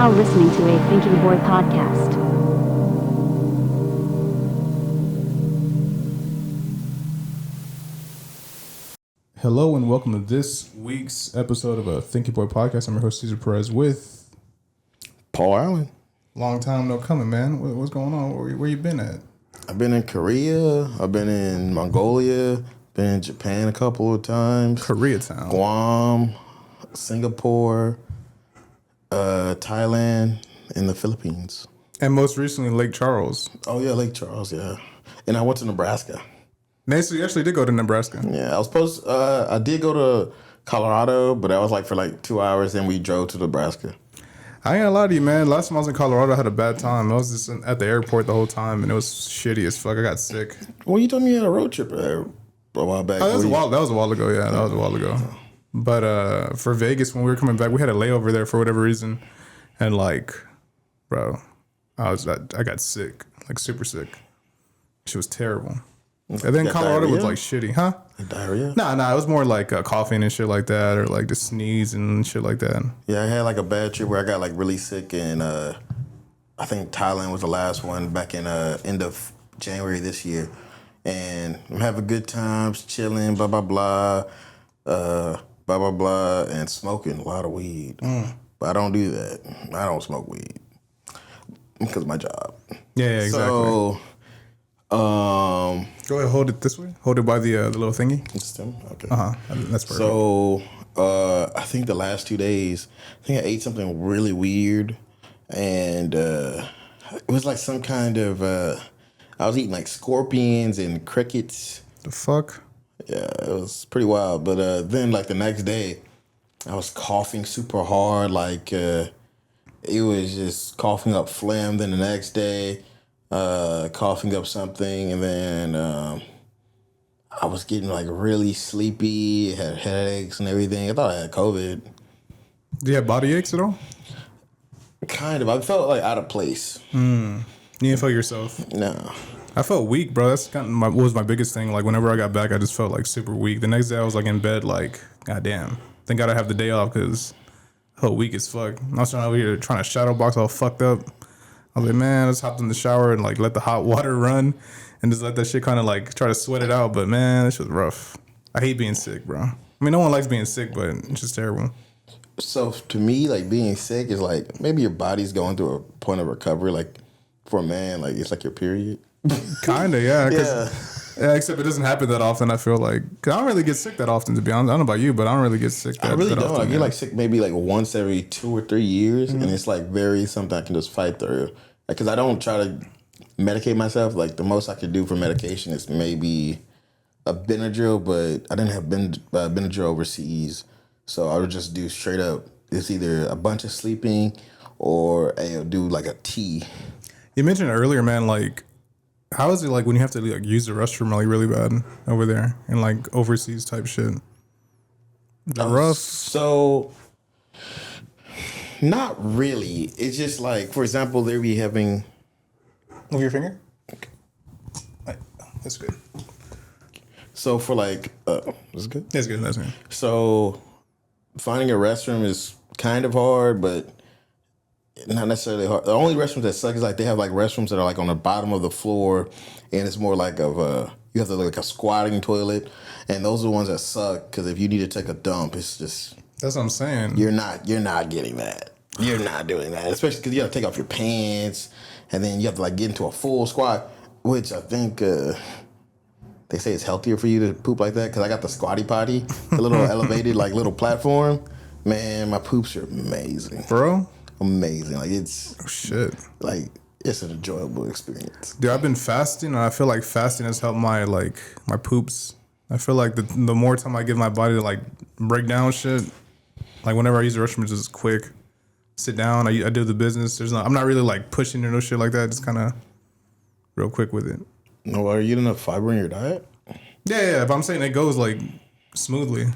now listening to a Thinking Boy podcast. Hello and welcome to this week's episode of a Thinking Boy podcast. I'm your host, Cesar Perez, with Paul Allen. Long time no coming, man. What's going on? Where you been at? I've been in Korea. I've been in Mongolia. Been in Japan a couple of times. Koreatown. Guam, Singapore, Thailand, and the Philippines. And most recently, Lake Charles. Oh, yeah, Lake Charles, yeah. And I went to Nebraska. Nice, you actually did go to Nebraska. Yeah, I did go to Colorado, but that was like for like 2 hours, and we drove to Nebraska. I ain't gonna lie to you, man. Last time I was in Colorado, I had a bad time. I was just at the airport the whole time, and it was shitty as fuck. I got sick. Well, you told me you had a road trip there a while back. Oh, that was a while ago, yeah. That was a while ago. But for Vegas, when we were coming back, we had a layover there for whatever reason. And like, bro, I got sick, like super sick. She was terrible. And then Colorado diarrhea? was like shitty, huh? Diarrhea? Nah, it was more like coughing and shit like that, or like just sneeze and shit like that. Yeah, I had like a bad trip where I got like really sick, and I think Thailand was the last one back in end of January this year. And I'm having good times, chilling, blah, blah, blah, and smoking a lot of weed. But I don't do that. I don't smoke weed because of my job. Yeah, exactly. So, go ahead, hold it this way. Hold it by the little thingy. Okay. That's perfect. So, I think the last 2 days, I think I ate something really weird, and it was like some kind of. I was eating like scorpions and crickets. The fuck? Yeah, it was pretty wild. But then, like the next day, I was coughing super hard. Like it was just coughing up phlegm. Then the next day, coughing up something, and then I was getting like really sleepy. Had headaches and everything. I thought I had COVID. Do you have body aches at all? Kind of. I felt like out of place. You didn't feel yourself? No. I felt weak, bro. That's kind of what was my biggest thing. Like, whenever I got back, I just felt like super weak. The next day, I was like in bed, like, goddamn. Thank God I have the day off because I felt weak as fuck. I was over here trying to shadow box all fucked up. I was like, man, let's hop in the shower and like let the hot water run and just let that shit kind of like try to sweat it out. But man, this was rough. I hate being sick, bro. I mean, no one likes being sick, but it's just terrible. So to me, like being sick is like maybe your body's going through a point of recovery. Like for a man, like it's like your period. Kinda, yeah. Yeah. Yeah, except it doesn't happen that often. I feel like 'cause I don't really get sick that often. To be honest, I don't know about you, but I don't really get sick. I really that don't. often, I get like sick maybe like once every 2 or 3 years, and it's like very something I can just fight through. Like, cause I don't try to medicate myself. Like the most I could do for medication is maybe a Benadryl, but I didn't have Benadryl overseas, so I would just do straight up. It's either a bunch of sleeping or I'll do like a tea. You mentioned earlier, man. Like, how is it like when you have to like use the restroom like really bad over there and like overseas type shit? Rough. So, not really. It's just like, for example, they be having. Move your finger. Okay. Right. That's good. So for like, that's good. That's good. That's good. So, finding a restroom is kind of hard, but not necessarily hard. The only restrooms that suck is like they have like restrooms that are like on the bottom of the floor, and it's more like you have to like a squatting toilet, and those are the ones that suck because if you need to take a dump, it's just. That's what I'm saying. You're not getting that. You're not doing that, especially because you have to take off your pants, and then you have to like get into a full squat, which I think they say it's healthier for you to poop like that. Because I got the squatty potty, the little elevated like little platform. Man, my poops are amazing, Bro? Amazing. Like it's Shit. like it's an enjoyable experience. Dude, I've been fasting, and I feel like fasting has helped my poops. I feel like the more time I give my body to like break down shit, like whenever I use the restroom, it's just quick. Sit down, I do the business. I'm not really like pushing or no shit like that. Just kind of real quick with it. No, are you getting enough fiber in your diet? Yeah. But I'm saying it goes like smoothly.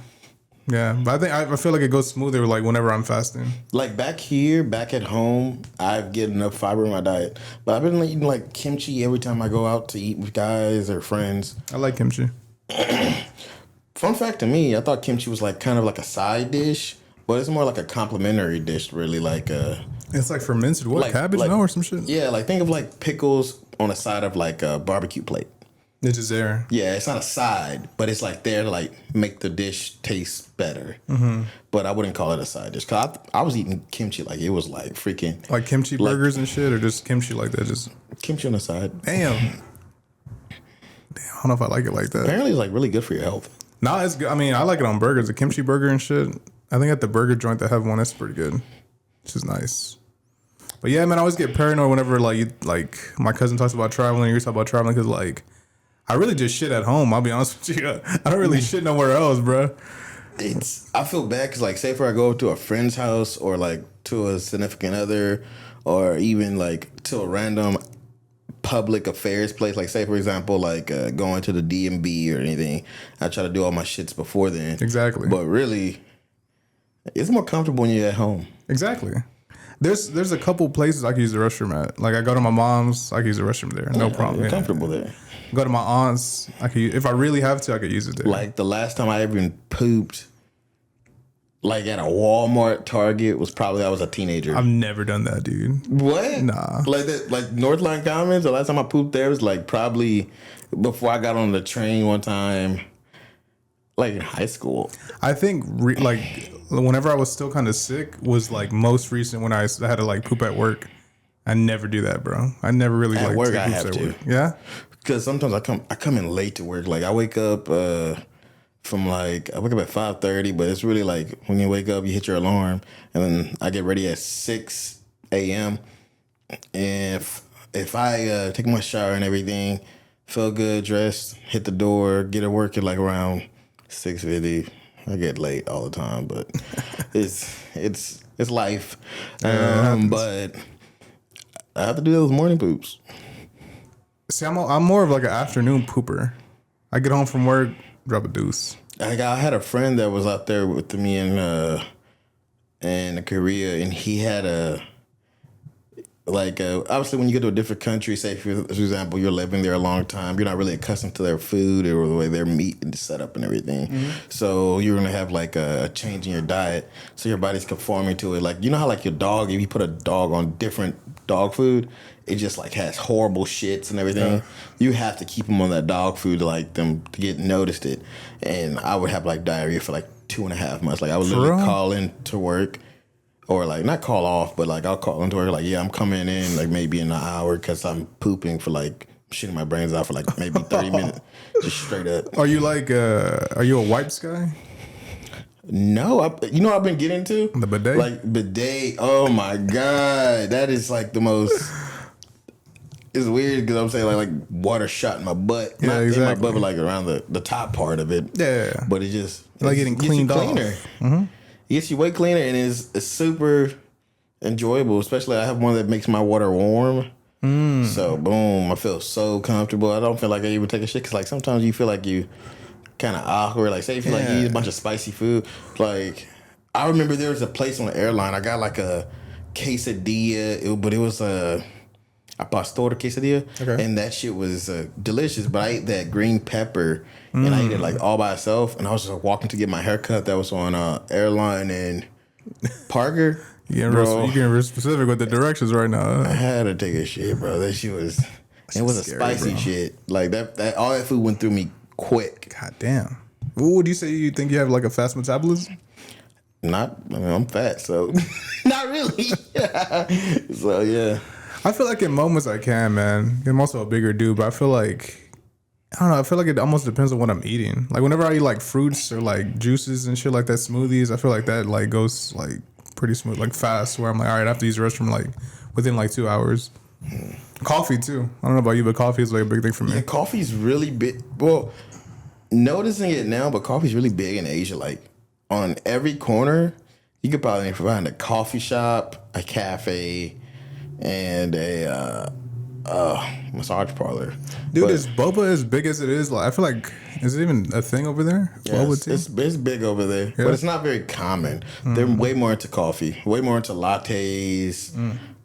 Yeah, but I feel like it goes smoother like whenever I'm fasting. Like back at home, I've get enough fiber in my diet. But I've been eating like kimchi every time I go out to eat with guys or friends. I like kimchi. Fun fact to me, I thought kimchi was like kind of like a side dish, but it's more like a complimentary dish, really. Like It's like fermented what? like- Cabbage? like- No, or some shit? yeah, like think of like pickles on the side of like a barbecue plate. It's just there. Yeah, it's not a side, but it's like there to like make the dish taste better. But I wouldn't call it a side dish. Cause I was eating kimchi like it was like freaking Like kimchi burgers and shit, or just kimchi like that? Just kimchi on the side. damn. I don't know if I like it like that. Apparently, it's like really good for your health. No, it's good. I mean, I like it on burgers. The kimchi burger and shit. I think at the burger joint they have one that's pretty good, which is nice. But yeah, man, I always get paranoid whenever like my cousin talks about traveling. You talk about traveling because like I really just shit at home. I'll be honest with you. I don't really shit nowhere else, bro. I feel bad because like say if I go to a friend's house or like to a significant other or even like to a random public affairs place, like say for example like going to the DMV or anything, I try to do all my shits before then. Exactly. But really, it's more comfortable when you're at home. Exactly. There's a couple places I can use the restroom at. Like I go to my mom's, I can use the restroom there. No problem. You're Yeah. comfortable there. Go to my aunt's, I can if I really have to, I could use it there. Like the last time I even pooped, like at a Walmart, Target, was probably I was a teenager. I've never done that, dude. What? Nah. Like that, like Northline Commons. The last time I pooped there was like probably before I got on the train one time, like in high school. I think like whenever I was still kind of sick was like most recent when I had to like poop at work. I never do that, bro. I never really At like work, take I poops have at to. work. Yeah. Because sometimes I come in late to work. Like I wake up from like I wake up at 5:30, but it's really like when you wake up, you hit your alarm, and then I get ready at 6 a.m. And if I take my shower and everything, feel good, dressed, hit the door, get to work at like around 6:50. I get late all the time, but it's life. But I have to do those morning poops. See, I'm more of like an afternoon pooper. I get home from work, drop a deuce. I had a friend that was out there with me in Korea, and he had obviously when you go to a different country, say for example you're living there a long time, you're not really accustomed to their food or the way their meat is set up and everything. So you're gonna have like a change in your diet, so your body's conforming to it. Like you know how like your dog, if you put a dog on different dog food, it just like has horrible shits and everything. Yeah. You have to keep them on that dog food to like them to get noticed it. And I would have like diarrhea for like 2.5 months. Like I would literally call in to work. Or like not call off, but like I'll call into work like, yeah, I'm coming in like maybe in an hour because I'm pooping for like shitting my brains out for like maybe 30 minutes, just straight up. Are you like are you a wipes guy? No, I've been getting to the bidet. Like bidet. Oh my god, that is like the most. It's weird because I'm saying like water shot in my butt. Yeah, not exactly. in my butt, but like around the top part of it. Yeah, but it just like getting cleaned off. It gets you way cleaner, and it's super enjoyable. Especially I have one that makes my water warm. So boom, I feel so comfortable. I don't feel like I even take a shit because like sometimes you feel like you kind of awkward. Like say if you like eat a bunch of spicy food. Like I remember there was a place on the airline. I got like a quesadilla, but it was a pastor quesadilla, and that shit was delicious. But I ate that green pepper, and I ate it like all by itself. And I was just walking to get my haircut. That was on airline in Parker. You're getting real specific with the directions right now. I had to take a shit, bro. That shit was it was scary, a spicy shit. Like that all that food went through me quick. God damn. What would you say? You think you have like a fast metabolism? I'm fat, so not really. So yeah. I feel like in moments I can, man. I'm also a bigger dude, but I feel like I don't know. I feel like it almost depends on what I'm eating. Like whenever I eat like fruits or like juices and shit like that, smoothies, I feel like that like goes like pretty smooth, like fast. Where I'm like, all right, I have to use the restroom like within like 2 hours. Coffee too. I don't know about you, but coffee is like a big thing for me. Yeah, coffee's really big. Well, noticing it now, but coffee's really big in Asia. Like on every corner, you could probably find a coffee shop, a cafe, and a massage parlor. Dude, is boba as big as it is? Like, I feel like, is it even a thing over there? Yeah, boba tea? It's big over there, Yeah. but it's not very common. They're way more into coffee, way more into lattes,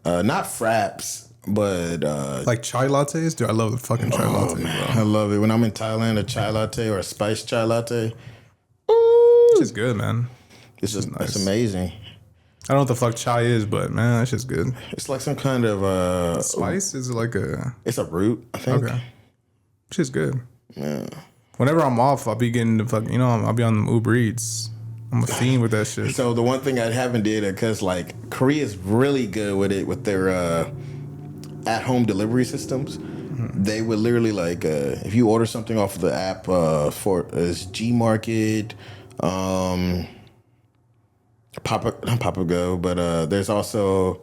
not fraps, but like chai lattes? Dude, I love the fucking chai latte, bro. I love it. When I'm in Thailand, a chai latte or a spiced chai latte, It's good, man. It's just nice. It's amazing. I don't know what the fuck chai is, but man, that shit's good. It's like some kind of Spice? Is it like a... It's a root, I think. Okay. Shit's good. Yeah. Whenever I'm off, I'll be getting the fucking... I'll be on the Uber Eats. I'm a fiend with that shit. So the one thing I haven't did, because like Korea's really good with it with their at-home delivery systems. Mm-hmm. They would literally like if you order something off of the app for G Market, not Papa Go, but there's also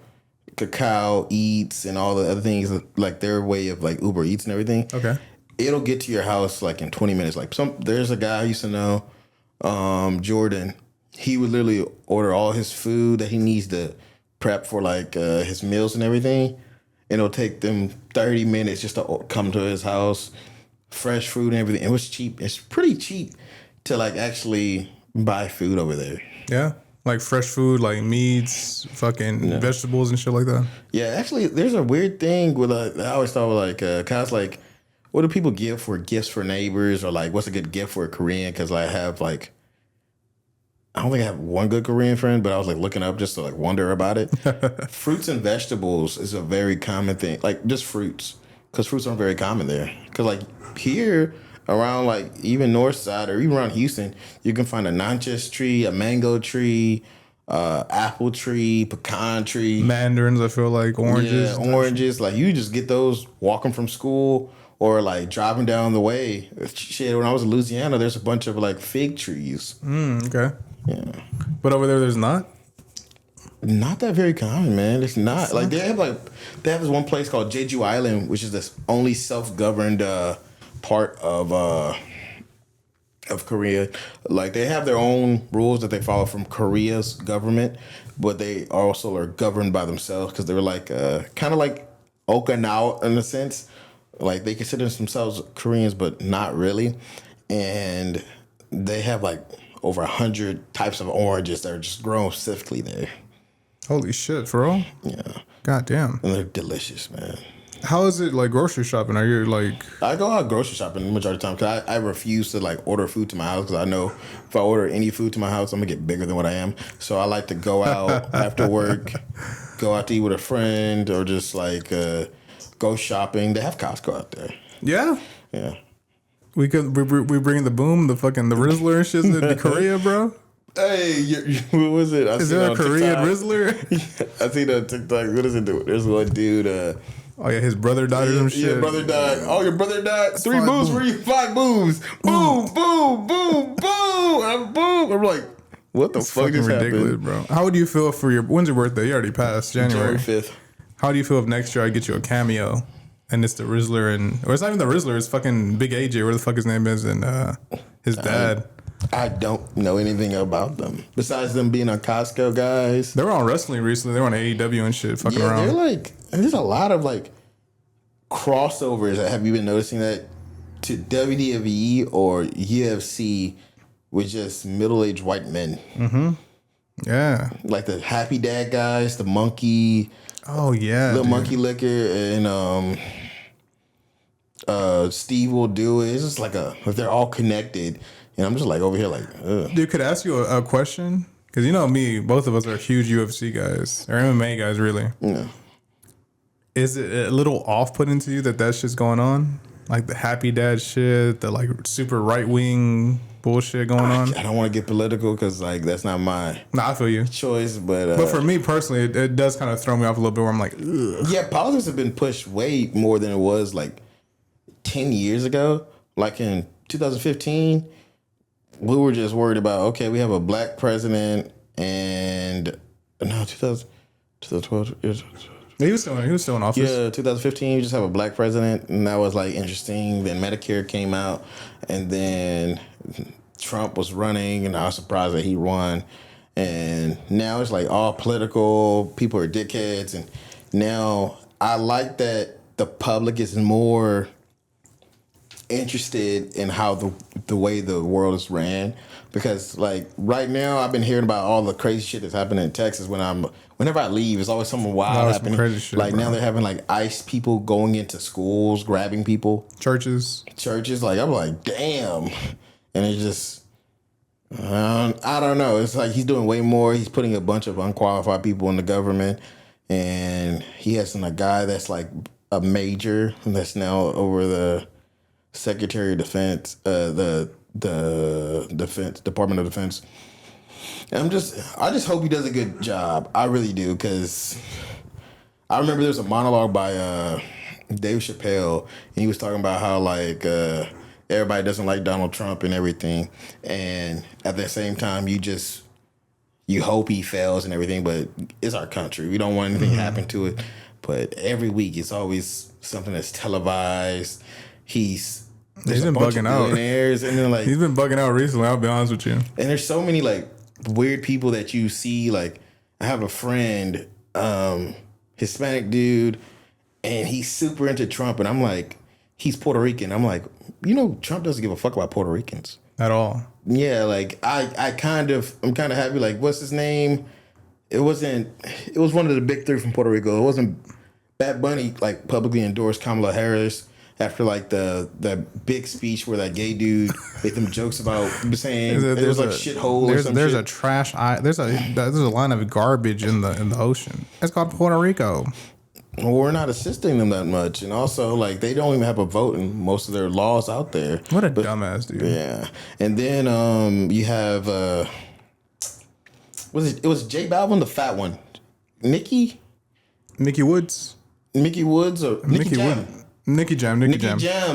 Kakao Eats and all the other things, like their way of like Uber Eats and everything. Okay. It'll get to your house like in 20 minutes. Like there's a guy I used to know, Jordan. He would literally order all his food that he needs to prep for like his meals and everything. And it'll take them 30 minutes just to come to his house. Fresh food and everything. It was cheap. It's pretty cheap to like actually buy food over there. Yeah. Like fresh food, like meats, fucking vegetables and shit like that. Yeah, actually, there's a weird thing with I always thought like, cause like, what do people give for gifts for neighbors, or like, what's a good gift for a Korean? Cause I have like, I don't think I have one good Korean friend, but I was like looking up just to like wonder about it. Fruits and vegetables is a very common thing, like just fruits, cause fruits aren't very common there. Cause like here around like even north side or even around Houston, you can find a nanchas tree, a mango tree, apple tree, pecan tree, mandarins. I feel like oranges. Yeah, oranges. Like you just get those walking from school or like driving down the way. Shit, when I was in Louisiana, there's a bunch of like fig trees. Okay. Yeah, but over there's not that very common, man. It's not like they have this one place called Jeju Island, which is this only self-governed part of Korea. Like they have their own rules that they follow from Korea's government, but they also are governed by themselves because they were like kind of like Okinawa in a sense. Like they consider themselves Koreans, but not really. And they have like over 100 types of oranges that are just grown specifically there. Holy shit, for real? Yeah. God damn. And they're delicious, man. How is it like grocery shopping? Are you like... I go out grocery shopping the majority of the time because I refuse to like order food to my house because I know if I order any food to my house, I'm going to get bigger than what I am. So I like to go out after work, go out to eat with a friend, or just like go shopping. They have Costco out there. Yeah? Yeah. We bring the boom, the Rizzler and shit to Korea, bro. Hey, what was it? Is there a Korean Rizzler? I seen on TikTok. What does it do? There's one dude. Oh yeah, his brother died or some shit. Your brother died. Oh, your brother died. 3 moves for you. 5 moves. Boom, boom, boom, boom. I'm like, what the fuck is ridiculous, happened? Bro. How would you feel for when's your birthday? You already passed January 5th. How do you feel if next year I get you a cameo and it's the Rizzler or it's not even the Rizzler, it's fucking Big AJ, where the fuck his name is, and his dad. I don't know anything about them besides them being on Costco, guys. They were on wrestling recently. They were on AEW and shit, fucking around. They're like, there's a lot of like crossovers. Have you been noticing that to WWE or UFC with just middle-aged white men? Mm-hmm. Yeah. Like the Happy Dad guys, the Monkey. Oh yeah, Little Monkey Liquor, and Steve will do it. It's just like they're all connected. And I'm just like over here like, ugh. Dude, could I ask you a question? Because you know me, both of us are huge UFC guys, or MMA guys, really. Yeah. Is it a little off-putting to you that shit's going on? Like the Happy Dad shit, the like super right-wing bullshit going on? I don't want to get political because like that's not my I feel you. choice. But for me personally, it does kind of throw me off a little bit where I'm like, ugh. Yeah, politics have been pushed way more than it was like 10 years ago. Like in 2015, we were just worried about, okay, we have a black president, and no, 2012. He was still in office. Yeah, 2015, you just have a black president, and that was like interesting. Then Medicare came out, and then Trump was running, and I was surprised that he won. And now it's like all political, people are dickheads, and now I like that the public is more interested in how the way the world is ran, because like right now I've been hearing about all the crazy shit that's happening in Texas. Whenever I leave, it's always something wild happening. Crazy shit, like bro. Now they're having like ICE people going into schools, grabbing people, churches. Like I'm like, damn, and it's just I don't know. It's like he's doing way more. He's putting a bunch of unqualified people in the government, and he has a guy that's like a major that's now over the Secretary of Defense, the Defense Department of Defense. And I just hope he does a good job. I really do, because I remember there's a monologue by Dave Chappelle, and he was talking about how like everybody doesn't like Donald Trump and everything, and at the same time you hope he fails and everything, but it's our country. We don't want anything to happen to it. But every week it's always something that's televised. He's been bugging out. And then like he's been bugging out recently. I'll be honest with you. And there's so many like weird people that you see. Like I have a friend, Hispanic dude, and he's super into Trump, and I'm like, he's Puerto Rican. I'm like, Trump doesn't give a fuck about Puerto Ricans at all. Yeah, like I'm kind of happy. Like, what's his name? It was one of the big three from Puerto Rico. It wasn't Bad Bunny like publicly endorsed Kamala Harris after like the big speech where that gay dude made them jokes about saying it was like shithole or some there's shit. a trash there's a line of garbage in the ocean. It's called Puerto Rico. Well, we're not assisting them that much, and also like they don't even have a vote in most of their laws out there. What a dumbass dude. Yeah, and then you have it was J Balvin, the fat one, Mickey Woods or Nicky Jam. Nicky Jam.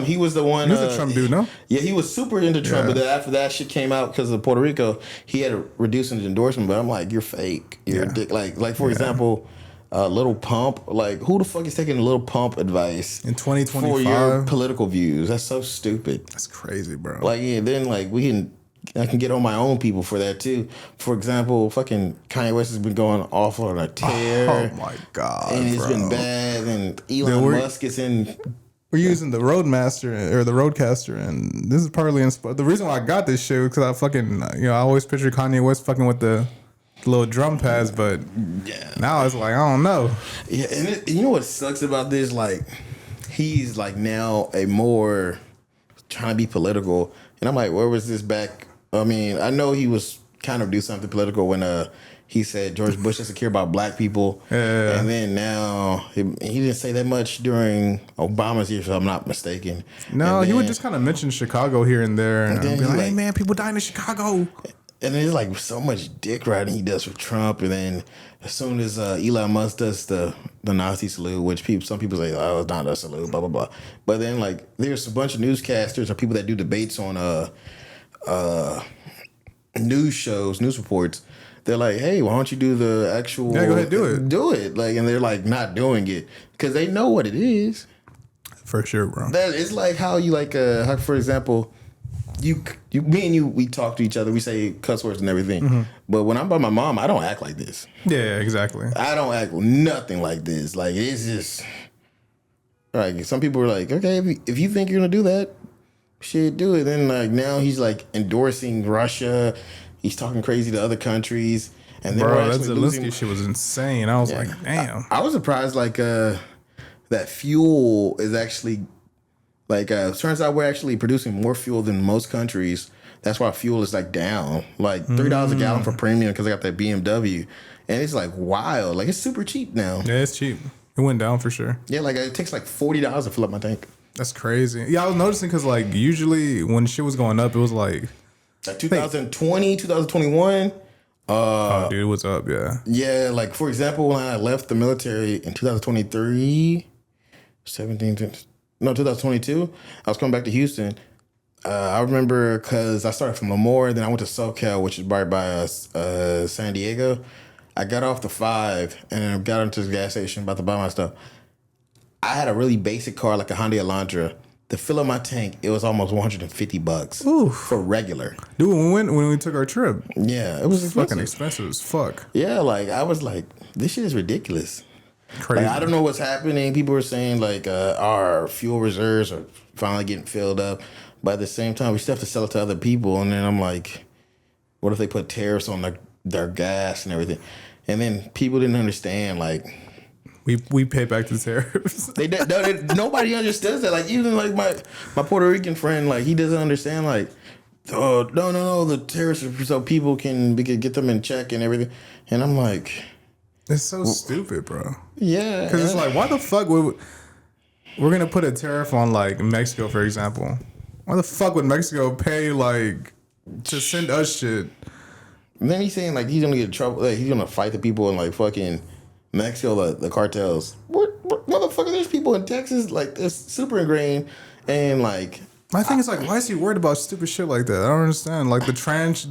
He was the one. He was a Trump dude, no? Yeah, he was super into Trump, but then after that shit came out because of Puerto Rico, he had to reduce his endorsement. But I'm like, you're fake. You're a dick. Like for example, Little Pump. Like, who the fuck is taking Little Pump advice in 2025 for your political views? That's so stupid. That's crazy, bro. Like, yeah, then like I can get on my own people for that too. For example, fucking Kanye West has been going off on a tear. Oh my god, and it's been bad. And Elon Musk is in. We're using the Roadmaster or the Roadcaster, and this is partly inspired. The reason why I got this shit was because I fucking I always picture Kanye West fucking with the little drum pads, but now it's like I don't know. Yeah, and you know what sucks about this? Like he's like now a more trying to be political, and I'm like, where was this back? I mean, I know he was kind of do something political when he said George Bush doesn't care about black people, and then now he didn't say that much during Obama's year, if I'm not mistaken. No, he would just kind of mention Chicago here and there, and be like, "Hey man, people dying in Chicago." And there's like so much dick riding he does with Trump, and then as soon as Elon Musk does the Nazi salute, which some people say, oh, it's not a salute, blah blah blah, but then like there's a bunch of newscasters or people that do debates on news shows, news reports. They're like, hey, why don't you do the actual? Yeah, go ahead, do it. Like, and they're like not doing it because they know what it is. For sure, bro. That it's like how you like, how, for example, me and you, we talk to each other, we say cuss words and everything. Mm-hmm. But when I'm by my mom, I don't act like this. Yeah, exactly. I don't act nothing like this. Like it's just like some people are like, okay, if you think you're gonna do that, shit, do it. Then like now he's like endorsing Russia. He's talking crazy to other countries. And then bro, that Zelensky shit was insane. I was like, damn. I was surprised like that fuel is actually like turns out we're actually producing more fuel than most countries. That's why fuel is like down. Like $3 a gallon for premium because I got that BMW. And it's like wild. Like it's super cheap now. Yeah, it's cheap. It went down for sure. Yeah, like it takes like $40 to fill up my tank. That's crazy. Yeah, I was noticing because like usually when shit was going up, it was like 2020, 2021. Oh, dude, what's up? Yeah. Yeah, like for example, when I left the military in 2022, I was coming back to Houston. I remember because I started from Lemoore, then I went to SoCal, which is right by San Diego. I got off the 5 and I got into the gas station about to buy my stuff. I had a really basic car, like a Hyundai Elantra. To fill up my tank, it was almost $150 for regular. Dude, when we took our trip, yeah, it was expensive. Fucking expensive as fuck. Yeah, like I was like, this shit is ridiculous. Crazy. Like, I don't know what's happening. People are saying like our fuel reserves are finally getting filled up, but at the same time, we still have to sell it to other people. And then I'm like, what if they put tariffs on their gas and everything? And then people didn't understand like. We pay back the tariffs. Nobody understands that. Like even like my Puerto Rican friend, like he doesn't understand. Like oh no, the terrorists are so we could get them in check and everything. And I'm like, it's so stupid, bro. Yeah, because it's like, why the fuck we're gonna put a tariff on like Mexico, for example? Why the fuck would Mexico pay like to send us shit? And then he's saying like he's gonna get in trouble. Like, he's gonna fight the people in like fucking Mexico, the cartels. What motherfucker? There's people in Texas like it's super ingrained, and like my thing is like, why is he worried about stupid shit like that? I don't understand. Like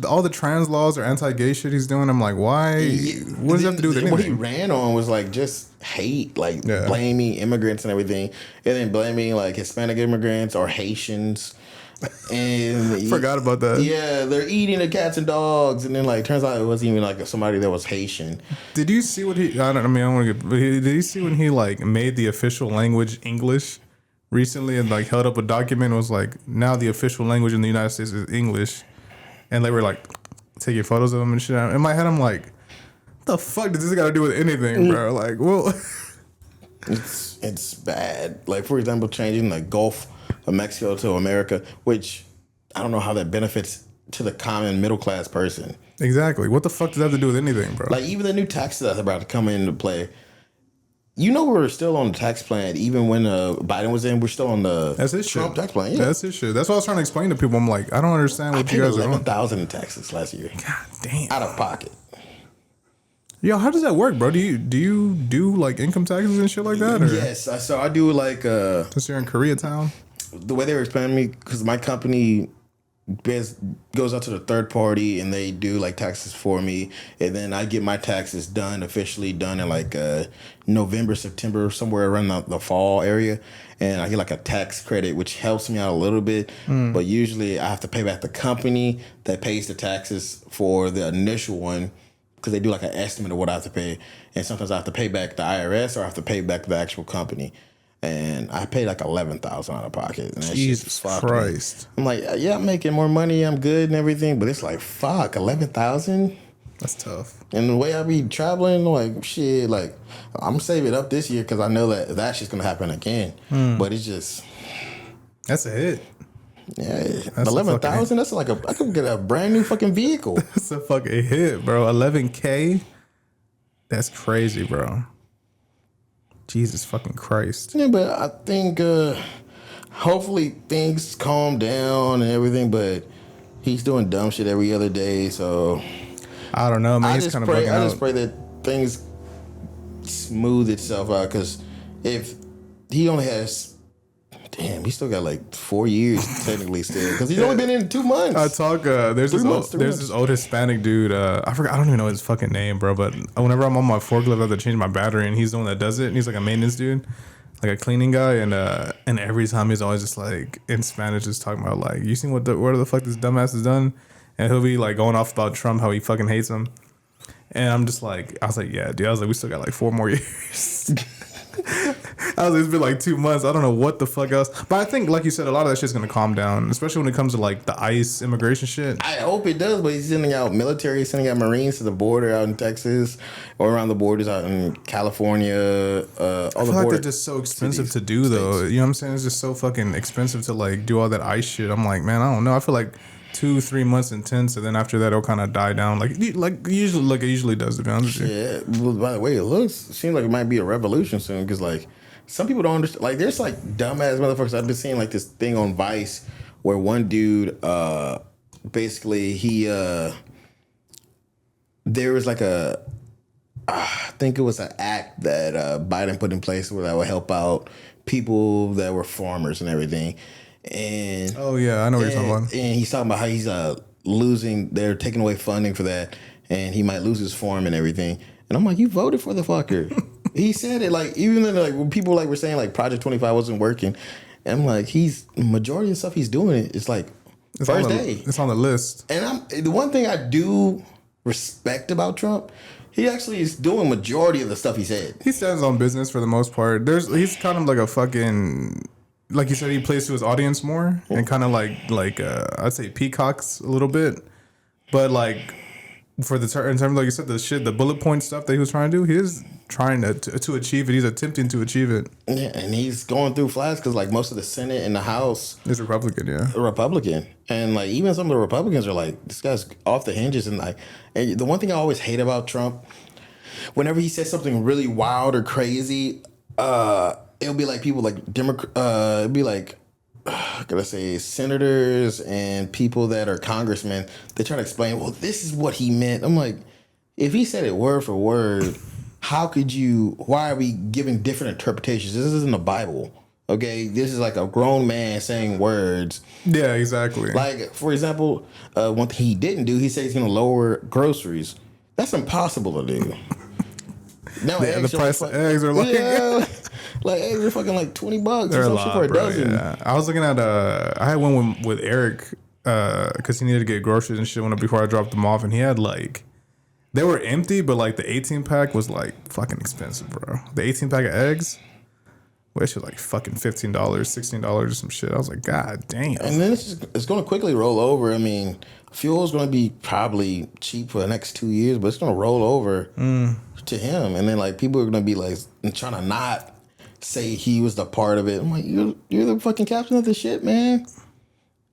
all the trans laws or anti-gay shit he's doing. I'm like, why? What does that have to do with anything? What he ran on was like just hate, like blaming immigrants and everything, and then blaming like Hispanic immigrants or Haitians. And forgot about that. Yeah, they're eating the cats and dogs, and then like turns out it wasn't even like somebody that was Haitian. Did you see what he? I don't want to get. But did you see when he like made the official language English recently and like held up a document and was like, now the official language in the United States is English, and they were like taking photos of him and shit. In my head, I'm like, what the fuck does this got to do with anything, bro? Like, well, it's bad. Like for example, changing the Gulf of Mexico to America, which I don't know how that benefits to the common middle class person. Exactly. What the fuck does that have to do with anything, bro? Like even the new taxes that's about to come into play. You know we're still on the tax plan, even when Biden was in. We're still on the Trump tax plan. Yeah. That's his shit. That's what I was trying to explain to people. I'm like, I don't understand what you guys are doing. $11,000 in taxes last year. God damn. Out of pocket. Yo, how does that work, bro? Do you do like income taxes and shit like that? Or? Yes, so I do like. Since you're in Koreatown. The way they were explaining me, because my company goes out to the third party and they do like taxes for me, and then I get my taxes officially done in like November, September, somewhere around the fall area, and I get like a tax credit which helps me out a little bit. But usually I have to pay back the company that pays the taxes for the initial one, because they do like an estimate of what I have to pay, and sometimes I have to pay back the IRS or I have to pay back the actual company. And I paid like $11,000 out of pocket. And Jesus Christ! I'm like, yeah, I'm making more money, I'm good and everything, but it's like, fuck, $11,000. That's tough. And the way I be traveling, like shit, like I'm saving up this year because I know that shit's gonna happen again. But it's just that's a hit. Yeah, $11,000. That's like I could get a brand new fucking vehicle. That's a fucking hit, bro. $11K. That's crazy, bro. Jesus fucking Christ. Yeah, but I think hopefully things calm down and everything, but he's doing dumb shit every other day, so I don't know, man. He's kind of bugging out. I just pray that things smooth itself out, because if he only has he still got like 4 years technically still, because he's only been in 2 months. I talk. There's this old Hispanic dude. I forgot. I don't even know his fucking name, bro. But whenever I'm on my forklift, I have to change my battery, and he's the one that does it. And he's like a maintenance dude, like a cleaning guy. And every time he's always just like in Spanish, just talking about like, you seen what the fuck this dumbass has done? And he'll be like going off about Trump, how he fucking hates him. And I'm just like, I was like, yeah, dude. I was like, we still got like 4 more years. I was like, it's been like 2 months. I don't know what the fuck else. But I think, like you said, a lot of that shit's gonna calm down, especially when it comes to like the ICE immigration shit. I hope it does, but he's sending out military, sending out Marines to the border out in Texas or around the borders out in California. I feel like they're just so expensive to do, though. You know what I'm saying? It's just so fucking expensive to like do all that ICE shit. I'm like, man, I don't know. I feel like 2-3 months intense, and then after that it'll kind of die down, like it usually does, to be honest with you. Yeah. Well, by the way, it seems like it might be a revolution soon, because like some people don't understand. Like there's like dumbass motherfuckers. I've been seeing like this thing on Vice where one dude, basically he, there was like I think it was an act that Biden put in place where that would help out people that were farmers and everything. And oh yeah, I know what you're talking about. And he's talking about how he's losing. They're taking away funding for that, and he might lose his farm and everything. And I'm like, you voted for the fucker. He said it like, even though like when people like were saying like Project 25 wasn't working, and I'm like, majority of stuff he's doing it's like first day. It's on the list. And the one thing I do respect about Trump, he actually is doing majority of the stuff he said. He stands on business for the most part. He's kind of like a fucking, like you said, he plays to his audience more, and kind of like I'd say peacocks a little bit, but like for in terms of, like you said, the bullet point stuff that he was trying to do, he is trying to achieve it. He's attempting to achieve it. Yeah, and he's going through flags because like most of the Senate and the House is Republican, yeah. Republican. And like even some of the Republicans are like, this guy's off the hinges. And like, and the one thing I always hate about Trump, whenever he says something really wild or crazy, it'll be like people like it'll be like, gotta say, senators and people that are congressmen, they try to explain, well, this is what he meant. I'm like, if he said it word for word, why are we giving different interpretations? This isn't the Bible, okay? This is like a grown man saying words. Yeah, exactly. Like, for example, one thing he didn't do, he said he's gonna lower groceries. That's impossible to do. Now the price of eggs are like... Yeah. Like eggs are fucking like $20 They're or a some lot, shit for a bro, dozen. Yeah. I was looking at I had one with Eric because he needed to get groceries and shit before I dropped them off, and he had like they were empty, but like the 18 pack was like fucking expensive, bro. The 18 pack of eggs, which was like fucking $15, $16 or some shit. I was like, God damn. And then it's going to quickly roll over. I mean, fuel is going to be probably cheap for the next 2 years, but it's going to roll over to him, and then like people are going to be like trying to not say he was the part of it. I'm like, you're the fucking captain of the shit, man.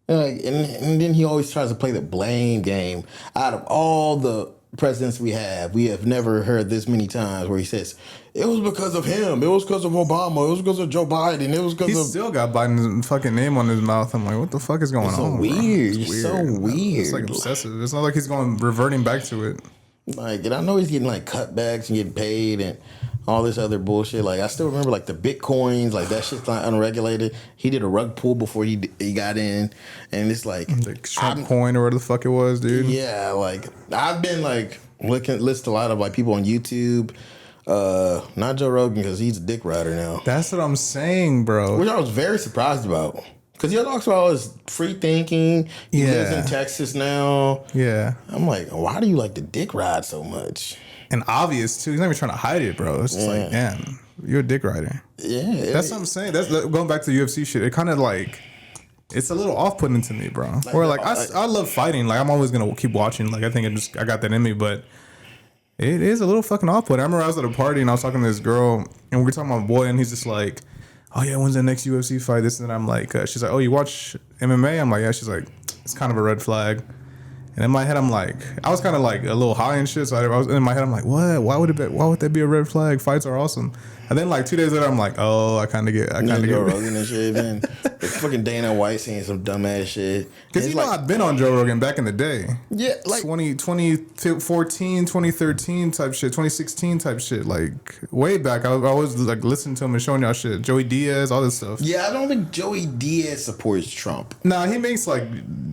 And then he always tries to play the blame game. Out of all the presidents we have never heard this many times where he says, it was because of him, it was because of Obama, it was because of Joe Biden, it was because he still got Biden's fucking name on his mouth. I'm like, what the fuck is going on? Weird. It's so weird. It's like obsessive. It's not like he's reverting back to it. Like, and I know he's getting like cutbacks and getting paid and all this other bullshit. Like, I still remember like the Bitcoins, like that shit's not unregulated. He did a rug pull before he got in, and it's like the Trump coin or whatever the fuck it was, dude. Yeah, like I've been like listen to a lot of like people on YouTube. Not Joe Rogan because he's a dick rider now. That's what I'm saying, bro. Which I was very surprised about. Because he talks about all his free thinking. He lives in Texas now. Yeah. I'm like, why do you like the dick ride so much? And obvious, too. He's not even trying to hide it, bro. It's just like, damn, you're a dick rider. Yeah. That's what I'm saying. That's going back to the UFC shit. It kind of like, it's a little off-putting to me, bro. Or like, I love fighting. Like, I'm always going to keep watching. Like, I think I got that in me, but it is a little fucking off-putting. I remember I was at a party and I was talking to this girl and we were talking about boy and he's just like, oh yeah, when's the next UFC fight? This and that. I'm like, she's like, oh, you watch MMA? I'm like, yeah. She's like, it's kind of a red flag. And in my head, I'm like, I was kind of like a little high and shit. So I was in my head, I'm like, what? Why would that be a red flag? Fights are awesome. And then like 2 days later, I'm like, oh, I kind of get Rogan and shit, man. It's fucking Dana White saying some dumbass shit. Because you know, I've been on Joe Rogan back in the day. Yeah, like 2014, 2013 type shit, 2016 type shit. Like way back, I was like listening to him and showing y'all shit. Joey Diaz, all this stuff. Yeah, I don't think Joey Diaz supports Trump. Nah, he makes like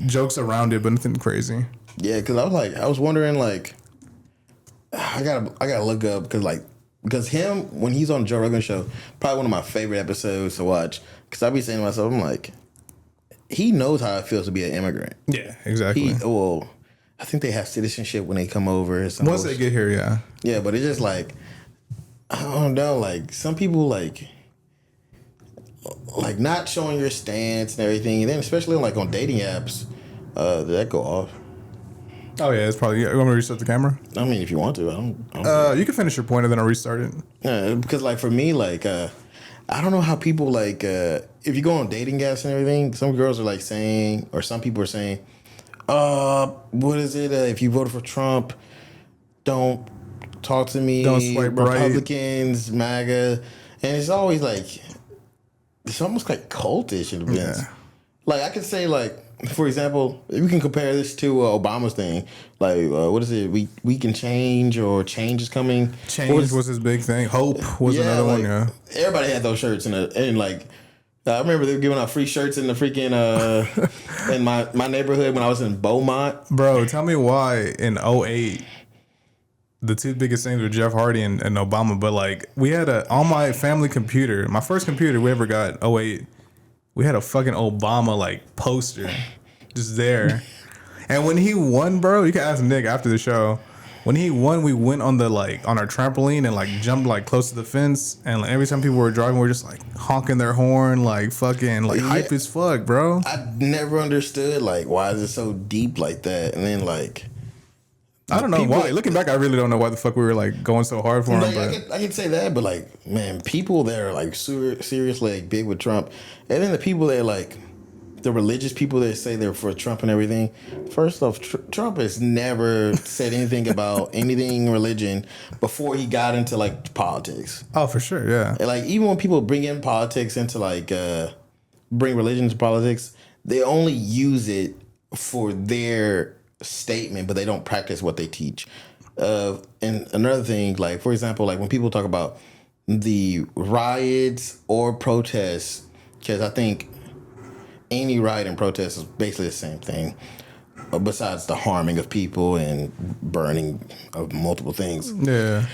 jokes around it, but nothing crazy. Yeah, because I was wondering like, I gotta look up because him when he's on Joe Rogan show, probably one of my favorite episodes to watch. Because I be saying to myself, I'm like, he knows how it feels to be an immigrant. Yeah, exactly. I think they have citizenship when they come over. Once they get here, yeah. Yeah, but it's just like, I don't know, like some people like not showing your stance and everything, and then especially like on dating apps, did that go off? Oh yeah, it's probably. You want me to restart the camera? I mean, if you want to, I don't you can finish your point and then I'll restart it. Yeah, because like for me, like I don't know how people like if you go on dating apps and everything, some girls are like saying, or some people are saying, what is it? If you voted for Trump, don't talk to me. Don't swipe Republicans, MAGA, and it's always like it's almost like cultish in a sense. Yeah. Like I could say like. For example, we can compare this to Obama's thing. Like, what is it? We can change, or change is coming. Change was his big thing. Hope was another one. Yeah, everybody had those shirts, and like, I remember they were giving out free shirts in the freaking in my neighborhood when I was in Beaumont. Bro, tell me why in 2008 the two biggest things were Jeff Hardy and Obama. But like, we had on my family computer, my first computer we ever got, 2008. We had a fucking Obama like poster just there. And when he won, bro, you can ask Nick after the show. When he won, we went on on our trampoline and like jumped like close to the fence. And like, every time people were driving, we were just like honking their horn, like fucking like hype as fuck, bro. I never understood like why is it so deep like that. And then like I don't know why. Looking back, I really don't know why the fuck we were like going so hard for him. Like, I can say that, but like, man, people that are like seriously like big with Trump, and then the people that are like the religious people that say they're for Trump and everything. First off, Trump has never said anything about anything religion before he got into like politics. Oh, for sure, yeah. And, like, even when people bring in politics into like bring religion into politics, they only use it for their statement, but they don't practice what they teach. And another thing, like for example, like when people talk about the riots or protests, because I think any riot and protest is basically the same thing, besides the harming of people and burning of multiple things. Yeah.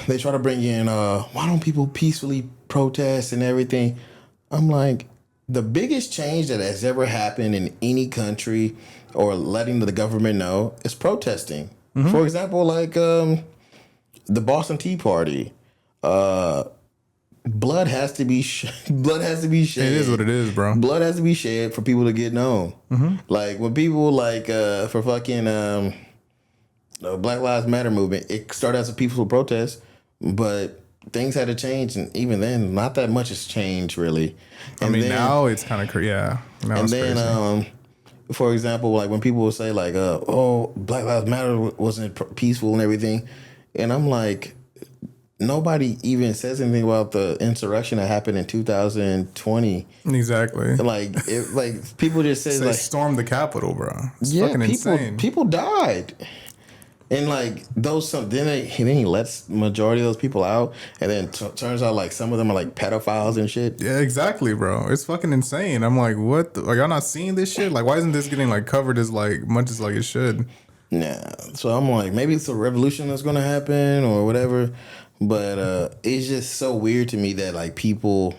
They try to bring in, why don't people peacefully protest and everything? I'm like, the biggest change that has ever happened in any country or letting the government know is protesting. Mm-hmm. For example, like the Boston Tea Party. Blood has to be shed. It is what it is, bro. Blood has to be shed for people to get known. Mm-hmm. Like when people like for fucking the Black Lives Matter movement, it started as a peaceful protest, but things had to change, and even then, not that much has changed really. And I mean, now it's kind of crazy. Yeah. Now and then, crazy. For example, like when people will say like, "Oh, Black Lives Matter wasn't peaceful and everything," and I'm like, nobody even says anything about the insurrection that happened in 2020. Exactly. Like, people just say like stormed the Capitol, bro. It's fucking insane. People died, and like then he lets majority of those people out, and then turns out like some of them are like pedophiles and shit. Yeah, exactly, bro. It's fucking insane. I'm like, what? Are y'all not seeing this shit? Like, why isn't this getting like covered as like much as like it should? Nah. So I'm like, maybe it's a revolution that's gonna happen or whatever. But it's just so weird to me that like people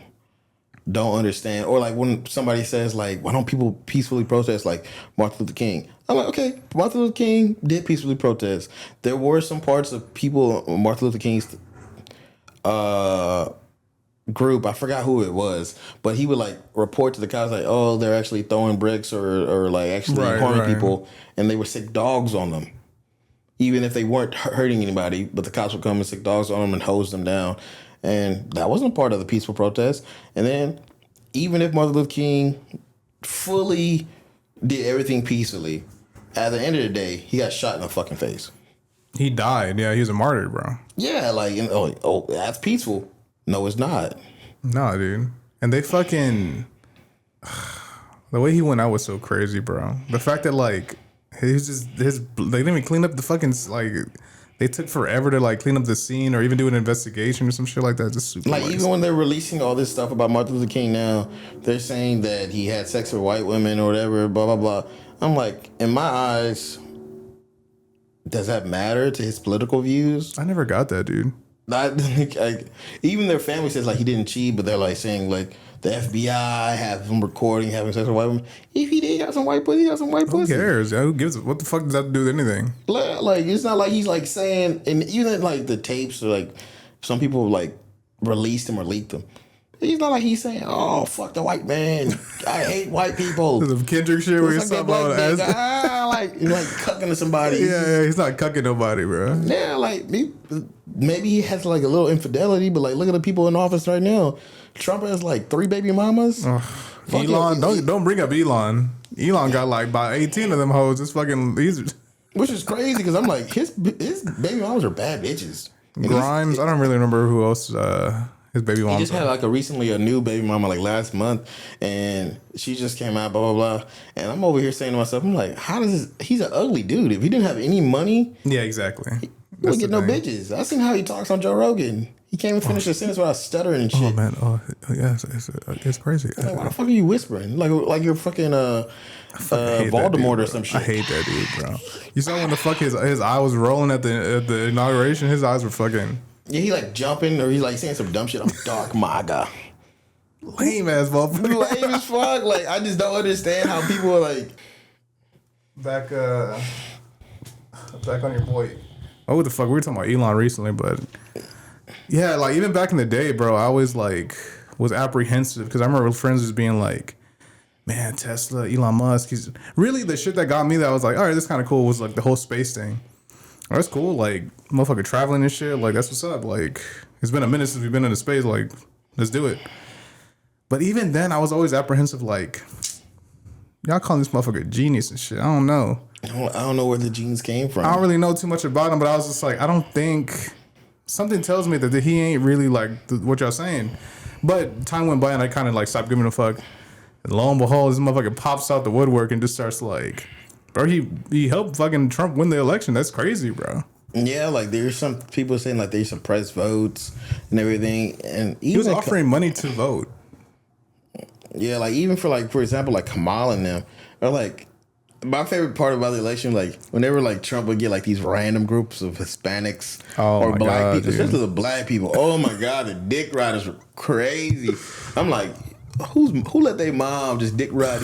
don't understand, or like when somebody says like, why don't people peacefully protest like Martin Luther King? I'm like, okay, Martin Luther King did peacefully protest. There were some parts of people, Martin Luther King's group, I forgot who it was, but he would like report to the cops like, oh, they're actually throwing bricks or like actually harming people, and they would sick dogs on them. Even if they weren't hurting anybody, but the cops would come and stick dogs on them and hose them down. And that wasn't part of the peaceful protest. And then, even if Martin Luther King fully did everything peacefully, at the end of the day, he got shot in the fucking face. He died. Yeah, he was a martyr, bro. Yeah, like, oh, that's peaceful. No, it's not. Nah, dude. And they fucking... The way he went out was so crazy, bro. The fact that, like... They didn't even clean up the fucking, like, they took forever to like clean up the scene or even do an investigation or some shit like that. Just super like even when they're releasing all this stuff about Martin Luther King now, they're saying that he had sex with white women or whatever, blah blah blah. I'm like, in my eyes, does that matter to his political views? I never got that, dude. Even their family says like he didn't cheat, but they're like saying like the FBI have him recording having sex with white women. If he did have some white pussy, he got some white pussy. Who cares? Who gives? What the fuck does that have to do with anything? Like it's not like he's like saying, and even like the tapes are like some people like released them or leaked them. He's not like he's saying, "Oh, fuck the white man. I hate white people." The Kendrick shit where he's talking about like cucking to somebody. Yeah, he's not cucking nobody, bro. Yeah, like maybe he has like a little infidelity, but like look at the people in office right now. Trump has like 3 baby mamas. Elon, don't bring up Elon. Elon got like about 18 of them hoes. It's fucking which is crazy because I'm like his baby mamas are bad bitches. And Grimes, I don't really remember who else. His baby mama. He just had like a new baby mama like last month, and she just came out, blah blah blah. And I'm over here saying to myself, I'm like, how does this? He's an ugly dude. If he didn't have any money, yeah, exactly. He wouldn't get no bitches. I seen how he talks on Joe Rogan. He can't even finish a sentence without stuttering and shit. Oh man, yeah, it's crazy. Like, why the fuck are you whispering? Like you're fucking Voldemort or some shit. I hate that dude, bro. You saw when the fuck his eye was rolling at the inauguration. His eyes were fucking. Yeah, he like jumping or he like saying some dumb shit. I'm dark MAGA. Lame ass motherfucker. Lame as fuck. Like I just don't understand how people are like. Back on your boy. Oh, what the fuck? We were talking about Elon recently, but yeah, like even back in the day, bro, I always like was apprehensive because I remember friends just being like, "Man, Tesla, Elon Musk." He's really the shit that got me. That I was like, all right, this kind of cool. Was like the whole space thing. Oh, that's cool. Like, motherfucker traveling and shit. Like, that's what's up. Like, it's been a minute since we've been in a space. Like, let's do it. But even then, I was always apprehensive. Like, y'all calling this motherfucker genius and shit. I don't know. I don't know where the genes came from. I don't really know too much about him, but I was just like, I don't think... Something tells me that he ain't really like what y'all saying. But time went by and I kind of like stopped giving a fuck. And lo and behold, this motherfucker pops out the woodwork and just starts like... Bro, he helped fucking Trump win the election. That's crazy, bro. Yeah, like there's some people saying like they suppress votes and everything. And even he was offering money to vote. Yeah, like even for like, for example, like Kamala and them, or like... My favorite part about the election, like whenever like Trump would get like these random groups of Hispanics or black people, especially the black people. Oh my God, the dick riders were crazy. I'm like, who let their mom just dick ride?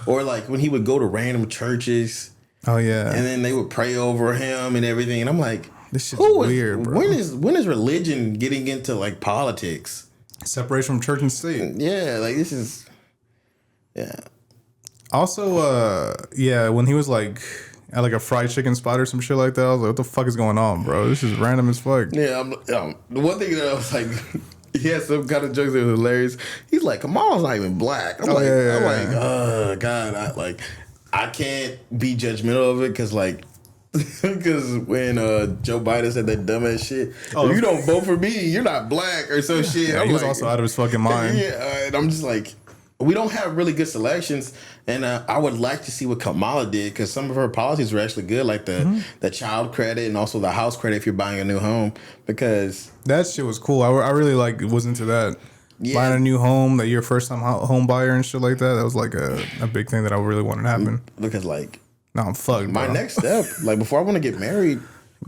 Or like when he would go to random churches. Oh yeah, and then they would pray over him and everything. And I'm like, this shit's weird, bro. When is religion getting into like politics? Separation from church and state. Yeah, like this is, yeah. Also, yeah, when he was like at like a fried chicken spot or some shit like that, I was like, what the fuck is going on, bro? This is random as fuck. Yeah, the one thing that I was like, he had some kind of jokes that was hilarious. He's like, Kamala's not even black. I'm like, oh God, I can't be judgmental of it because like, because when Joe Biden said that dumbass shit, if you don't vote for me, you're not black or some shit. Yeah, he was also out of his fucking mind. Yeah, and I'm just like, we don't have really good selections, and I would like to see what Kamala did because some of her policies were actually good, like the child credit and also the house credit if you're buying a new home. Because that shit was cool. I really like was into that. Yeah. Buying a new home, that you're first time home buyer and shit like that. That was like a big thing that I really wanted to happen. Because like, no, I'm fucked. My next step, like before I want to get married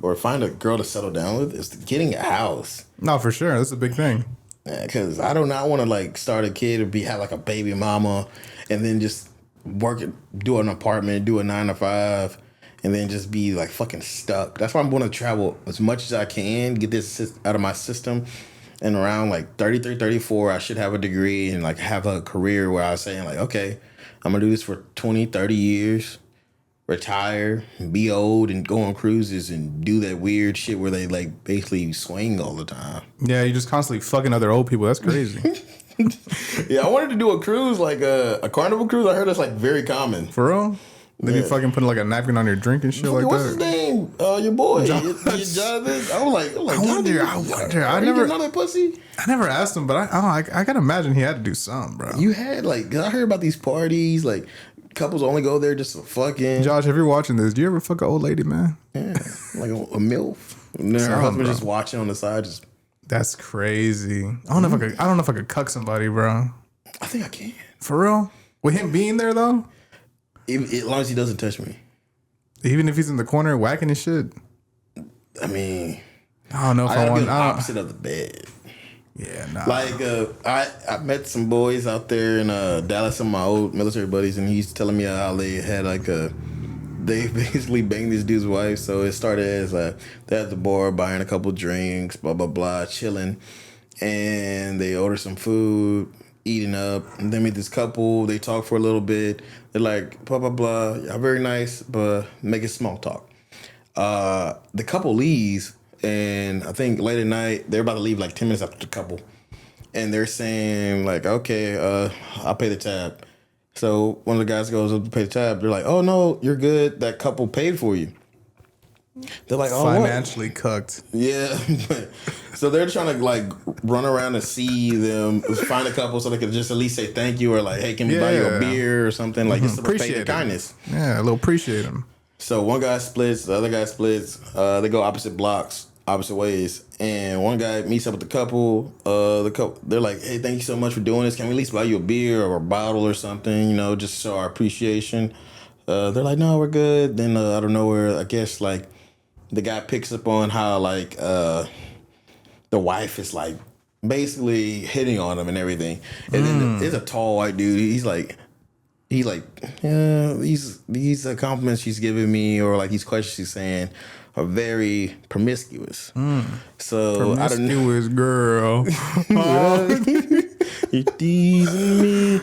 or find a girl to settle down with, is getting a house. No, for sure, that's a big thing. Because I do not want to like start a kid or have like a baby mama and then just do an apartment, do a 9 to 5, and then just be like fucking stuck. That's why I'm going to travel as much as I can, get this out of my system. And around like 33, 34, I should have a degree and like have a career where I was saying like, okay, I'm going to do this for 20, 30 years. Retire, be old, and go on cruises and do that weird shit where they like basically swing all the time. Yeah, you're just constantly fucking other old people. That's crazy. Yeah, I wanted to do a cruise, like a carnival cruise. I heard that's like very common. For real? They be fucking putting like a napkin on your drink and shit like what's that. What's his name? Your boy, Jonathan. I wonder. I never know that pussy. I never asked him, but I gotta imagine he had to do something, bro. You had like, 'cause I heard about these parties, like. Couples only go there just for fucking. Josh, if you're watching this, do you ever fuck an old lady, man? Yeah, like a MILF. And then her husband just watching on the side. Just that's crazy. I don't know if I could cuck somebody, bro. I think I can. For real? With him being there though? As long as he doesn't touch me. Even if he's in the corner whacking his shit. I mean, I don't know if I want the opposite of the bed. Yeah, nah. Like I met some boys out there in Dallas, some of my old military buddies, and he's telling me how they had like they basically banged this dude's wife. So it started as they at the bar buying a couple drinks, blah blah blah, chilling, and they ordered some food, eating up, and then meet this couple. They talk for a little bit. They're like blah blah blah, y'all very nice, but make it small talk. The couple leaves. And I think late at night, they're about to leave like 10 minutes after the couple. And they're saying like, okay, I'll pay the tab. So one of the guys goes up to pay the tab. They're like, oh, no, you're good. That couple paid for you. They're like, oh, financially cucked. Yeah. So they're trying to like run around and see them, find a couple so they could just at least say thank you or like, hey, can we buy you a beer or something? Like, just to repay their kindness. Yeah, a little appreciate them. So one guy splits, the other guy splits. They go opposite blocks. Opposite ways, and one guy meets up with the couple. They're like, "Hey, thank you so much for doing this. Can we at least buy you a beer or a bottle or something? You know, just show our appreciation." They're like, "No, we're good." Then out of nowhere, I guess like the guy picks up on how like the wife is like basically hitting on him and everything. And then there's a tall white dude. He's like, yeah, these compliments she's giving me or like these questions she's saying are very promiscuous. So promiscuous girl. You're teasing me.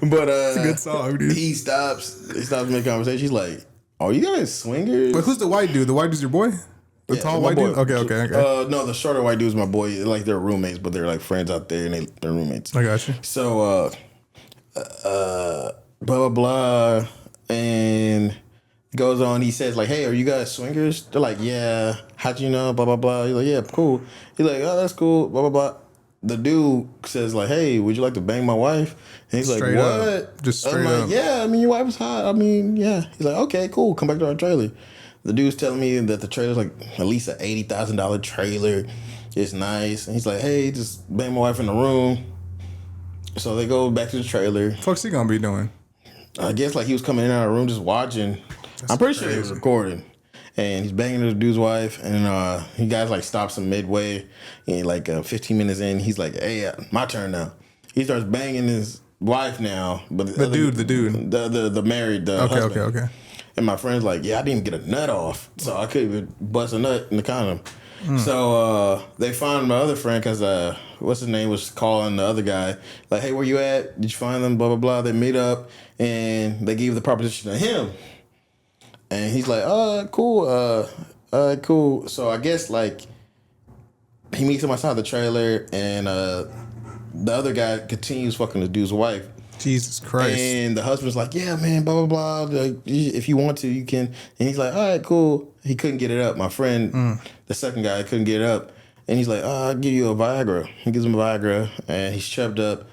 But It's a good song, dude. he stops making conversation. He's like, "Oh, you guys swingers?" But who's the white dude? The white dude's your boy? The tall my white boy. dude? Okay. No, the shorter white dude's my boy. Like they're roommates, but they're like friends out there, and they're roommates. I got you. So, blah blah blah, and goes on. He says like, "Hey, are you guys swingers?" They're like, "Yeah." How'd you know? Blah blah blah. He's like, "Yeah, cool." He's like, "Oh, that's cool." Blah blah blah. The dude says like, "Hey, would you like to bang my wife?" And he's Straight like, up. "What?" Just I'm straight like, up. "Yeah, I mean, your wife was hot. I mean, yeah." He's like, "Okay, cool. Come back to our trailer." The dude's telling me that the trailer's like at least an $80,000 trailer. It's nice. And he's like, "Hey, just bang my wife in the room." So they go back to the trailer. Fuck's he gonna be doing? I guess like he was coming in and out of the room just watching. I'm pretty sure he was recording. And he's banging the dude's wife, and he guys like stops him midway, and like 15 minutes in, he's like, "Hey, my turn now." He starts banging his wife now, but The dude, the married, the husband. Okay. And my friend's like, "Yeah, I didn't even get a nut off, so I couldn't even bust a nut in the condom." So they found my other friend because what's his name was calling the other guy like, "Hey, where you at? Did you find them?" Blah blah blah. They meet up and they gave the proposition to him. And he's like, cool, cool. So I guess like he meets him outside the trailer, and the other guy continues fucking the dude's wife. Jesus Christ. And the husband's like, "Yeah, man, blah blah blah. Like, if you want to, you can." And he's like, "All right, cool." He couldn't get it up. My friend, the second guy, couldn't get it up. And he's like, "I'll give you a Viagra." He gives him a Viagra, and he's chubbed up.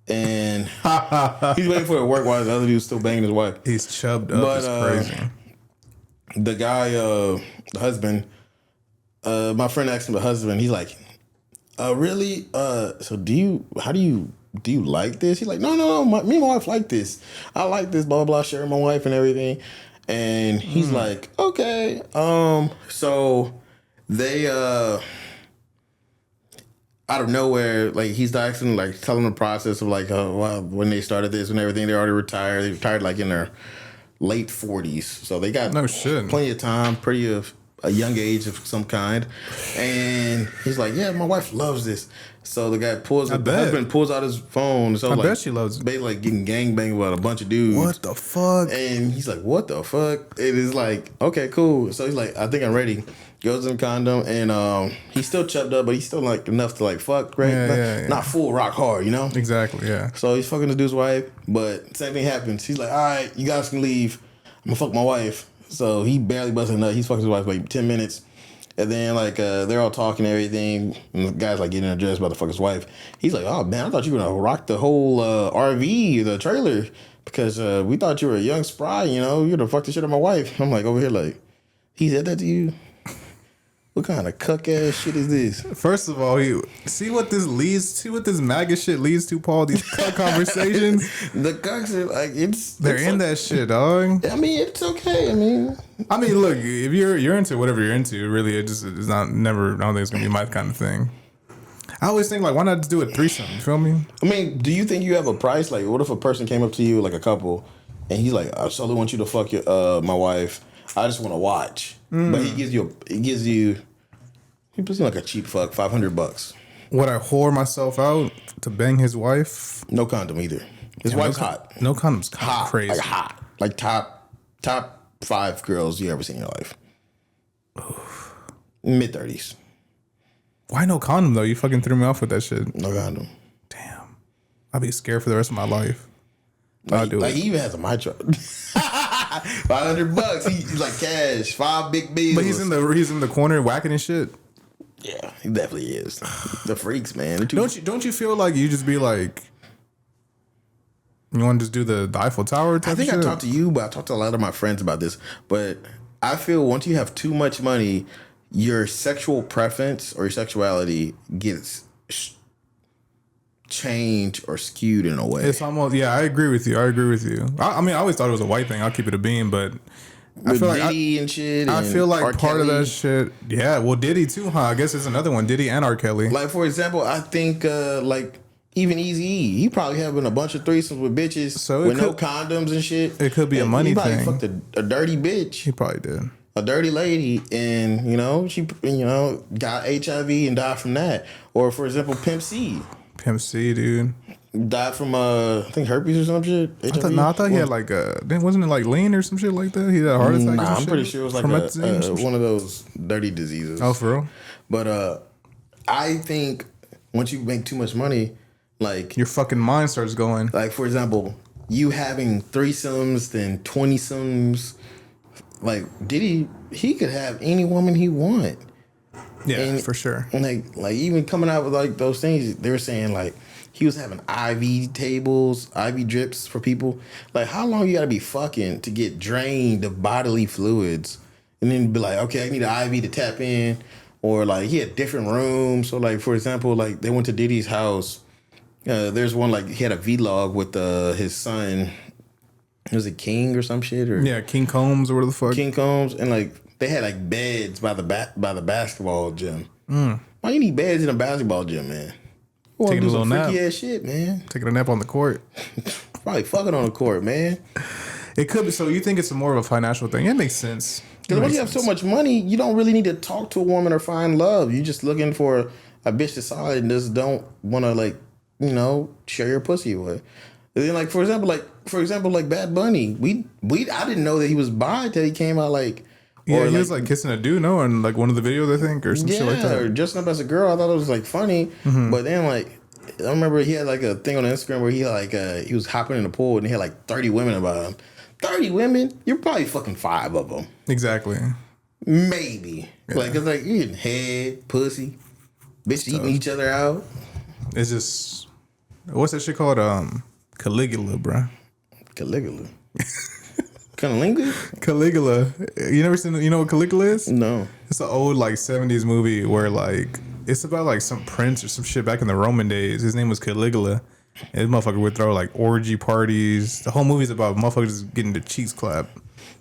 And he's waiting for it to work while the other dude's still banging his wife. He's chubbed up. It's crazy. The guy, the husband, my friend asked him the husband, he's like, "Really? So how do you like this?" He's like, no, me and my wife like this. I like this, blah, blah, blah, sharing my wife and everything. And he's like, "Okay." So they, out of nowhere, like he's asking, like telling the process of like, when they started this and everything, they're already retired. They retired like in their late 40s, so they got plenty of time, pretty of a young age of some kind. And he's like, "Yeah, my wife loves this." So the guy the husband pulls out his phone. So I like, bet she loves it. Basically like getting gangbanged by a bunch of dudes. What the fuck? And he's like, "What the fuck?" It is like, "Okay, cool." So he's like, "I think I'm ready." Goes in the condom, and he's still chubbed up, but he's still like enough to like fuck, right? Yeah. Not full rock hard, you know? Exactly, yeah. So he's fucking the dude's wife, but same thing happens. He's like, "All right, you guys can leave. I'm gonna fuck my wife." So he barely busted a nut. He's fucking his wife for like 10 minutes. And then like they're all talking and everything. And the guy's like getting undressed about to fuck his wife. He's like, "Oh man, I thought you were gonna rock the whole RV, the trailer, because we thought you were a young spry, you know, you're gonna fuck the shit out of my wife." I'm like over here like, he said that to you? What kind of cuck ass shit is this? First of all, see what this MAGA shit leads to, Paul. These cuck conversations. The cucks are like, they're in that shit, dog. I mean, it's okay. I mean, look, if you're into whatever you're into, really, it's not never. I don't think it's gonna be my kind of thing. I always think like, why not just do a threesome? You feel me? I mean, do you think you have a price? Like, what if a person came up to you, like a couple, and he's like, "I solely want you to fuck my wife. I just want to watch." But he puts in like a cheap fuck, $500. Would I whore myself out to bang his wife? No condom either. His wife's hot. No condom's Hot, crazy. like hot, like top 5 girls you ever seen in your life. Mid-30s. Why no condom though? You fucking threw me off with that shit. No condom. Damn, I'd be scared for the rest of my life. I'll do it. He even has a my truck. $500. He's like cash. 5 big bills. But he's in the corner whacking and shit. Yeah, he definitely is. The freaks, man. Don't you feel like you just be like, you want to just do the Eiffel Tower type I think shit? I talked to you, but I talked to a lot of my friends about this. But I feel once you have too much money, your sexual preference or your sexuality gets changed or skewed in a way. It's almost, yeah, I agree with you. I mean, I always thought it was a white thing. I'll keep it a beam, but I feel like Diddy and shit. I feel like R. part of Kelly. that shit. Yeah, well, Diddy too, huh? I guess it's another one. Diddy and R. Kelly. Like for example, I think like even Eazy-E, he probably having a bunch of threesomes with bitches with no condoms and shit. It could be a money thing. He probably fucked a dirty bitch. He probably did. A dirty lady, and she got HIV and died from that. Or for example, Pimp C. Pimp C, dude. Died from I think herpes or some shit. I thought he had like wasn't it like lean or some shit like that? He had a heart attack. Nah, or some I'm shit? pretty sure it was like one of those dirty diseases. Oh, for real? But I think once you make too much money, like your fucking mind starts going. Like for example, you having threesomes, then 20somes. Like Diddy, he could have any woman he want. Yeah, and, for sure. And like even coming out with like those things, they were saying like he was having IV tables, IV drips for people. Like how long you gotta be fucking to get drained of bodily fluids, and then be like, okay, I need an IV to tap in, or like he had different rooms. So like for example, like they went to Diddy's house. There's one like he had a vlog with his son. Was it King or some shit or King Combs or whatever the fuck. King Combs, and like they had like beds by the basketball gym. Why you need beds in a basketball gym, man? You Taking do a little some nap. freaky ass shit, man. Taking a nap on the court. Probably fucking on the court, man. It could be. So you think it's more of a financial thing? It makes sense. Because when you have so much money, you don't really need to talk to a woman or find love. You're just looking for a bitch that's solid and just don't want to like, share your pussy with. And then like for example, like Bad Bunny, I didn't know that he was bi till he came out like. Yeah, he was like kissing a dude, no, in like one of the videos, I think, or some shit like that. Or dressing up as a girl. I thought it was like funny, but then like I remember he had like a thing on Instagram where he like he was hopping in the pool and he had like 30 women about him. 30 women? You're probably fucking 5 of them. Exactly. Maybe. Yeah. Like it's like you getting head, pussy, bitch eating each other out. It's just what's that shit called? Caligula, bro. Caligula. Cunnilingus? Caligula. You never seen? You know what Caligula is? No. It's an old like 70s movie where like it's about like some prince or some shit back in the Roman days. His name was Caligula. And this motherfucker would throw like orgy parties. The whole movie's about motherfuckers getting the cheeks clapped.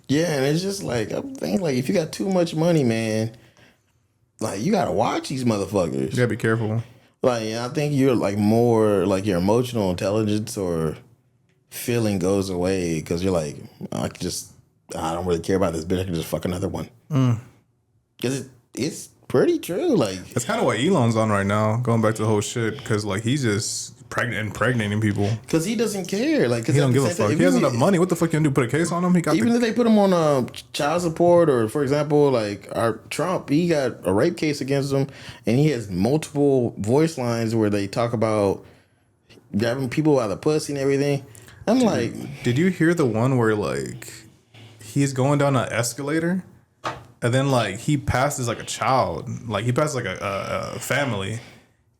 Yeah, and it's just like I'm thinking like if you got too much money, man, like you gotta watch these motherfuckers. You gotta be careful. Like I think you're like more like your emotional intelligence or feeling goes away because you're like I don't really care about this bitch. I can just fuck another one. Because it's pretty true. Like that's kind of what Elon's on right now. Going back to the whole shit because like he's just impregnating people because he doesn't care. Like he don't give a fuck. He has enough money. What the fuck you gonna do? Put a case on him? He got even if they put him on child support or for example like our Trump, he got a rape case against him and he has multiple voice lines where they talk about grabbing people by the pussy and everything. I'm like, did you hear the one where like he's going down an escalator and then like he passes like a child, like he passes like a family,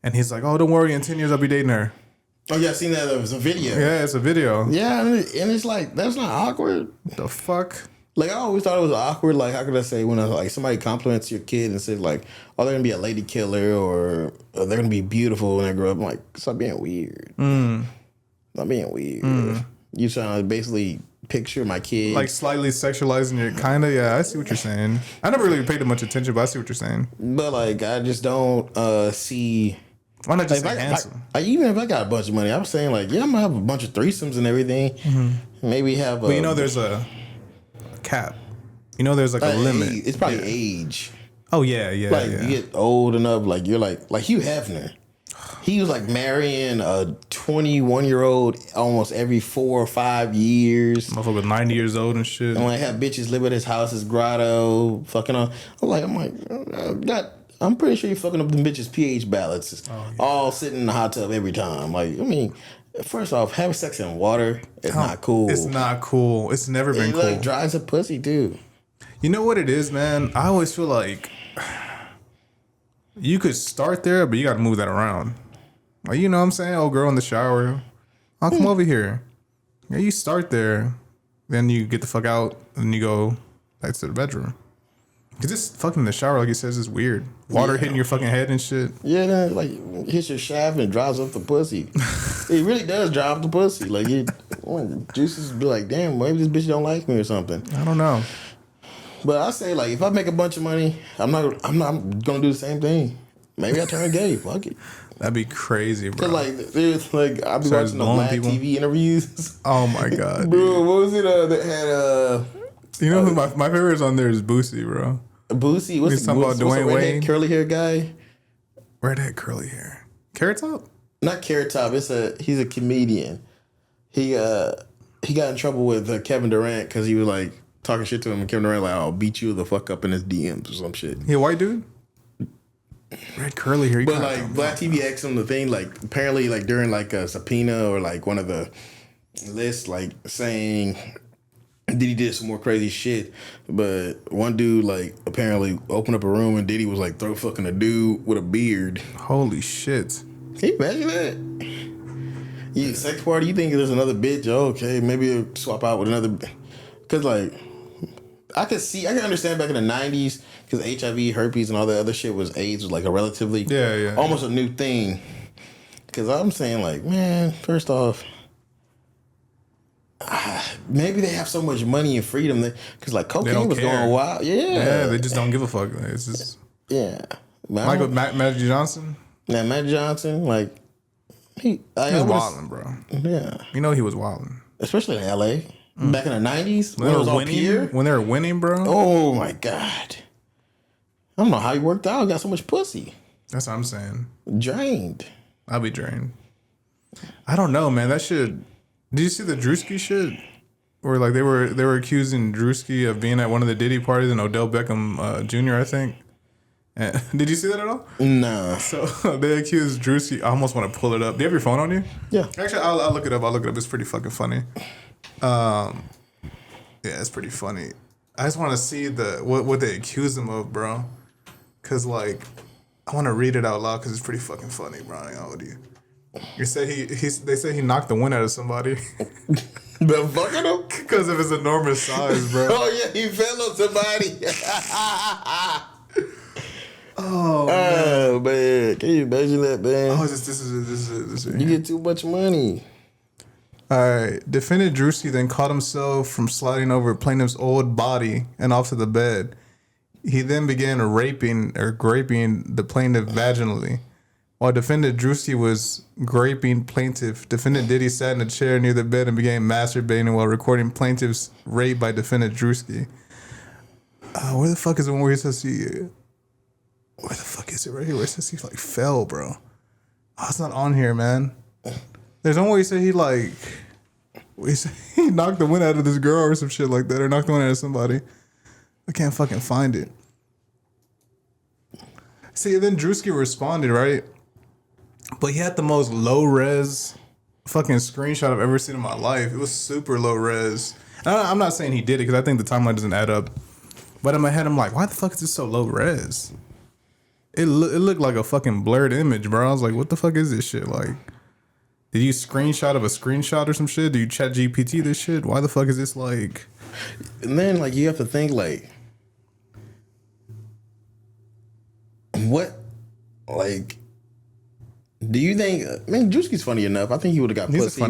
and he's like, oh, don't worry, in 10 years I'll be dating her. Oh yeah, I seen that. It was a video. Yeah, it's a video. Yeah, and it's like that's not awkward. The fuck? Like I always thought it was awkward. Like how could I say when like somebody compliments your kid and says like, oh, they're gonna be a lady killer or they're gonna be beautiful when they grow up. I'm like, stop being weird. Not being weird. You trying to basically picture my kid like slightly sexualizing your kind of. Yeah, I see what you're saying. I never really paid much attention, but I see what you're saying. But like I just don't see. Why not just like, say handsome? Even if I got a bunch of money, I was saying like, yeah, I'm gonna have a bunch of threesomes and everything. Maybe have. But there's a cap. There's like a limit. It's probably age. Oh yeah. Like you get old enough, like you're like Hugh Hefner. He was like marrying a 21-year-old almost every 4 or 5 years. Motherfucker was 90 years old and shit. And like have bitches live at his house, his grotto, fucking on. I'm pretty sure you're fucking up them bitches' pH balance. All sitting in the hot tub every time. Like, I mean, first off, having sex in water is not cool. It's not cool. It's never been cool. It like dries up pussy too. You know what it is, man? I always feel like you could start there, but you got to move that around. Like, you know what I'm saying? Oh, girl in the shower. I'll come over here. Yeah, you start there. Then you get the fuck out and you go back to the bedroom. Because this fucking in the shower, like he says, is weird. Water hitting your fucking head and shit. Yeah, then like hits your shaft and dries up the pussy. It really does dry up the pussy. Like juices be like, damn, maybe this bitch don't like me or something. I don't know. But I say like if I make a bunch of money, I'm not gonna do the same thing. Maybe I turn gay. Fuck it. That'd be crazy, bro. Cause like there's like I'll be watching the black people. TV interviews. Oh my god, bro! What was it that had You know who my favorite is on there is Boosie, bro. Boosie, what's talking about Dwayne Wade, curly hair guy? Redhead curly hair, Carrot Top. Not Carrot Top. He's a comedian. He got in trouble with Kevin Durant because he was like talking shit to him, and Kevin Durant like, I'll beat you the fuck up in his DMs or some shit. He a white dude? Red curly hair. But like Black TV asked him the thing, like apparently like during like a subpoena or like one of the lists, like saying Diddy did some more crazy shit. But one dude like apparently opened up a room and Diddy was like throw fucking a dude with a beard. Holy shit. Can you imagine that? You sex party, you think there's another bitch, okay, maybe it'll swap out with another. Cause like I can understand back in the 90s because HIV, herpes, and all that other shit was AIDS was like a relatively almost a new thing. Because I'm saying like, man, first off, maybe they have so much money and freedom because like cocaine was going wild. Yeah, they just don't give a fuck. It's just Magic Johnson. Yeah, Magic Johnson, like he was wilding, bro. Yeah, you know he was wilding, especially in LA. Back in the 90s when it was on Pier. When they were winning, bro. Oh my God. I don't know how he worked out. He got so much pussy. That's what I'm saying. Drained. I'll be drained. I don't know, man. That shit. Did you see the Drewski shit? Where like they were accusing Drewski of being at one of the Diddy parties and Odell Beckham Jr. I think. And, did you see that at all? No. So they accused Drewski. I almost want to pull it up. Do you have your phone on you? Yeah. Actually, I'll look it up. It's pretty fucking funny. Yeah, it's pretty funny. I just want to see what they accuse him of, bro. Cause like, I want to read it out loud because it's pretty fucking funny, bro. I ain't gonna hold you. You say they say he knocked the wind out of somebody. The fucking him? Because of his enormous size, bro. Oh yeah, he fell on somebody. Oh man, can you imagine that, man? Oh, this is you get too much money. All right. Defendant Drewski then caught himself from sliding over plaintiff's old body and off to the bed. He then began graping the plaintiff vaginally. While defendant Drewski was graping plaintiff, defendant Diddy sat in a chair near the bed and began masturbating while recording plaintiff's rape by defendant Drewski. Where the fuck is the one where he says he... Where the fuck is it right here? Where it says he like fell, bro. Oh, it's not on here, man. There's one where he said he knocked the wind out of this girl or some shit like that, or knocked the wind out of somebody. I can't fucking find it. See, then Drewski responded, right? But he had the most low res fucking screenshot I've ever seen in my life. It was super low res. I'm not saying he did it because I think the timeline doesn't add up. But in my head, I'm like, why the fuck is this so low res? It looked like a fucking blurred image, bro. I was like, what the fuck is this shit? Like, did you screenshot of a screenshot or some shit? Do you chat GPT this shit? Why the fuck is this like... And then, like, you have to think, like... What... Like... Do you think... I mean, Drewski's funny enough. I think he would have got pussy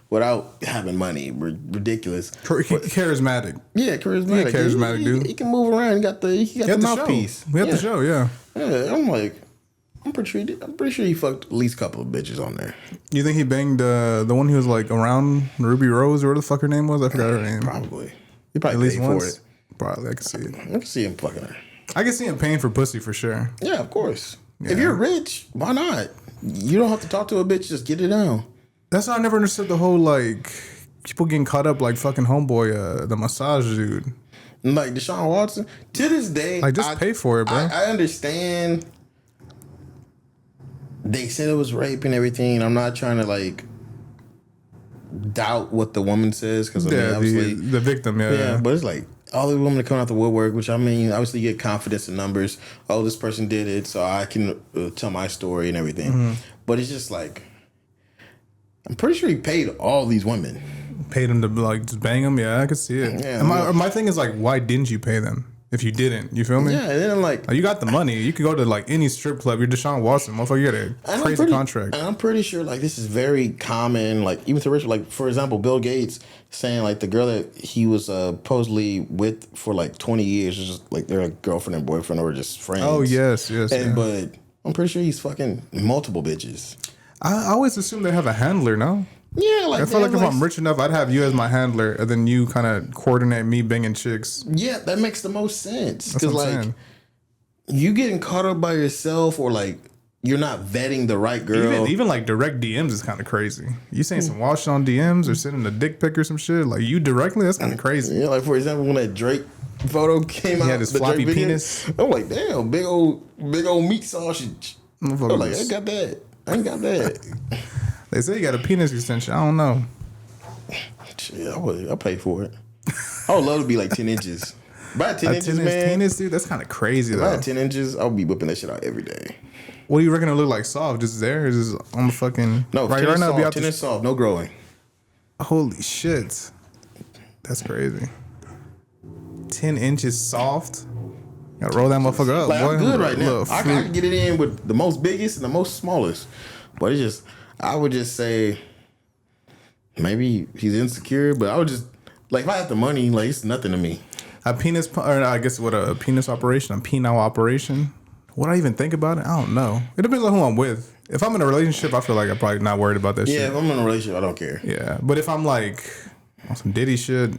without having money. Ridiculous. Charismatic. Yeah, charismatic. He's a charismatic dude. He can move around. He got the mouthpiece. We got the show, yeah. Yeah, I'm like... I'm pretty sure he fucked at least a couple of bitches on there. You think he banged the one who was like around Ruby Rose or what the fuck her name was? I forgot her name. Probably. He probably at least paid once. for it. Probably, I can see it. I can see him fucking her. I can see him paying for pussy for sure. Yeah, of course. Yeah. If you're rich, why not? You don't have to talk to a bitch. Just get it down. That's why I never understood the whole like people getting caught up like fucking homeboy, the massage dude. Like Deshaun Watson. To this day, like just pay for it, bro. I understand. They said it was rape and everything. I'm not trying to like doubt what the woman says because obviously the victim, yeah. But it's like all the women are coming out the woodwork, which I mean, obviously you get confidence in numbers. Oh, this person did it, so I can tell my story and everything. Mm-hmm. But it's just like I'm pretty sure he paid all these women. Paid them to like just bang them. Yeah, I could see it. Yeah, my thing is like, why didn't you pay them? If you didn't, you feel me? Yeah, and then I'm like... You got the money. You could go to, like, any strip club. You're Deshaun Watson. Motherfucker, you got a crazy contract. And I'm pretty sure, like, this is very common, like, even to rich... Like, for example, Bill Gates saying, like, the girl that he was supposedly with for, like, 20 years was just, like, they're like girlfriend and boyfriend or just friends. Oh, yes. But I'm pretty sure he's fucking multiple bitches. I always assume they have a handler, no? Yeah, like I feel like if I'm rich enough, I'd have you as my handler, and then you kind of coordinate me banging chicks. Yeah, that makes the most sense. Because like, you getting caught up by yourself, or like you're not vetting the right girl. Even like direct DMs is kind of crazy. You saying some wild shit on DMs or sending a dick pic or some shit like you directly? That's kind of crazy. Yeah, like for example, when that Drake photo came out, he had his floppy penis. I'm like, damn, big old meat sausage. I'm like, I ain't got that. They say you got a penis extension. I don't know. Shit, I'll pay for it. I would love to be like 10 inches. By 10 inches, man. Penis, dude, that's kind of crazy, though. By 10 inches, I'll be whipping that shit out every day. What do you reckon it look like soft? Just there? Just on the fucking... No, right now, soft, be out 10 inches soft, no growing. Holy shit. That's crazy. 10 inches soft? Gotta roll that motherfucker up, like, boy. I'm good right now. I can get it in with the most biggest and the most smallest. But it's just... I would just say... Maybe he's insecure, but I would just... Like, if I have the money, like, it's nothing to me. A penis, or I guess what a penis operation, a penile operation. What do I even think about it? I don't know. It depends on who I'm with. If I'm in a relationship, I feel like I'm probably not worried about that shit. Yeah, if I'm in a relationship, I don't care. Yeah, but if I'm like on some Diddy shit.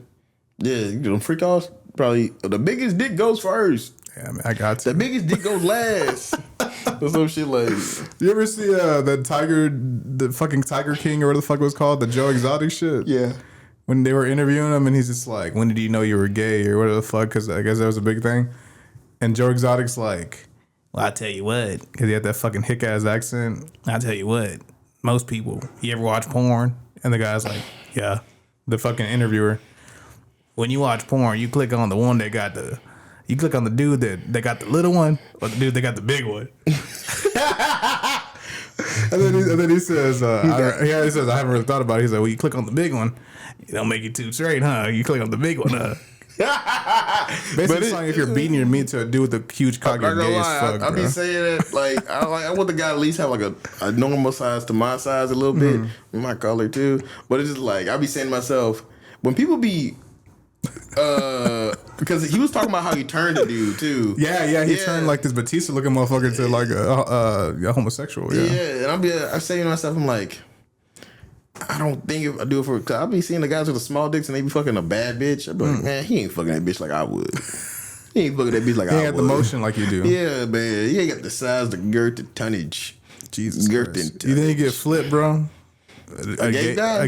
Yeah, you know, freak offs, probably the biggest dick goes first. Yeah, man, I got to. The biggest dick goes last. Or some shit like. You ever see the fucking Tiger King or whatever the fuck it was called? The Joe Exotic shit? Yeah. When they were interviewing him and he's just like, when did you know you were gay or whatever the fuck? Because I guess that was a big thing. And Joe Exotic's like, well, I'll tell you what. Because he had that fucking hick ass accent. I'll tell you what. Most people, you ever watch porn? And the guy's like, yeah. The fucking interviewer. When you watch porn, you click on the one that got the... You click on the dude that got the little one or the dude that got the big one. and then he says, he says, I haven't really thought about it. He's like, well, you click on the big one, it don't make you too straight, huh? You click on the big one, huh? Basically, it's like if you're beating your meat to a dude with a huge cock, you're gay as fuck, I be saying that, like, I want the guy to at least have like a normal size to my size a little bit, my color too. But it's just like, I be saying to myself, when people be... because he was talking about how he turned a dude too. Yeah, he turned like this Batista looking motherfucker to like a homosexual. Yeah, and I say to myself, I'm like, I don't think if I do it for, cause I be seeing the guys with the small dicks and they be fucking a bad bitch. I be like, man, he ain't fucking that bitch like I would. He ain't fucking that bitch like I would. He ain't got the motion like you do. Yeah, man, he ain't got the size, the girth, the tonnage. Jesus girth Christ. and tonnage. You think you get flipped, bro? A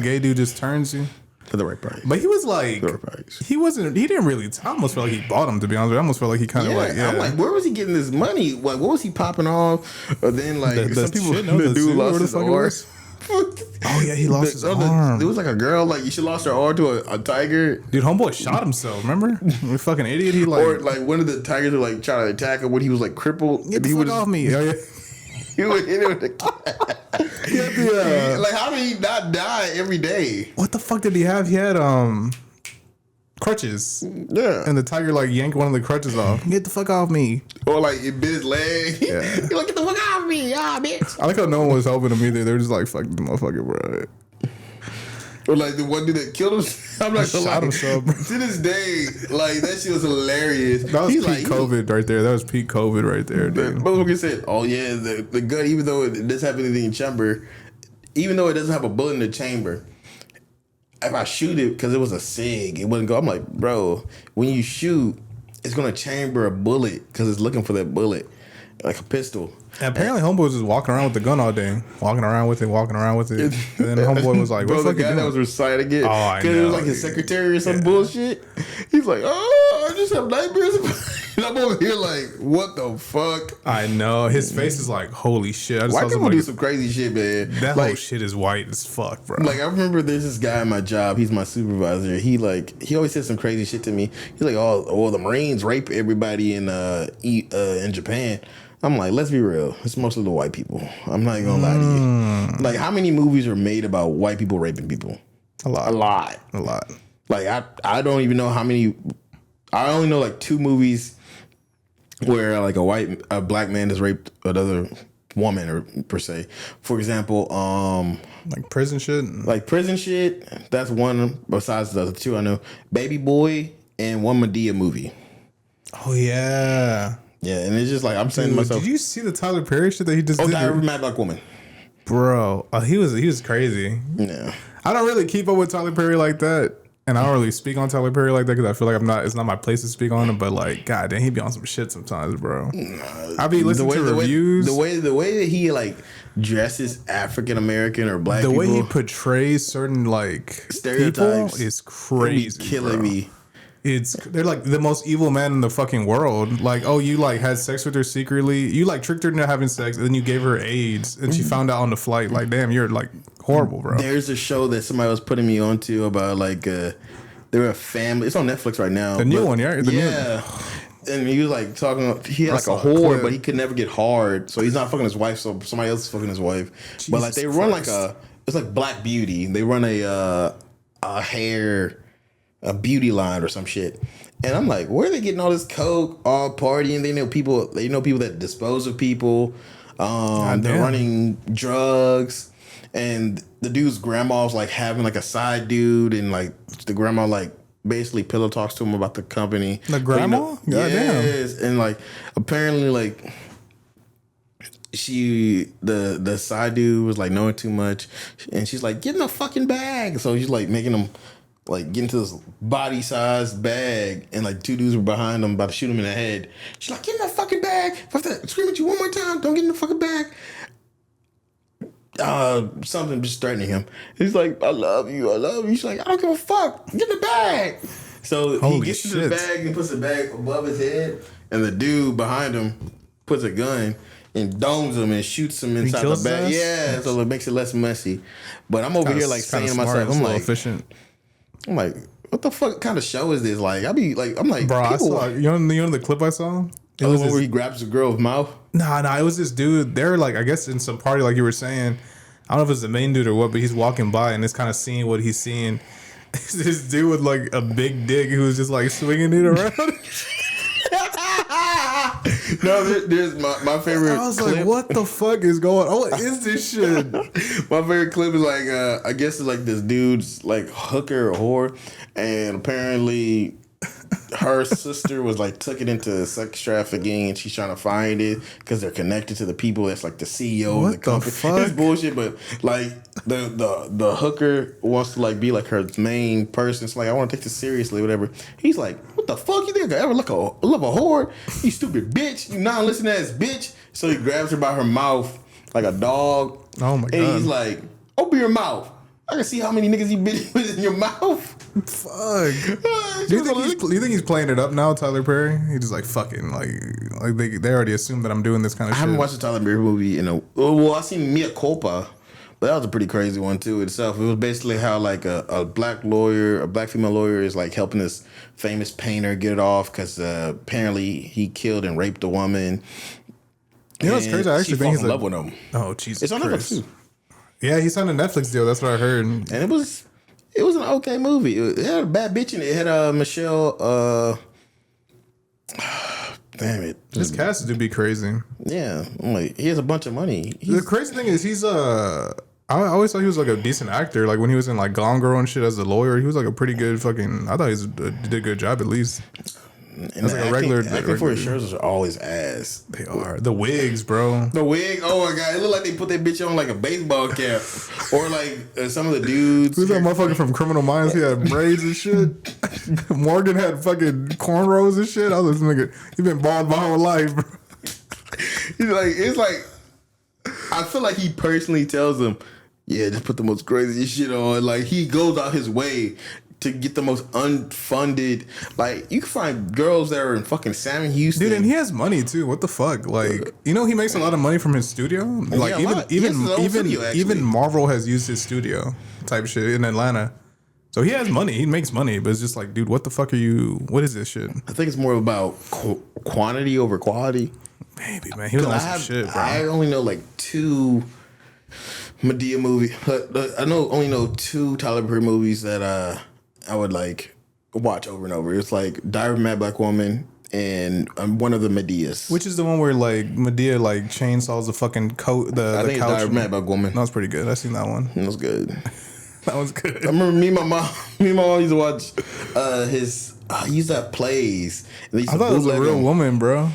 gay dude just turns you. For the right price. But he was like, he didn't really, I almost felt like he bought him, to be honest with you. I almost felt like he kind of I'm like, where was he getting this money? Like, what was he popping off? Or then, like, some people, the dude lost his arm. Oh, yeah, he lost his arm. It was like a girl, like, she lost her arm to a tiger. Dude, homeboy shot himself, remember? You fucking idiot. He like. Or, like, one of the tigers were, like, trying to attack him when he was, like, crippled. Get the fuck off me. Oh, yeah. He would hit it with the cat. Like, how did he not die every day? What the fuck did he have? He had crutches. Yeah. And the tiger like yanked one of the crutches off. Get the fuck off me. Or like it bit his leg. Yeah. He like, get the fuck off me, bitch. I like how no one was helping him either. They were just like, fuck the motherfucker, bro. Or like the one dude that killed him. I'm not gonna lie. Himself. To this day, like that shit was hilarious. That was peak COVID right there. That was peak COVID right there, dude. Motherfucker said, "Oh yeah, the gun. Even though it doesn't have anything in chamber, even though it doesn't have a bullet in the chamber, if I shoot it because it was a SIG, it wouldn't go." I'm like, bro, when you shoot, it's gonna chamber a bullet because it's looking for that bullet, like a pistol. And apparently, homeboy was just walking around with the gun all day, walking around with it. And then homeboy was like, "What the guy that was reciting it? Oh, I know. Because it was like his secretary or some bullshit." He's like, "Oh, I just have nightmares." And I'm over here like, "What the fuck?" I know. His face is like, "Holy shit!" I just White people do some crazy shit, man. That whole shit is white as fuck, bro. Like I remember there's this guy at my job. He's my supervisor. He always said some crazy shit to me. He's like, "Oh, the Marines rape everybody in Japan." I'm like, let's be real. It's mostly the white people. I'm not even gonna lie to you. Like, how many movies are made about white people raping people? A lot. Like, I don't even know how many. I only know like 2 movies where like a black man has raped another woman or per se. For example, like prison shit. Like prison shit. That's one. Besides the other 2, I know Baby Boy and one Madea movie. Oh yeah. Yeah, and it's just like I'm saying to myself. Did you see the Tyler Perry shit that he just did? Diary of a Mad Black Woman. Bro, he was crazy. Yeah. I don't really keep up with Tyler Perry like that. And I don't really speak on Tyler Perry like that because I feel like it's not my place to speak on him. But like, god damn, he be on some shit sometimes, bro. I be listening to reviews. The way that he like dresses African American or black people. The way he portrays certain like stereotypes people is crazy. Killing me. They're like the most evil man in the fucking world. Like, oh, you like had sex with her secretly. You like tricked her into having sex, and then you gave her AIDS, and she found out on the flight. Like, damn, you're like horrible, bro. There's a show that somebody was putting me onto about like they're a family. It's on Netflix right now. The new one, yeah. And he was like talking. He had like a whore, but he could never get hard, so he's not fucking his wife. So somebody else is fucking his wife. Jesus but like they run like it's like Black Beauty. They run a beauty line or some shit. And I'm like, where are they getting all this coke, all partying? They know people that dispose of people. They're running drugs. And the dude's grandma's like having like a side dude, and like the grandma like basically pillow talks to him about the company. The grandma? Yes. And like apparently like the side dude was like knowing too much, and she's like, get in the fucking bag. So she's like making him like get into this body size bag, and like two dudes were behind him about to shoot him in the head. She's like, get in the fucking bag. If I have to scream at you one more time, don't get in the fucking bag. Something just threatening him. He's like, I love you. She's like, I don't give a fuck. Get in the bag. So he gets in the bag and puts the bag above his head, and the dude behind him puts a gun and domes him and shoots him inside the bag. Yeah, so it makes it less messy. But I'm over here like saying to myself, I'm like, efficient. I'm like, what the fuck kind of show is this? Like, I'm like, bro, I saw, you know the clip I saw? It was where he grabs the girl's mouth. Nah, it was this dude. They're like, I guess in some party, like you were saying. I don't know if it's the main dude or what, but he's walking by and it's kind of seeing what he's seeing. This dude with like a big dick who was just like swinging it around. No, there's my favorite. I was clip. Like, what the fuck is going on? What is this shit? My favorite clip is like, I guess it's like this dude's like hooker or whore, and apparently her sister was like took it into sex trafficking, and she's trying to find it because they're connected to the people that's like the CEO of the company. Fuck? It's bullshit, but like the hooker wants to like be like her main person. It's like, I want to take this seriously, whatever. He's like, what the fuck? You think I ever love a whore? You stupid bitch! You non-listening ass bitch! So he grabs her by her mouth like a dog. Oh my god! And he's like, open your mouth. I can see how many niggas you been with in your mouth. Fuck. Do you think he's playing it up now, Tyler Perry? He just like fucking like they already assume that I'm doing this kind of shit. I haven't watched a Tyler Perry movie I seen Mea Culpa, but that was a pretty crazy one too itself. It was basically how like a black female lawyer is like helping this famous painter get it off because apparently he killed and raped a woman. You know what's crazy? I actually think he's in love with him. Oh Jesus! It's on Netflix too. Yeah, he signed a Netflix deal. That's what I heard. And it was an okay movie. It had a bad bitch in it. It had Michelle. Damn it! This cast would be crazy. Yeah, I'm like, he has a bunch of money. The crazy thing is he's I always thought he was like a decent actor. Like when he was in like Gone Girl and shit as a lawyer, he was like a pretty good fucking. I thought he did a good job at least. And like a regular for his shows are always ass. They are. The wigs, bro. The wig. Oh my god! It looked like they put that bitch on like a baseball cap, or like some of the dudes. Who's that motherfucker from Criminal Minds? He had braids and shit. Morgan had fucking cornrows and shit. I was like, nigga, he been bald my whole life, bro. He's like, it's like, I feel like he personally tells them, yeah, just put the most crazy shit on. Like he goes out his way to get the most unfunded. Like you can find girls that are in fucking Sam Houston, dude, and he has money too. What the fuck? Like, you know, he makes a lot of money from his studio. Like even Marvel has used his studio type shit in Atlanta. So he has money. He makes money, but it's just like, dude, what the fuck are you? What is this shit? I think it's more about quantity over quality. Maybe, man. He was on some shit, bro. I only know like 2 Madea movies. I only know 2 Tyler Perry movies that I would like watch over and over. It's like Diary of a Mad Black Woman and one of the Medeas. Which is the one where like Madea like chainsaws the fucking coat. I think it's Diary of a Mad Black Woman. That was pretty good. I seen that one. That was good. That was good. I remember me and my mom used to watch his. He used to have plays. I thought it was a real woman, bro.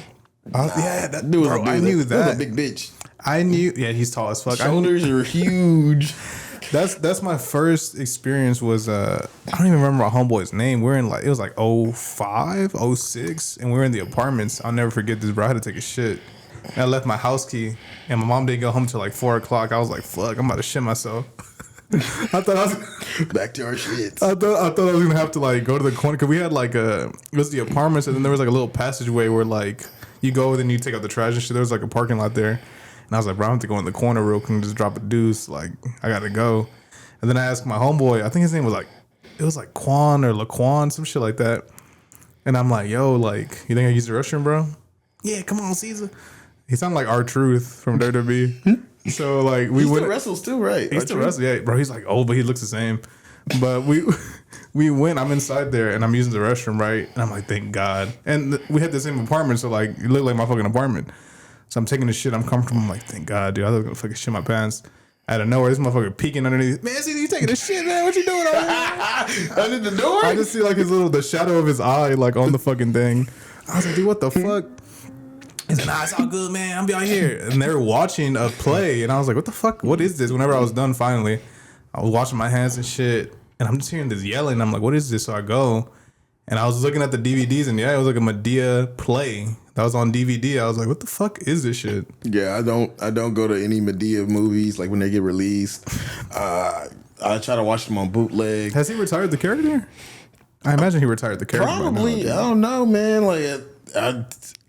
Yeah, that dude. I knew that. That was a big bitch. I knew. Yeah, he's tall as fuck. Shoulders are huge. That's my first experience was I don't even remember my homeboy's name. We're in like it was like 05, 06, and we were in the apartments. I'll never forget this, bro. I had to take a shit. And I left my house key, and my mom didn't go home till like 4 o'clock. I was like, "Fuck, I'm about to shit myself." I thought I was back to our shit. I thought I was gonna have to like go to the corner because we had like it was the apartments, and then there was like a little passageway where like you go, then you take out the trash and shit. There was like a parking lot there, and I was like, "Bro, I have to go in the corner real quick and just drop a deuce. Like I gotta go." And then I asked my homeboy, I think his name was like Quan or Laquan, some shit like that. And I'm like, "Yo, like, you think I use the restroom, bro?" "Yeah, come on, Caesar." He sounded like R-Truth from WWE. So like he still wrestles too, right? He still wrestles, yeah, bro. He's like old, but he looks the same. But we went. I'm inside there and I'm using the restroom, right? And I'm like, thank God. And we had the same apartment, so like it looked like my fucking apartment. So I'm taking the shit. I'm comfortable. I'm like, thank God, dude. I was gonna fucking shit my pants. Out of nowhere, this motherfucker peeking underneath. "Man, see you taking a shit, man. What you doing over there?" Under the door? I just see like the shadow of his eye like on the fucking thing. I was like, dude, what the fuck? He said, "Nah, it's all good, man. I'm out here." And they were watching a play, and I was like, "What the fuck? What is this?" Whenever I was done, finally, I was washing my hands and shit, and I'm just hearing this yelling. I'm like, "What is this?" So I go, and I was looking at the DVDs, and yeah, it was like a Medea play that was on DVD. I was like, "What the fuck is this shit?" Yeah, I don't go to any Medea movies like when they get released. I try to watch them on bootleg. Has he retired the character? I imagine he retired the character. Probably. I don't know, man. Like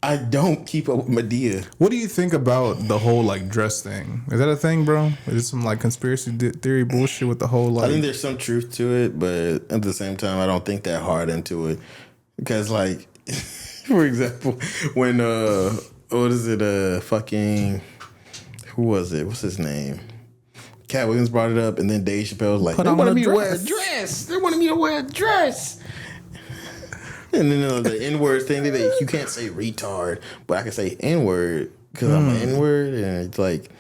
I don't keep up with Medea. What do you think about the whole like dress thing? Is that a thing, bro? Is it some like conspiracy theory bullshit with the whole like? I think there's some truth to it, but at the same time, I don't think that hard into it because, like, for example, when what is it? Fucking who was it? What's his name? Cat Williams brought it up, and then Dave Chappelle was like, "They wanted me to wear a dress. They wanted me to wear a dress." And then the N-word thing, you can't say retard, but I can say N-word because I'm an N-word. And it's like,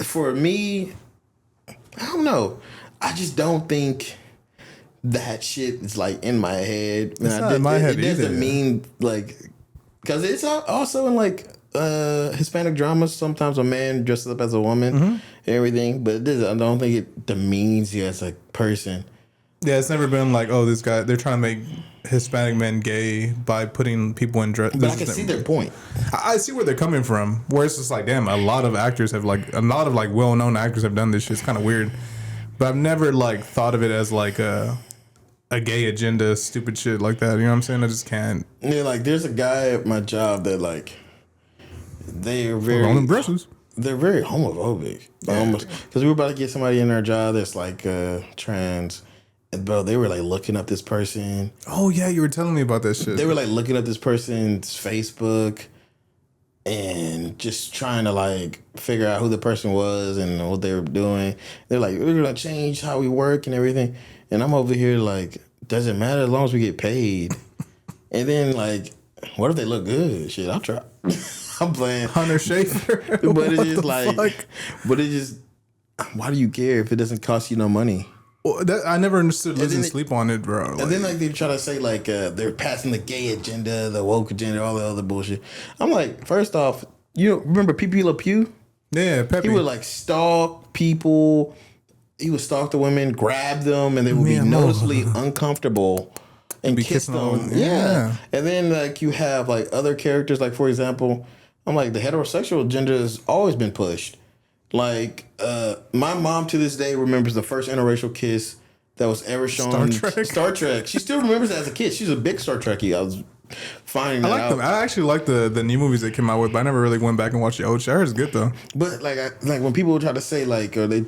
for me, I don't know. I just don't think that shit is like in my head. It's not in my head It either. doesn't mean like, because it's also in like Hispanic dramas. Sometimes a man dresses up as a woman and everything, but I don't think it demeans you as a person. Yeah, it's never been like, oh, this guy, they're trying to make Hispanic men gay by putting people in dress. But I can see their point. I see where they're coming from. Where it's just like, damn, a lot of well-known actors have done this shit. It's kind of weird. But I've never like thought of it as like a gay agenda, stupid shit like that. You know what I'm saying? I just can't. Yeah, like there's a guy at my job that like, they're very homophobic. Because we were about to get somebody in our job that's like trans. And bro, they were like looking up this person. Oh yeah, you were telling me about that shit. They were like looking up this person's Facebook and just trying to like figure out who the person was and what they were doing. They're like, we're gonna change how we work and everything. And I'm over here like, doesn't matter as long as we get paid. And then like, what if they look good? Shit, I'll try. I'm playing Hunter Schafer. But it's just like, why do you care if it doesn't cost you no money? Well, I never understood losing sleep on it, bro. And then like they try to say like they're passing the gay agenda, the woke agenda, all the other bullshit. I'm like, first off, you remember Pepe Le Pew? Yeah, Pepe. He would like stalk people. He would stalk the women, grab them, and they would be noticeably uncomfortable and kiss them. Yeah. And then like you have like other characters, like for example, I'm like the heterosexual agenda has always been pushed. Like, my mom to this day remembers the first interracial kiss that was ever shown on Star Trek. She still remembers it as a kid. She's a big Star Trekkie. I was finding that out. I actually like the new movies they came out with, but I never really went back and watched the old shit. I heard it's good though. But like when people try to say like, or they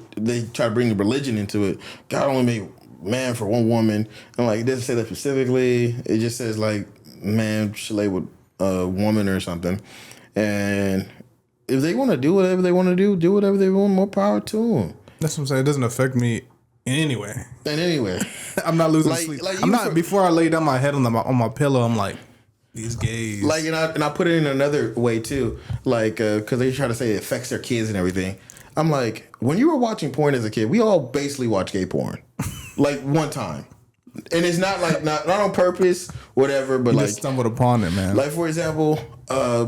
try to bring the religion into it, God only made man for one woman. I'm like, it doesn't say that specifically. It just says like man should lay with a woman or something. And if they want to do whatever they want to do whatever they want, more power to them. That's what I'm saying. It doesn't affect me in any way. I'm not losing sleep. I'm not. Before I lay down my head on my pillow, I'm like, these gays. Like, and I put it in another way too. Like, because they try to say it affects their kids and everything. I'm like, when you were watching porn as a kid, we all basically watch gay porn, like one time. And it's not like not on purpose, whatever. But you like just stumbled upon it, man. Like for example,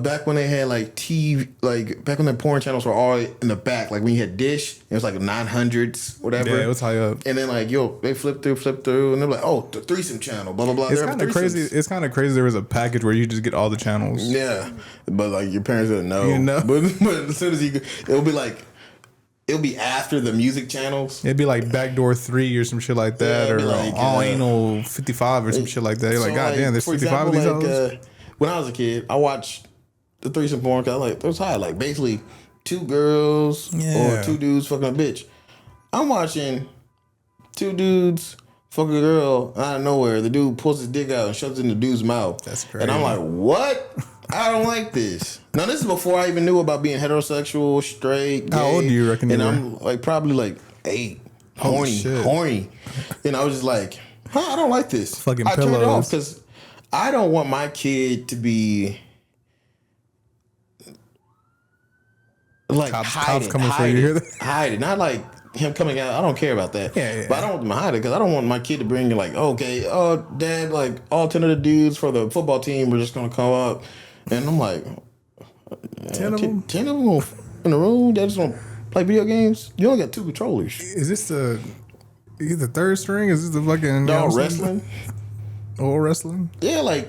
back when they had like TV, like back when the porn channels were all in the back, like when you had Dish, it was like 900s, whatever. Yeah, it was high up. And then like they flip through, and they're like, oh, the threesome channel, blah blah blah. It's kind of crazy. It's kind of crazy. There was a package where you just get all the channels. Yeah, but like your parents didn't know. You know? But as soon as it'll be after the music channels. It'd be like Backdoor 3 or some shit like that, or like, All Anal 55 or some shit like that. You're like, God damn, there's 55 of these hoes. When I was a kid, I watched the threesome porn because like it was high, like basically 2 girls or 2 dudes fucking a bitch. I'm watching 2 dudes fuck a girl out of nowhere. The dude pulls his dick out and shoves it in the dude's mouth. That's crazy. And I'm like, what? I don't like this. Now this is before I even knew about being heterosexual, straight, gay. How old do you reckon you were? I'm like probably like 8, horny. And I was just like, I don't like this. Fucking I pillows. turned it off because I don't want my kid to be like cops coming for you. Hide it. Not like him coming out. I don't care about that. Yeah. But I don't want them to hide it because I don't want my kid to bring like, okay, dad, like all 10 of the dudes for the football team are just gonna come up, and I'm like, 10 of them? 10 of them in the room. They just gonna play video games. You only got 2 controllers. Is this the third string? Is this the fucking Wrestling? Oil wrestling? Yeah, like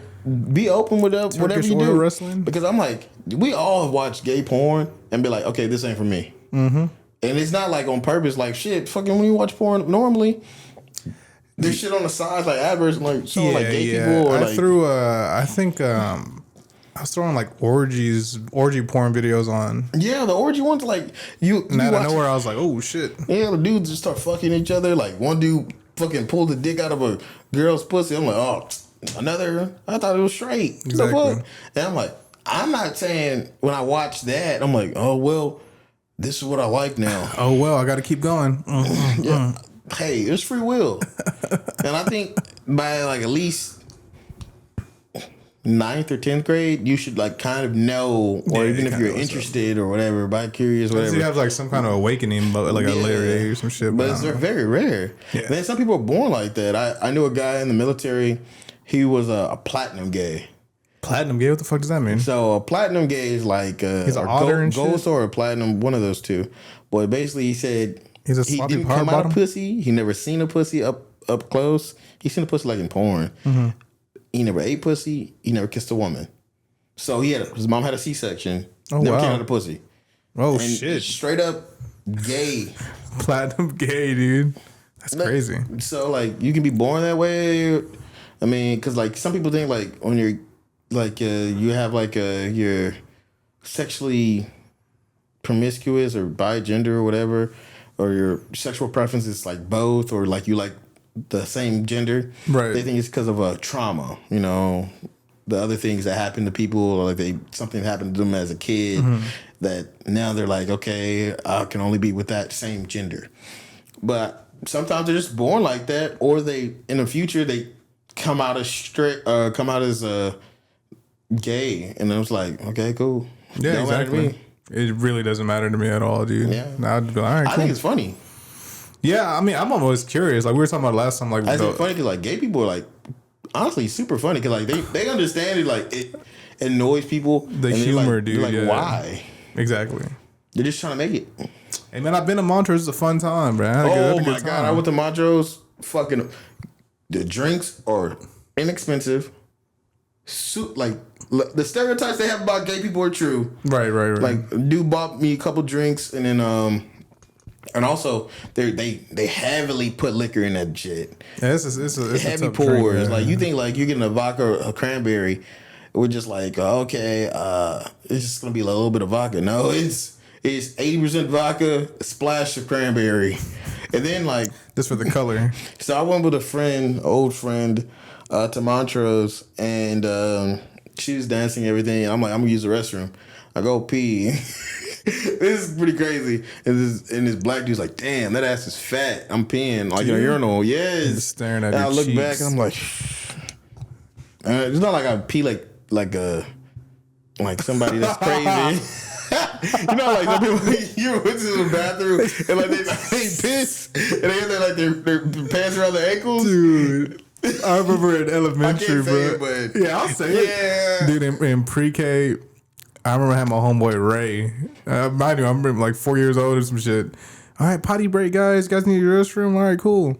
be open with whatever you do. Wrestling? Because I'm like, we all watch gay porn and be like, okay, this ain't for me. Mm-hmm. And it's not like on purpose. Like shit, fucking when you watch porn normally, there's shit on the sides like adverts, like showing like gay people. Or I was throwing like orgy porn videos on. Yeah, the orgy ones like you. And out of nowhere, I was like, oh shit. Yeah, the dudes just start fucking each other. Like one dude fucking pulled the dick out of a girl's pussy. I'm like, oh, another. I thought it was straight. Exactly. And I'm like, I'm not saying when I watch that, I'm like, oh well, this is what I like now. Oh well, I got to keep going. Yeah. Hey, it's free will. And I think by like at least 9th or 10th grade, you should like kind of know, or even if you're interested or whatever, bi curious, whatever. You have like some kind of awakening, like a later age or some shit. But it's very rare. Yeah. Then some people are born like that. I knew a guy in the military. He was a platinum gay. Platinum gay? What the fuck does that mean? So a platinum gay is like he's an otter and gold shit? star or platinum, one of those two. But basically, he said he didn't power come bottom? out of pussy. He never seen a pussy up close. He seen a pussy like in porn. Mm-hmm. He never ate pussy. He never kissed a woman. So his mom had a C-section. Oh, never wow. came out of pussy. Oh And shit! straight up gay. Platinum gay, dude. That's crazy. So like you can be born that way. I mean, because like some people think like when you're like you have like you're sexually promiscuous or bi-gender or whatever, or your sexual preference is like both, or like you like the same gender. Right. They think it's because of a trauma. You know, the other things that happen to people, or like something happened to them as a kid that now they're like, okay, I can only be with that same gender. But sometimes they're just born like that, or they in the future they come out as gay, and I was like, okay, cool. Yeah, Don't matter exactly. to me. It really doesn't matter to me at all, dude. Yeah. I'd be like, all right, cool. I think it's funny. Yeah, I mean, I'm always curious. Like we were talking about last time, like I think it's funny because like gay people are like honestly super funny because like they understand it, like it annoys people. The and humor, they're dude. like, Yeah. why? Exactly. They're just trying to make it. Hey man, I've been to Montrose. It's a fun time, bro. I had a good My time. god, I went to Montrose. Fucking the drinks are inexpensive. Like the stereotypes they have about gay people are true. Right. Like dude bought me a couple drinks, and then and also they heavily put liquor in that shit. Yeah, it's a Heavy tough pours. drink, man. Like you think like you're getting a vodka or a cranberry. We're just like okay, it's just gonna be a little bit of vodka. No, it's 80% vodka, a splash of cranberry, and then like just for the color. So I went with a friend, old friend, to Montrose, and she was dancing and everything. And I'm like, I'm gonna use the restroom. I go pee. This is pretty crazy. And this black dude's like, damn, that ass is fat. I'm peeing like in a urinal. Yes. Just staring at and your I look cheeks. back and I'm like, it's not like I pee like somebody that's crazy. You know, like some people, you went to the bathroom and like they piss and they have like their pants around their ankles. Dude. I remember in elementary, say bro. it, but Yeah, I'll say it. Dude, in pre-K, I remember having my homeboy Ray. Mind you, I remember like 4 years old or some shit. All right, potty break, guys. You guys need your restroom? All right, cool.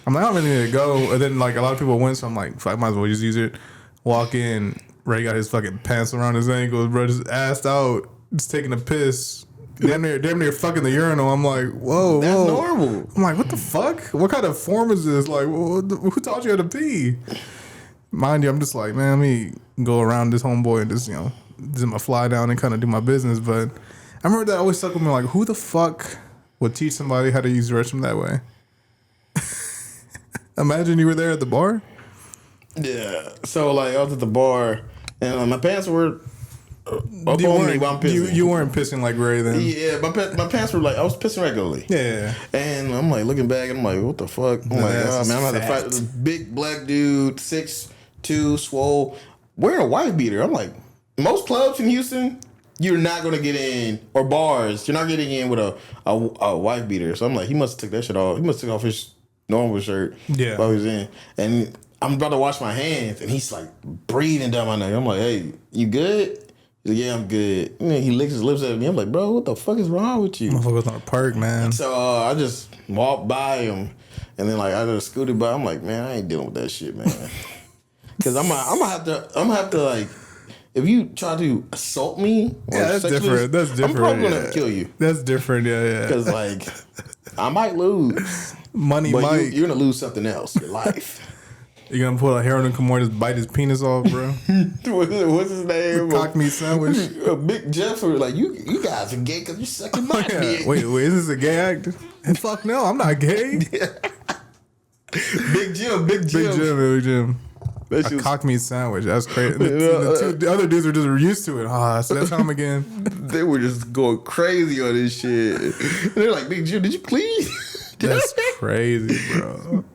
I'm like, I don't really need to go. And then like a lot of people went, so I'm like, I might as well just use it. Walk in, Ray got his fucking pants around his ankles, bro, just assed out, just taking a piss. Damn near fucking the urinal. I'm like, whoa, That's whoa. normal. I'm like, what the fuck? What kind of form is this? Like, who taught you how to pee? Mind you, I'm just like, man, let me go around this homeboy and just, do my fly down and kind of do my business. But I remember that always stuck with me, like, who the fuck would teach somebody how to use the restroom that way? Imagine you were there at the bar. Yeah. So like I was at the bar and my pants were up on me while I'm pissing. You weren't pissing like Ray then. Yeah, my pants were like I was pissing regularly. Yeah. And I'm like looking back and I'm like, what the fuck? I'm like, oh man, I'm gonna have to fight this big black dude, 6'2", swole, wearing a wife beater. I'm like, most clubs in Houston, you're not gonna get in, or bars, you're not getting in with a wife beater. So I'm like, he must have took that shit off. He must have took off his normal shirt while he was in. And I'm about to wash my hands, and he's like breathing down my neck. I'm like, hey, you good? He's like, yeah, I'm good. And then he licks his lips at me. I'm like, bro, what the fuck is wrong with you? Motherfuckers on a perk, man. So I just walked by him, and then like I just scooted by. I'm like, man, I ain't dealing with that shit, man. Because I'm gonna have to like, if you try to assault me, yeah, that's different. That's different. I'm probably gonna kill you. That's different. Yeah. Because like, I might lose. Money but might. You're gonna lose something else. Your life. You're gonna pull a hair on and come on, just bite his penis off, bro. What's his name? Cock meat sandwich. Big Jeff was like, you guys are gay because you're sucking my dick. Wait, is this a gay act? Fuck no, I'm not gay. Big Jim. A cock meat sandwich. That's crazy. The other dudes are just used to it. So that's time again. They were just going crazy on this shit. They're like, Big Jim, did you please? That's crazy, bro.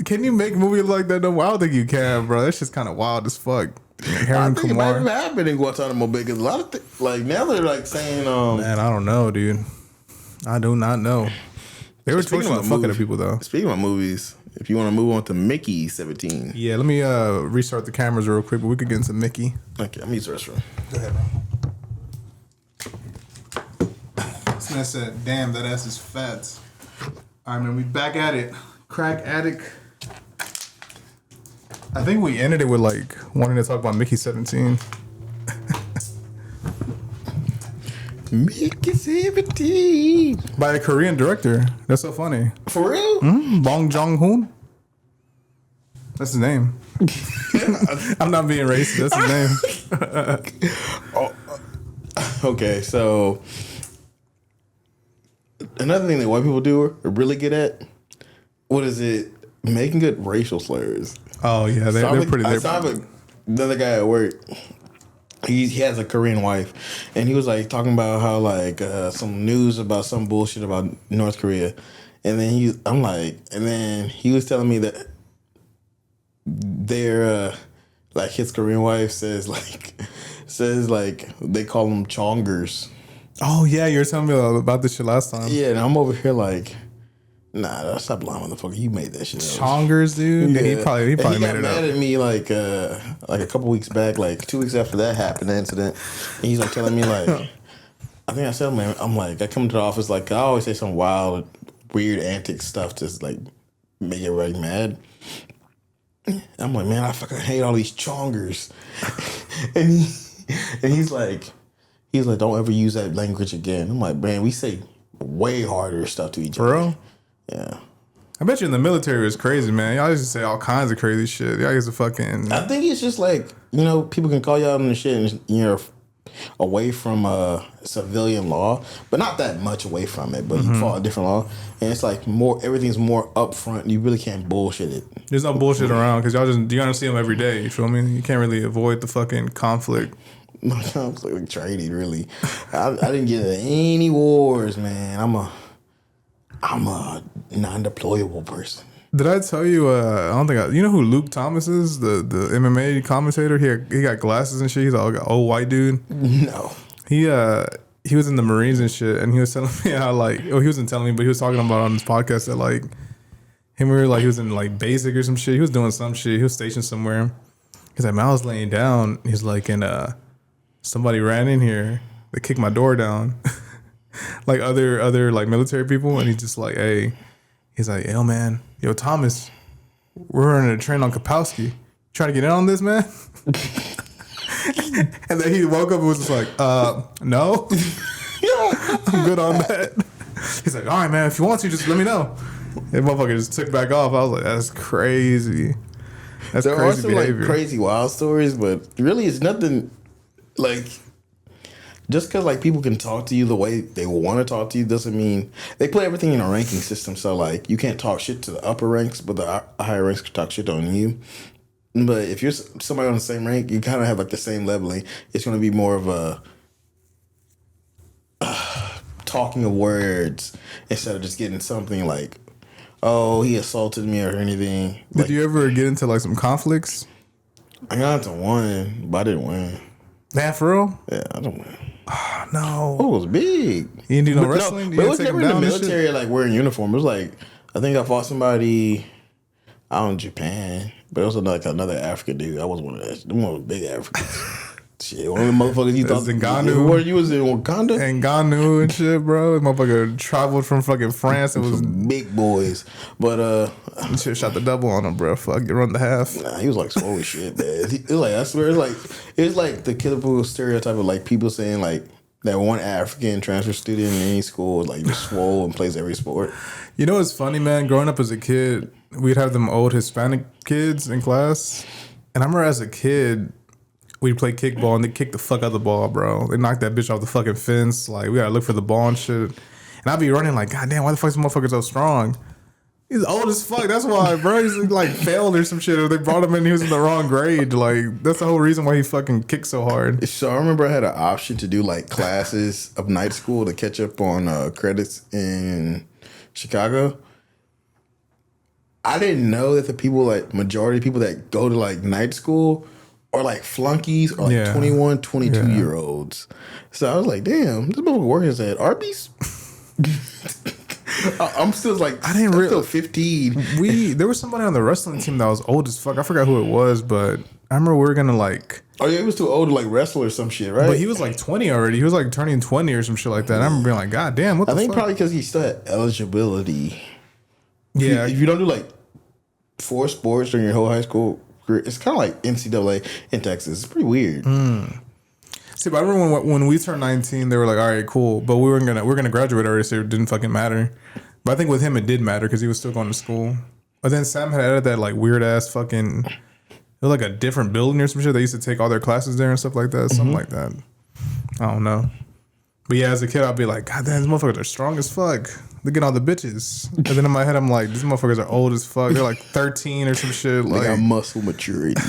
Can you make movies like that? No, I don't think you can, bro. That's just kind of wild as fuck. I think it might have happened in Guantanamo Bay because a lot of like now they're like saying, man, I don't know, dude. I do not know. They were torturing the fuck out of people though. Speaking about movies, if you want to move on to Mickey 17, yeah, let me restart the cameras real quick, but we could get into Mickey. Okay, I'm using the restroom. Go ahead, bro. This man said, "Damn, that ass is fat." All right, man, we back at it. Crack addict. I think we ended it with like wanting to talk about Mickey 17. Mickey 17 by a Korean director. That's so funny. For real? Bong Joon-ho. That's his name. I'm not being racist. That's his name. Okay, so another thing that white people do are really good at, what is it? Making good racial slurs. Oh yeah, they're pretty. I saw another guy at work. He has a Korean wife, and he was like talking about how like some news about some bullshit about North Korea, and then he was telling me that their like his Korean wife says like they call them chongers. Oh yeah, you were telling me about this shit last time. Yeah, and I'm over here like, nah, stop lying, motherfucker. You made that shit up. Chongers, dude. Yeah. He probably got made it mad up. at me like a couple weeks back, like 2 weeks after that happened, the incident. And he's like telling me like, I think I said, man, I'm like, I come to the office like I always say some wild, weird, antic stuff to like make everybody mad. I'm like, man, I fucking hate all these chongers. and he's like, don't ever use that language again. I'm like, man, we say way harder stuff to each other. Bro? Yeah. I bet you in the military it's crazy, man. Y'all used to say all kinds of crazy shit. Y'all used to fucking... I think it's just like, people can call you out on the shit and you're away from civilian law, but not that much away from it, but you follow a different law. And it's like everything's more upfront. You really can't bullshit it. There's no bullshit around because you gotta see them every day. You feel me? You can't really avoid the fucking conflict. My conflict training, really. I didn't get into any wars, man. I'm a non-deployable person. Did I tell you? I don't think you know who Luke Thomas is, the MMA commentator. He got glasses and shit. He's like an old white dude. No. He was in the Marines and shit, and he was telling me how he wasn't telling me, but he was talking about on this podcast that like Him, we were like, he was in like basic or some shit. He was doing some shit. He was stationed somewhere. He's like, man, I was laying down. He's like, and somebody ran in here. They kicked my door down. Like other like military people. And he's just like, hey, he's like, yo, man, yo, Thomas, we're running a train on Kapowski. Trying to get in on this, man? And then he woke up and was just like, no. I'm good on that. He's like, all right, man, if you want to, just let me know. And motherfucker just took back off. I was like, that's crazy. That's there crazy are some behavior. like crazy wild stories, but really it's nothing like just because like people can talk to you the way they want to talk to you doesn't mean they put everything in a ranking system. So like you can't talk shit to the upper ranks, but the higher ranks can talk shit on you. But if you're somebody on the same rank, you kind of have like the same leveling. It's going to be more of a talking of words instead of just getting something like, oh, he assaulted me or anything. Did you ever get into like some conflicts? I got into one, but I didn't win. Nah, for real? Yeah, I didn't win. Oh, no. Oh, it was big. You didn't do no wrestling? No, but it was never in the military, like wearing uniform. It was like, I think I fought somebody out in Japan, but it was like another African dude. I was one of the big Africans. Shit, one of the motherfuckers you thought Ngannou. Where you was in Wakanda? Ngannou and shit, bro. Motherfucker traveled from fucking France. It was big boys. But shit shot the double on him, bro. Fuck, you run the half. Nah, he was like swole as shit, man. It was like, I swear, it's like the typical stereotype of like people saying like that one African transfer student in any school is like just swole and plays every sport. You know what's funny, man? Growing up as a kid, we'd have them old Hispanic kids in class. And I remember as a kid, we'd play kickball and they kick the fuck out of the ball, bro. They knocked that bitch off the fucking fence. Like, we gotta look for the ball and shit. And I'd be running like, God damn, why the fuck is this motherfucker so strong? He's old as fuck. That's why, bro. He's like failed or some shit. Or they brought him in, he was in the wrong grade. Like, that's the whole reason why he fucking kicked so hard. So I remember I had an option to do like classes of night school to catch up on credits in Chicago. I didn't know that the people, like majority of people that go to like night school are like flunkies or like 21, 22-year-olds. So I was like, damn, this motherfucker working at Arby's? I'm still like, I'm still 15. There was somebody on the wrestling team that was old as fuck. I forgot who it was, but I remember we were gonna like. Oh yeah, he was too old to like wrestle or some shit, right? But he was like 20 already. He was like turning 20 or some shit like that. I remember being like, God damn, what the fuck? I think probably because he still had eligibility. Yeah. If you don't do like 4 sports during your whole high school career, it's kind of like NCAA in Texas. It's pretty weird. See, but I remember when we turned 19, they were like, all right, cool. But we're gonna graduate already, so it didn't fucking matter. But I think with him, it did matter because he was still going to school. But then Sam had added that like weird ass fucking, it was like a different building or some shit. They used to take all their classes there and stuff like that. Something like that. I don't know. But yeah, as a kid, I'd be like, God damn, these motherfuckers are strong as fuck. Look at all the bitches. And then in my head, I'm like, these motherfuckers are old as fuck. They're like 13 or some shit. They Like, got muscle maturity.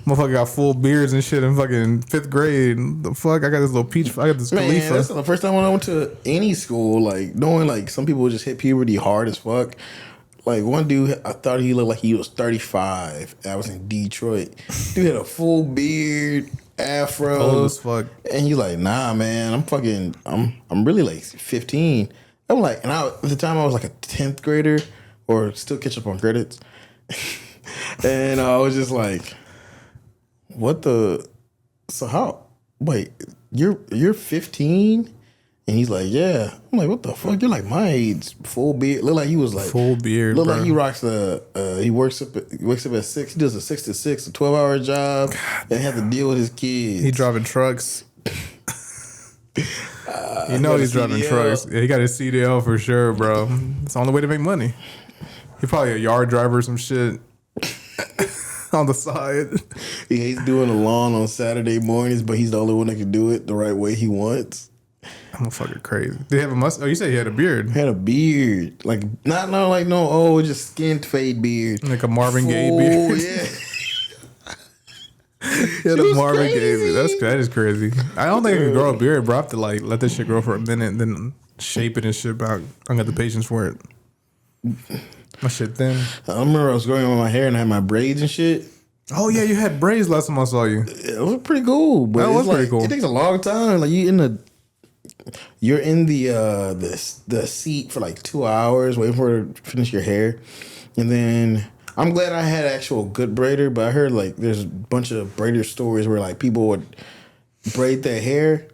motherfucker got full beards and shit in fucking 5th grade. The fuck? I got this little peach. I got this Man, Khalifa. that's the first time when I went to any school, like knowing like some people just hit puberty hard as fuck. Like one dude, I thought he looked like he was 35. I was in Detroit. Dude had a full beard, afro, Old as fuck. and he's like, "Nah, man, I'm really like 15." I'm like, and at the time I was like a 10th grader or still catch up on credits, and I was just like, "What the? So how? Wait, you're 15?" And he's like, "Yeah." I'm like, "What the fuck? You're like my age, full beard." Look like he was like Full beard, Look bro. like he rocks he wakes up at 6. He does a 6 to 6, a 12-hour job, and have to deal with his kids. He driving trucks. You know he's driving CDL. trucks. Yeah, he got his CDL for sure, bro. It's the only way to make money. He probably a yard driver or some shit on the side. Yeah, he's doing the lawn on Saturday mornings, but he's the only one that can do it the right way he wants. I'm fucking crazy. Did he have a mustache? Oh, you said he had a beard. He had a beard, like not like no just skin fade beard, Like a Marvin Gaye beard. Yeah. He had a Marvin Gaye beard. That is crazy. I don't think I could grow a beard, bro. I have to like let this shit grow for a minute and then shape it and shit back. I don't got the patience for it. My shit thin. I remember I was growing on my hair and I had my braids and shit. Oh yeah, you had braids last time I saw you. It was pretty cool, but That was it's pretty cool. It takes a long time. Like you in the you're in the seat for like 2 hours waiting for her to finish your hair, and then I'm glad I had actual good braider. But I heard like there's a bunch of braider stories where like people would braid their hair,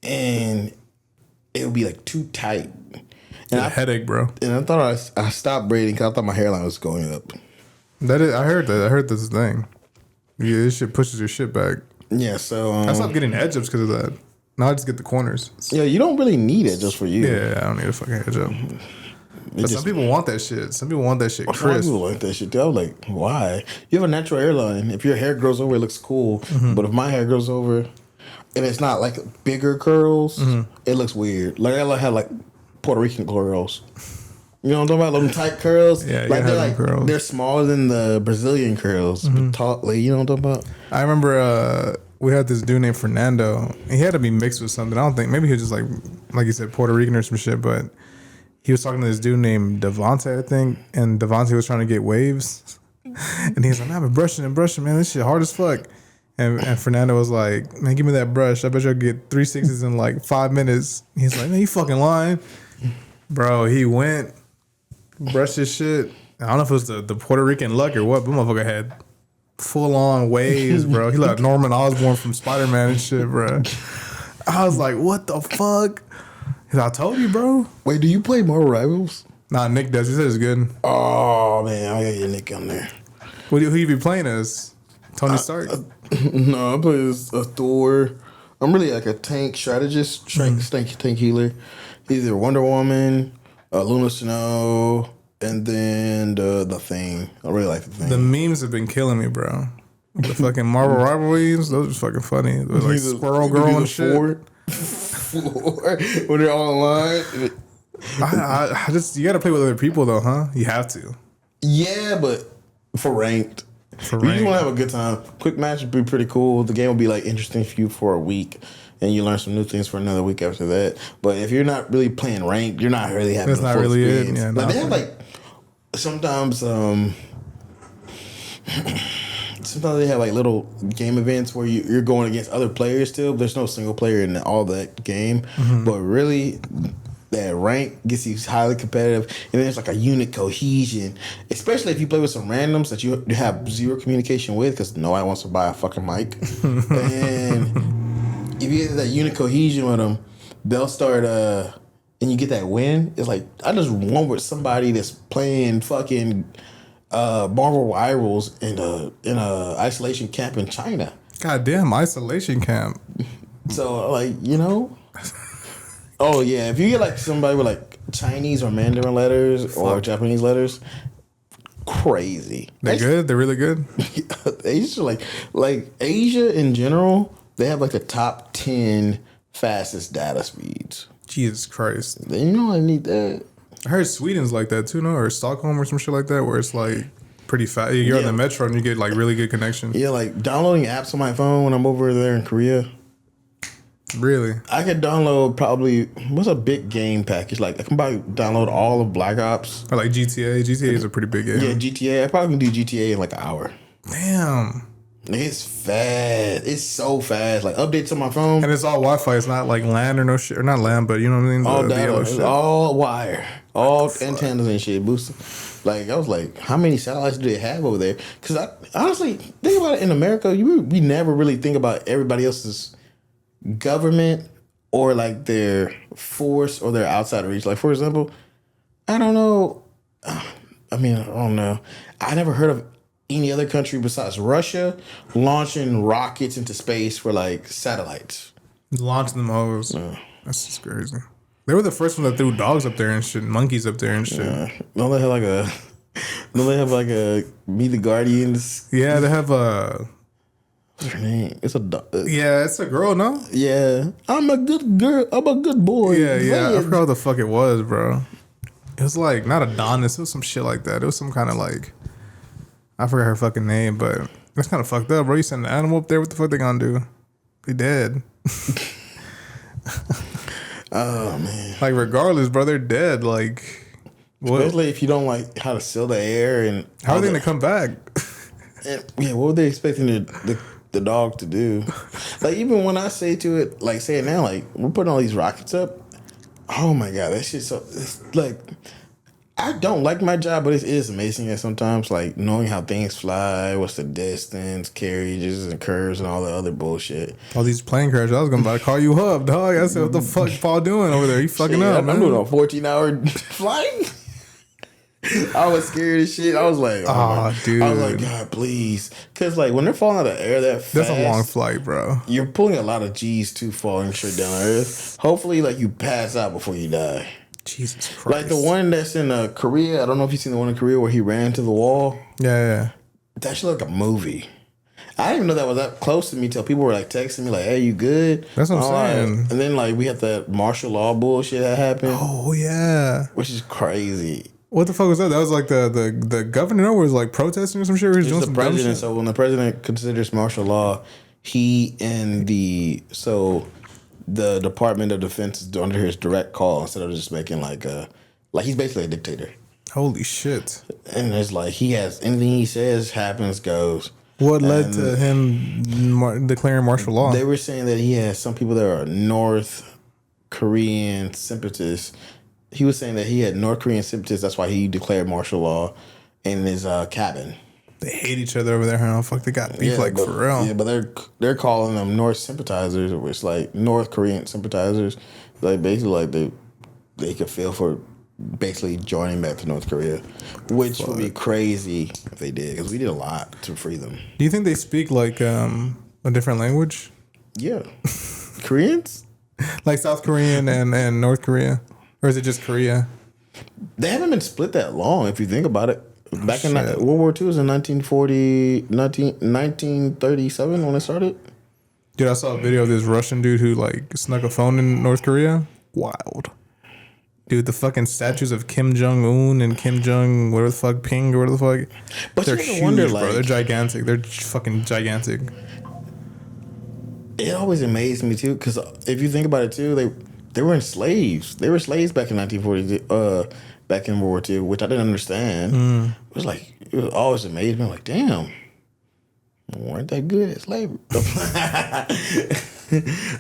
and it would be like too tight. And a headache, bro. And I thought I stopped braiding because I thought my hairline was going up. I heard that. I heard this thing. Yeah, this shit pushes your shit back. Yeah, so I stopped getting edge ups because of that. Now I just get the corners. Yeah, you don't really need it just for you. Yeah, I don't need a fucking edge up. But some people want that shit. Some people want that shit crisp. Some people want that shit too. I was like, why? You have a natural hairline. If your hair grows over, it looks cool. Mm-hmm. But if my hair grows over and it's not like bigger curls, it looks weird. Like I have like Puerto Rican curls. You know what I'm talking about? Them tight curls. Yeah, like they're curls. They're smaller than the Brazilian curls. But tall, like, you know what I'm talking about? I remember we had this dude named Fernando. He had to be mixed with something. I don't think maybe he was just like you said, Puerto Rican or some shit. But he was talking to this dude named Devante, I think, and Devante was trying to get waves, and he was like, "Man, I've been brushing, man. This shit hard as fuck." And Fernando was like, "Man, give me that brush. I bet you'll get 360s in like 5 minutes." He's like, "Man, you fucking lying, bro." He went, brushed his shit. I don't know if it was the Puerto Rican luck or what, but motherfucker had full on waves, bro. He like Norman Osborn from Spider-Man and shit, bro. I was like, what the fuck? He's like, I told you, bro. Wait, do you play Marvel Rivals? Nah, Nick does. He said it's good. Oh, man, I gotta get Nick on there. Who you be playing as? Tony Stark? No, I play as a Thor. I'm really like a tank strategist, tank healer. Either Wonder Woman, Luna Snow, and then the Thing. I really like the Thing. The memes have been killing me, bro. The fucking Marvel rivalries, those are fucking funny. They're like Squirrel Girl and shit. When they're all online. I just, you gotta play with other people though, huh? You have to. Yeah, but for ranked. You just want to have a good time. Quick match would be pretty cool. The game will be like interesting for you for a week, and you learn some new things for another week after that. But if you're not really playing ranked, you're not really having. That's not really experience. It. Yeah, like they have like sometimes they have like little game events where you're going against other players still. There's no single player in all that game, but really. That rank gets you highly competitive, and then it's like a unit cohesion, especially if you play with some randoms that you have zero communication with because nobody wants to buy a fucking mic. And if you get that unit cohesion with them, they'll start, and you get that win. It's like, I just won with somebody that's playing fucking Marvel Rivals in a isolation camp in China. Goddamn, isolation camp. So, like, you know... Oh, yeah. If you get, like, somebody with, like, Chinese or Mandarin letters or Japanese letters, crazy. They're good? They're really good? Asia, like, Asia in general, they have, like, the top 10 fastest data speeds. Jesus Christ. You know I need that. I heard Sweden's like that, too, no? Or Stockholm or some shit like that, where it's, like, pretty fast. You're on the metro and you get, like, really good connection. Yeah, like, downloading apps on my phone when I'm over there in Korea. Really? I could download probably, what's a big game package? Like, I can probably download all of Black Ops. Or like GTA. GTA is a pretty big game. Yeah, GTA. I probably can do GTA in like an hour. Damn. It's fast. It's so fast. Like, updates on my phone. And it's all Wi-Fi. It's not like LAN or no shit. Or not LAN, but you know what I mean? All data. All wire. All antennas and shit. Boosted. Like, I was like, how many satellites do they have over there? Because I honestly, think about it, in America, we never really think about everybody else's government or like their force or their outside reach. Like, for example, I don't know. I don't know. I never heard of any other country besides Russia launching rockets into space for like satellites. Launching them hoes. That's just crazy. They were the first one that threw dogs up there and shit, monkeys up there and shit. Don't they have like a Meet the Guardians? Yeah, they have a. What's her name? It's a dog. Yeah, it's a girl, no? Yeah. I'm a good girl. I'm a good boy. Yeah. I forgot what the fuck it was, bro. It was like, not Adonis. It was some shit like that. It was some kind of like, I forgot her fucking name, but that's kind of fucked up, bro. You send an animal up there, what the fuck they gonna do? They dead. Oh, man. Like, regardless, bro, they're dead. Like, especially if you don't like how to seal the air and how are they gonna come back? Yeah, what were they expecting the dog to do. Like even when I say to it, like say it now, like we're putting all these rockets up. Oh my god, that shit's so it's like I don't like my job, but it is amazing that sometimes like knowing how things fly, what's the distance, carriages and curves and all the other bullshit. All these plane crashes. I was gonna call you up, dog. I said, what the fuck Paul doing over there? He fucking up, man. I'm doing a 14-hour flight. I was scared as shit. I was like, dude. I was like, God, please. Because, like, when they're falling out of the air that fast. That's a long flight, bro. You're pulling a lot of G's too falling straight down on Earth. Hopefully, like, you pass out before you die. Jesus Christ. Like the one that's in Korea. I don't know if you've seen the one in Korea where he ran to the wall. Yeah. That should look like a movie. I didn't even know that was that close to me till people were, like, texting me, like, hey, you good? That's what I'm saying. And then, like, we had that martial law bullshit that happened. Oh, yeah. Which is crazy. What the fuck was that? That was like the governor was like protesting or some shit. He was doing some dumb shit. So when the president considers martial law, he and the Department of Defense is under his direct call instead of just making like he's basically a dictator. Holy shit! And it's like he has anything he says happens goes. What led to him declaring martial law? They were saying that he has some people that are North Korean separatists. He was saying that he had North Korean separatists. That's why he declared martial law in his cabin. They hate each other over there, huh? Fuck, they got beef for real. Yeah, but they're calling them North sympathizers, which like North Korean sympathizers. Like basically, like they could feel for basically joining back to North Korea, which would be crazy if they did, because we did a lot to free them. Do you think they speak like a different language? Yeah, Koreans, like South Korean and North Korea. Or is it just Korea? They haven't been split that long, if you think about it. Back in World War II was in 1937 when it started. Dude, I saw a video of this Russian dude who like snuck a phone in North Korea. Wild. Dude, the fucking statues of Kim Jong-un and Kim Jong, whatever the fuck, Ping or whatever the fuck. But they're huge, bro. They're gigantic. They're fucking gigantic. It always amazed me too, because if you think about it too, they were slaves. They were slaves back in 1940, back in World War II, which I didn't understand. It was always amazed me. Like, damn, weren't that good at slavery?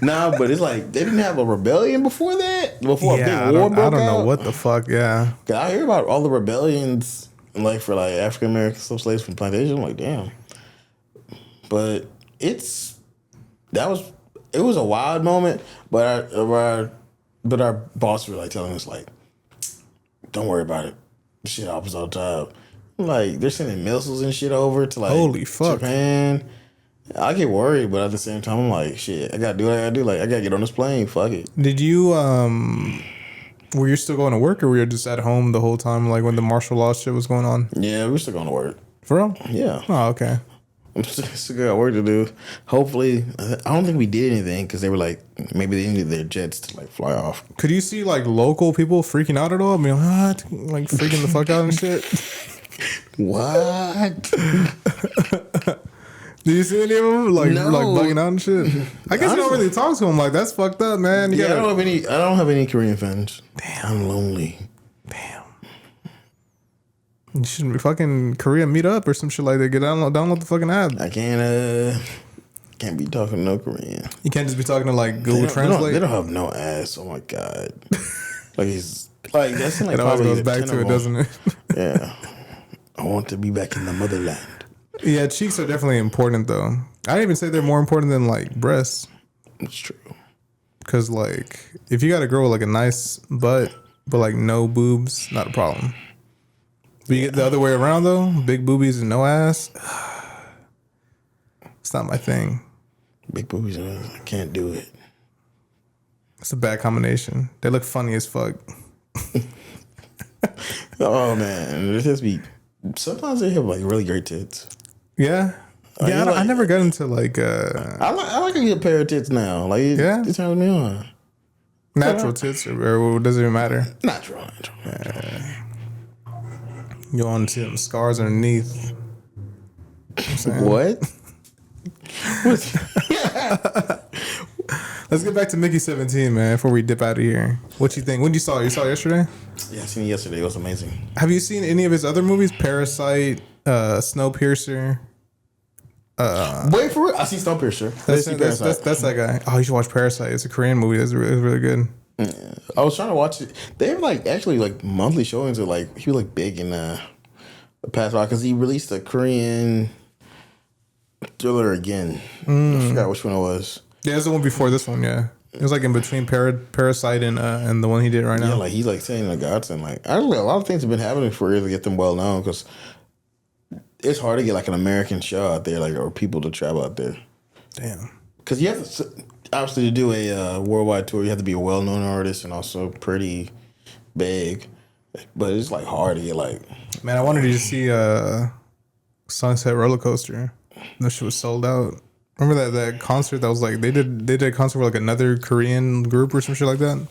Nah, but it's like they didn't have a rebellion before that. Before a big war broke out. I don't know what the fuck. Yeah, cause I hear about all the rebellions, like for like African American slaves from plantations. I'm like, damn. But it was a wild moment. But our boss were like telling us like, don't worry about it. Shit happens all the time. Like they're sending missiles and shit over to like holy fuck Japan. I get worried, but at the same time, I'm like, shit, I gotta do what I gotta do. Like I gotta get on this plane. Fuck it. Did you were you still going to work or were you just at home the whole time? Like when the martial law shit was going on? Yeah, we were still going to work. For real? Yeah. Oh, okay. I'm still got work to do. Hopefully, I don't think we did anything because they were like, maybe they needed their jets to like fly off. Could you see like local people freaking out at all? I mean, what? Like freaking the fuck out and shit? What? Do you see any of them like bugging out and shit? I guess you don't really talk to them. Like that's fucked up, man. I don't have any Korean fans. Damn, I'm lonely. Damn. You should be fucking Korea meet up or some shit like that. Download the fucking app. I can't be talking no Korean. You can't just be talking to like Google Translate. They don't have no ass. Oh my god. Like he's like that's like it always goes back to it, doesn't it? Yeah. I want to be back in the motherland. Yeah, cheeks are definitely important though. I'd even say they're more important than like breasts. It's true. Cause like if you got a girl with like a nice butt but like no boobs, not a problem. But you get the other way around though, big boobies and no ass. It's not my thing. Big boobies, I can't do it. It's a bad combination. They look funny as fuck. Oh man, it just be. Sometimes they have like really great tits. Yeah, yeah. I never got into like. I like a good pair of tits now. Like it turns me on. Natural tits, or does it even matter? Natural. You want to see them scars underneath? What? Let's get back to Mickey 17, man, before we dip out of here. What you think? When you saw it? You saw it yesterday? Yeah, I seen it yesterday. It was amazing. Have you seen any of his other movies? Parasite, Snowpiercer? Wait for it. I see Snowpiercer. That's that guy. Oh, you should watch Parasite. It's a Korean movie. It's really good. Yeah. I was trying to watch it. They have like actually like monthly showings of like he was like big in the past while because he released a Korean thriller again. I forgot which one it was. Yeah, it's the one before this one. Yeah, it was like in between Parasite and the one he did right now. Yeah, like he's like saying the gods and like I don't know. A lot of things have been happening for years to get them well known because it's hard to get like an American show out there, like or people to travel out there. Damn. Because you have to obviously to do a worldwide tour, you have to be a well-known artist and also pretty big. But it's like hard to get like. Man, I wanted to see Sunset Roller Coaster. That shit was sold out. Remember that concert that was like they did a concert with like another Korean group or some shit like that.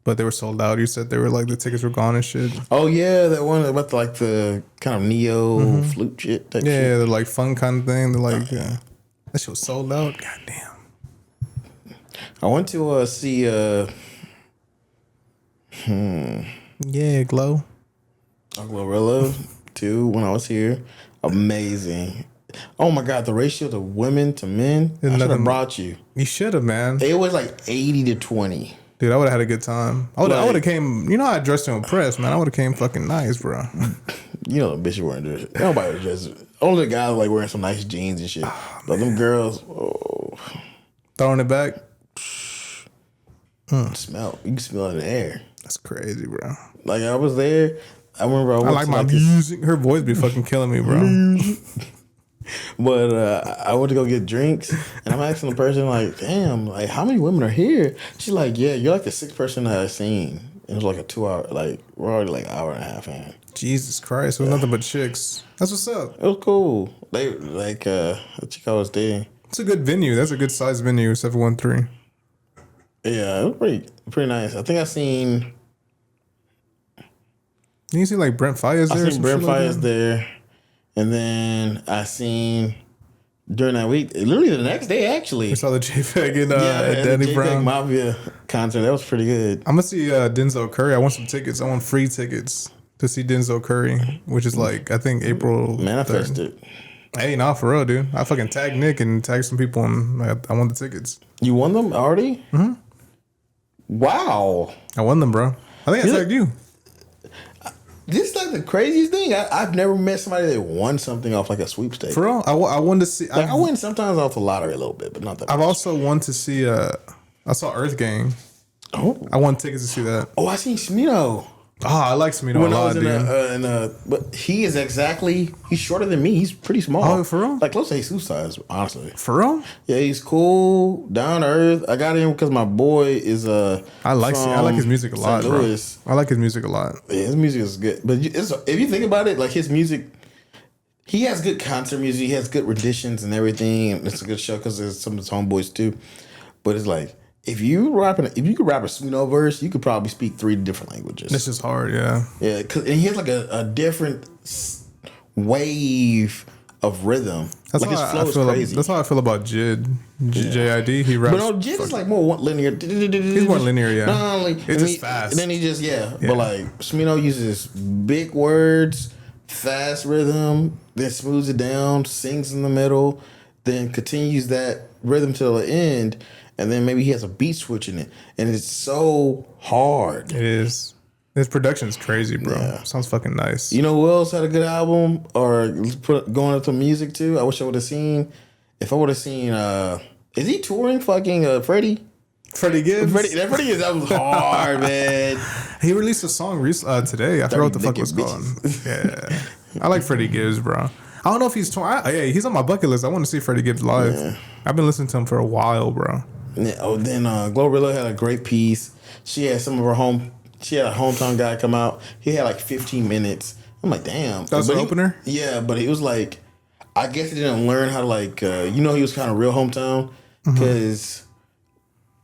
But they were sold out. You said they were like the tickets were gone and shit. Oh yeah, that one about like the kind of neo flute shit. Type shit. Yeah, the like fun kind of thing. They're like that shit was sold out. God damn. I went to see Yeah, Glow. Glorilla too when I was here. Amazing. Oh my god, the ratio of women to men. I should have brought you. You should have, man. It was like 80-20. Dude, I would have had a good time. I would have came. You know, I dressed to impress, man. I would have came fucking nice, bro. You know, the bitch weren't dressed. Nobody was dressed. Only the guys like wearing some nice jeans and shit. But them girls, Throwing it back. smell. You can smell it in the air. That's crazy, bro. Like I was there. I remember I like my music. Her voice be fucking killing me, bro. But I went to go get drinks, and I'm asking the person like, "Damn, like how many women are here?" She's like, "Yeah, you're like the sixth person that I've seen." It was like a 2 hour. Like we're already like an hour and a half in. Jesus Christ, it was nothing but chicks. That's what's up. It was cool. They like the chick I was dating. It's a good venue. That's a good size venue. 713. Yeah, it was pretty nice. I think I seen. You see like Brent Fayez there? I seen Brent Fayez there. And then I seen during that week, literally the next day actually. We saw the JPEG and Danny the Brown Mafia concert. That was pretty good. I'm gonna see Denzel Curry. I want some tickets. I want free tickets to see Denzel Curry, which is like I think April. Manifested. 3rd. Hey, nah, for real, dude. I fucking tagged Nick and tagged some people, and I won the tickets. You won them already? Mm-hmm. Wow. I won them, bro. I think I tagged you. This is like the craziest thing. I've never met somebody that won something off like a sweepstakes. For real, I wanted to see. Like I win sometimes off the lottery a little bit, but not that. I've much. also wanted to see. I saw Earth Gang. Oh, I won tickets to see that. Oh, I seen Smino. Oh, I like Smino a lot, dude. But he is he's shorter than me. He's pretty small. Oh, for real? Like close to Jesus size, honestly. For real? Yeah, he's cool, down to earth. I got him because my boy is I like his music a lot, bro. I like his music a lot. Yeah, his music is good. But if you think about it, like his music, he has good concert music. He has good renditions and everything, and it's a good show because there's some of his homeboys too. But it's like if you could rap a Smino verse, you could probably speak 3 different languages. This is hard, yeah. Yeah, and he has like a different wave of rhythm. That's like his flow is crazy. That's how I feel about Jid. JID. He raps. But no, Jid is like more linear. He's more linear, yeah. No, like, it's just fast. And then he just But like Smino uses big words, fast rhythm, then smooths it down, sings in the middle, then continues that rhythm till the end. And then maybe he has a beat switch in it. And it's so hard. It is. His production is crazy, bro. Yeah. Sounds fucking nice. You know who else had a good album or going into music too? I wish I would have seen. If I would have seen, is he touring fucking Freddie? Freddie Gibbs? Freddie Gibbs, that was hard, man. He released a song today. I forgot what the fuck it was called. Yeah. I like Freddie Gibbs, bro. I don't know if he's touring. He's on my bucket list. I want to see Freddie Gibbs live. Yeah. I've been listening to him for a while, bro. Yeah, then Glorilla had a great piece. She had a hometown guy come out. He had like 15 minutes. I'm like, damn. That was the opener? Yeah, but it was like, I guess he didn't learn how to like, he was kind of real hometown because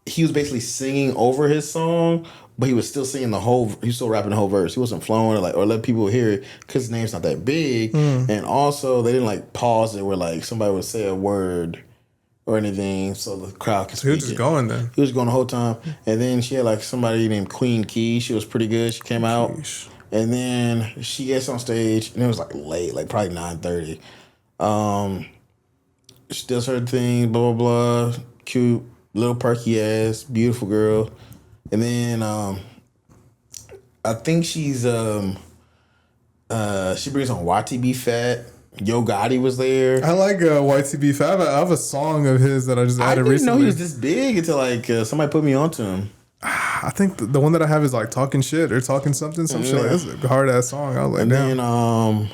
he was basically singing over his song, but he was still singing he was still rapping the whole verse. He wasn't flowing or let people hear it because his name's not that big. And also they didn't like pause it where like somebody would say a word or anything, so the crowd could speak. He was just going then. He was going the whole time. And then she had like somebody named Queen Key. She was pretty good. She came out. And then she gets on stage, and it was like late, like probably 9:30. She does her thing, blah, blah, blah. Cute, little perky ass, beautiful girl. And then I think she's she brings on YTB Fat. Yo Gotti was there. I like YTB Fat. I have a song of his that I just added recently. I didn't know he was this big until like somebody put me onto him. I think the one that I have is like Talking Shit or Talking Something, some shit. Like, that's a hard ass song. I was like, and damn. then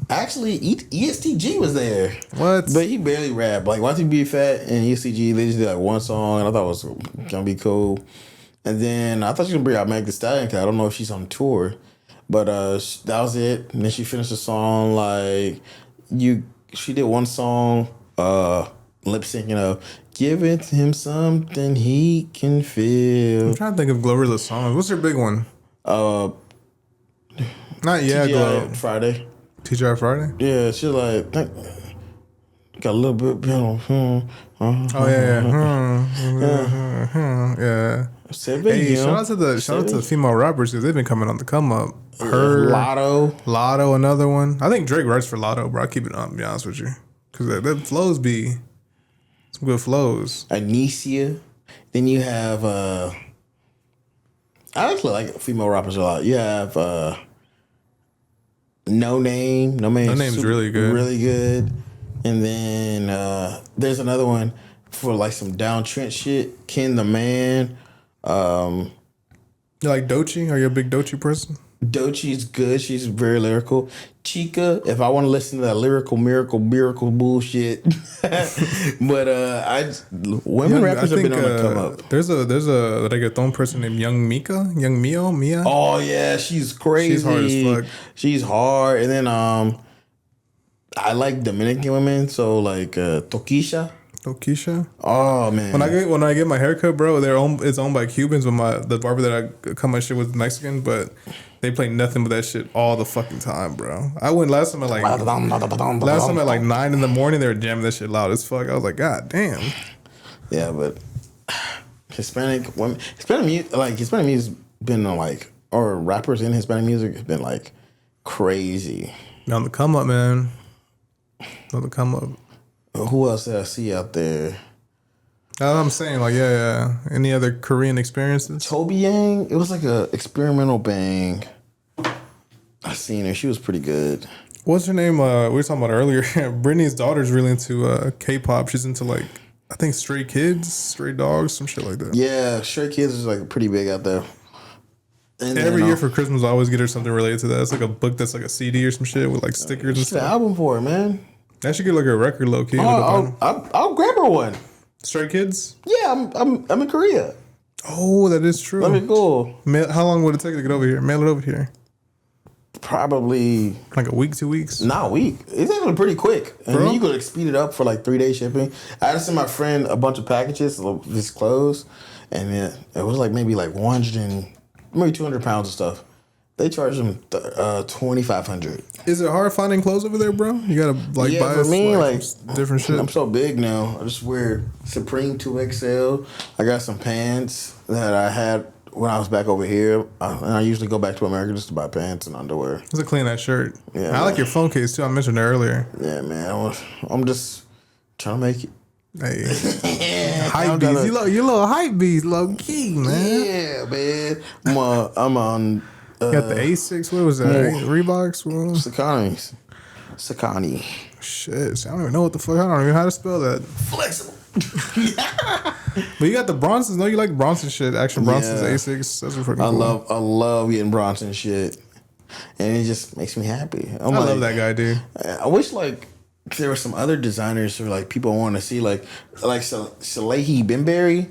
actually ESTG was there. What? But he barely rapped. Like YTB Fat and ESTG, they just did like one song, and I thought it was gonna be cool. And then I thought she was gonna bring out Meg Thee Stallion, because I don't know if she's on tour. But that was it. And then she finished the song like she did one song lip syncing of "Give It to Him Something He Can Feel." I'm trying to think of Glorilla's songs. What's her big one? Not yet. TGI Friday. TGI Friday. Yeah, she like got a little bit. Oh yeah. Yeah. Hey, shout out to the female rappers, because they've been coming on the come up. Her Lotto, another one. I think Drake writes for Lotto, bro. I keep it on, to be honest with you, because that flows be some good flows. Anicia. Then you have I actually like female rappers a lot. You have No Name. No Name's really good. Really good. And then there's another one for like some down trend shit. Ken the Man. You like Doechii? Are you a big Doechii person? Doechie's good. She's very lyrical. Chica, if I want to listen to that lyrical miracle bullshit. But women rappers have been on the come up. There's a reggaeton person named Young Mia. Oh yeah, she's crazy. She's hard as fuck. She's hard. And then I like Dominican women, so like Tokisha. Oh man. When I get my haircut, bro, it's owned by Cubans, but the barber that I cut my shit with is Mexican, but they play nothing but that shit all the fucking time, bro. I went last time at like 9 in the morning. They were jamming that shit loud as fuck. I was like, God damn. Yeah, but Hispanic music's been like, or rappers in Hispanic music have been like crazy. On the come up, man. On the come up. Who else did I see out there? That's what I'm saying. Like, yeah. Any other Korean experiences? Toby Yang. It was like a experimental bang. I seen her. She was pretty good. What's her name? We were talking about earlier. Brittany's daughter's really into K-pop. She's into like, I think Stray Kids, Stray Dogs, some shit like that. Yeah, Stray Kids is like pretty big out there. And every year for Christmas, I always get her something related to that. It's like a book that's like a CD or some shit with like stickers and stuff. An album for her, man. I should get like a record low key. I'll grab her one. Stray Kids? Yeah, I'm in Korea. Oh, that is true. Let me go. How long would it take to get over here? Mail it over here. Probably like a week, 2 weeks. Not a week. It's actually pretty quick, and then you could speed it up for like 3-day shipping. I had to send my friend a bunch of packages of his clothes, and it was like maybe like 200 pounds of stuff. They charge them $2,500. Is it hard finding clothes over there, bro? You gotta buy for me, like different shit. I'm so big now. I just wear Supreme 2XL. I got some pants that I had when I was back over here, and I usually go back to America just to buy pants and underwear. It's a clean that shirt. Yeah, I like your phone case too. I mentioned it earlier. Yeah, man. I'm just trying to make it. Hey, hype beast. You little hype beast, low key, man. Yeah, man. I'm on. You got the Asics. What was that? Reeboks. Saucony. Shit, I don't even know what the fuck. I don't even know how to spell that. Flexible. But you got the Bronsons. No, you like Bronson shit. Action Bronsons, Asics. That's fucking cool. I love getting Bronson shit, and it just makes me happy. I love that guy, dude. I wish like there were some other designers or like people I want to see like Salehi Benberry.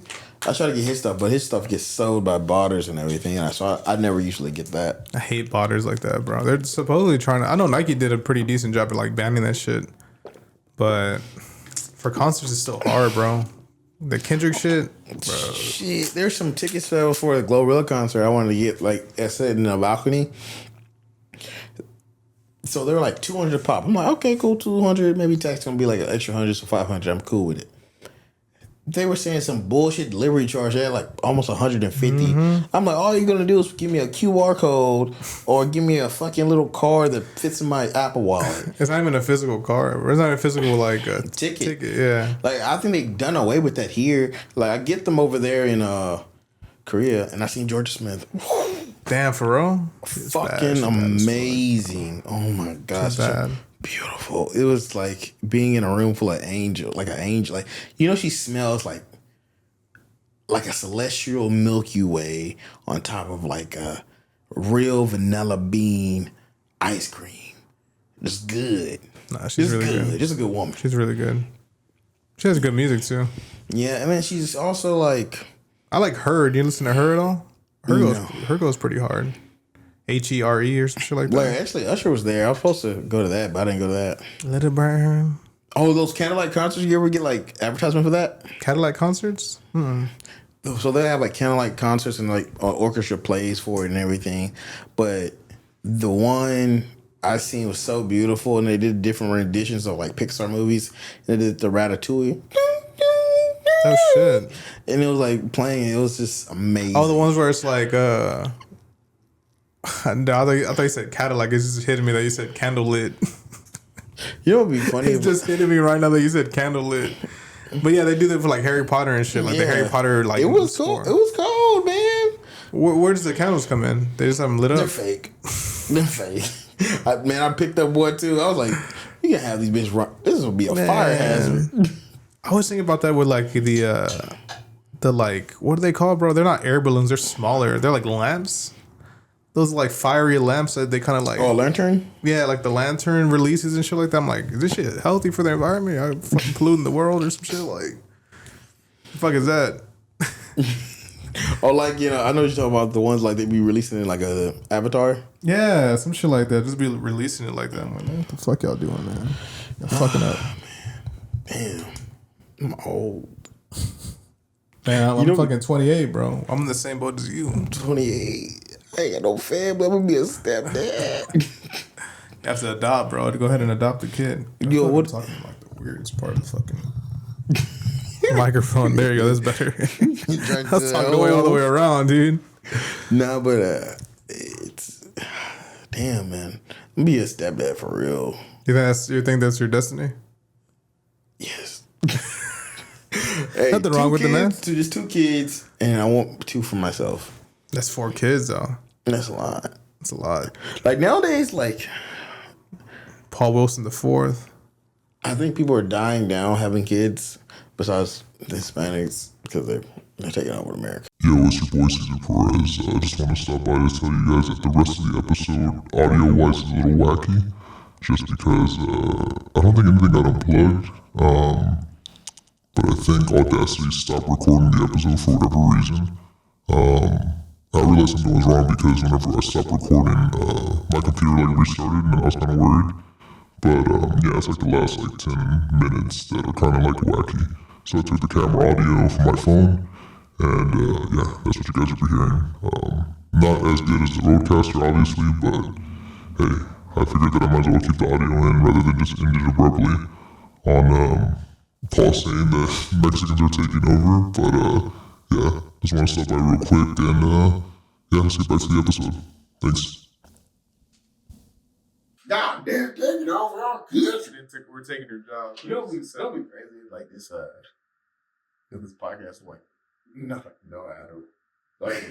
I try to get his stuff, but his stuff gets sold by botters and everything, and so I never usually get that. I hate botters like that, bro. They're supposedly trying to. I know Nike did a pretty decent job at like banning that shit, but for concerts it's still hard, bro. The Kendrick shit, bro. Shit, there's some tickets for the Glorilla concert. I wanted to get like I said in the balcony. So they were like $200 pop. I'm like, okay, cool, $200. Maybe tax gonna be like an extra $100, so $500. I'm cool with it. they were saying some bullshit delivery charge. They had like almost 150. I'm like, all you're gonna do is give me a QR code or give me a fucking little card that fits in my Apple Wallet. It's not even a physical card. It's not a physical like a Ticket. Yeah. Like I think they've done away with that here. Like I get them over there in Korea, and I seen Georgia Smith. Damn, for real? Fucking amazing. Oh my gosh. Beautiful. It was like being in a room full of angels, like an angel. Like, you know, she smells like a celestial Milky Way on top of like a real vanilla bean ice cream. Just good. Nah, she's really good. Just a good woman. She's really good. She has good music too. Yeah, and then she's also like, I like her. Do you listen to her at all? Her goes pretty hard. HERE or some shit like that. Like, actually, Usher was there. I was supposed to go to that, but I didn't go to that. Let it burn. Oh, those Candlelight concerts. You ever get like advertisement for that? Cadillac concerts? So they have like Candlelight concerts and like orchestra plays for it and everything. But the one I seen was so beautiful, and they did different renditions of like Pixar movies. They did the Ratatouille. Oh shit! And it was like playing. It was just amazing. Oh, the ones where it's like no, I thought you said Cadillac. It's just hitting me that you said candlelit. You know what would be funny? It's just hitting me right now that you said candlelit. But yeah, they do that for like Harry Potter and shit. Like the Harry Potter, like it was cool. It was cold, man. Where does the candles come in? They just have them lit up. They're fake. They're fake. I picked up one too. I was like, you can have these bitches run. This will be a fire hazard. I was thinking about that with like the like, what do they call it, bro? They're not air balloons. They're smaller. They're like lamps. Those like fiery lamps that they kind of like. Oh, a lantern? Yeah, like the lantern releases and shit like that. I'm like, is this shit healthy for the environment? I'm fucking polluting the world or some shit? Like, the fuck is that? Or like, you know, I know you're talking about the ones like they be releasing in like a Avatar. Yeah, some shit like that. Just be releasing it like that. I'm like, what the fuck y'all doing, man? Y'all fucking up. Man. Damn. I'm old. Man, I'm fucking 28, bro. I'm in the same boat as you. I'm 28. I ain't got no family. I'm gonna be a stepdad. You have to adopt, bro. To go ahead and adopt a kid. Yo, what? I'm talking like the weirdest part of the fucking microphone. There you go. That's better. I was talking all the way around, dude. Nah, but it's damn, man. I'm gonna be a stepdad for real. You think that's your destiny? Yes. Hey, nothing wrong with the man. Just 2 kids, and I want 2 for myself. That's 4 kids, though. That's a lot. That's a lot. Like nowadays, like Paul Wilson the 4th. I think people are dying down having kids, besides the Hispanics, because they're taking over America. Yo, it's your boy Cesar Perez. I just want to stop by to tell you guys that the rest of the episode, audio-wise, is a little wacky, just because I don't think anything got unplugged. But I think Audacity stopped recording the episode for whatever reason. I realized something was wrong because whenever I stopped recording, my computer like restarted and I was kind of worried. But yeah, it's like the last like 10 minutes that are kind of like wacky. So I took the camera audio from my phone, and yeah, that's what you guys will be hearing. Not as good as the Rodecaster, obviously, but hey, I figured that I might as well keep the audio in rather than just end it abruptly on Paul saying that Mexicans are taking over. But yeah, just want to stop by real quick and yeah, let's get back to the episode. Thanks. God damn, taking over our kids. We're taking your job. You know, don't be crazy like this. This podcast, I'm like, no, Adam. Like,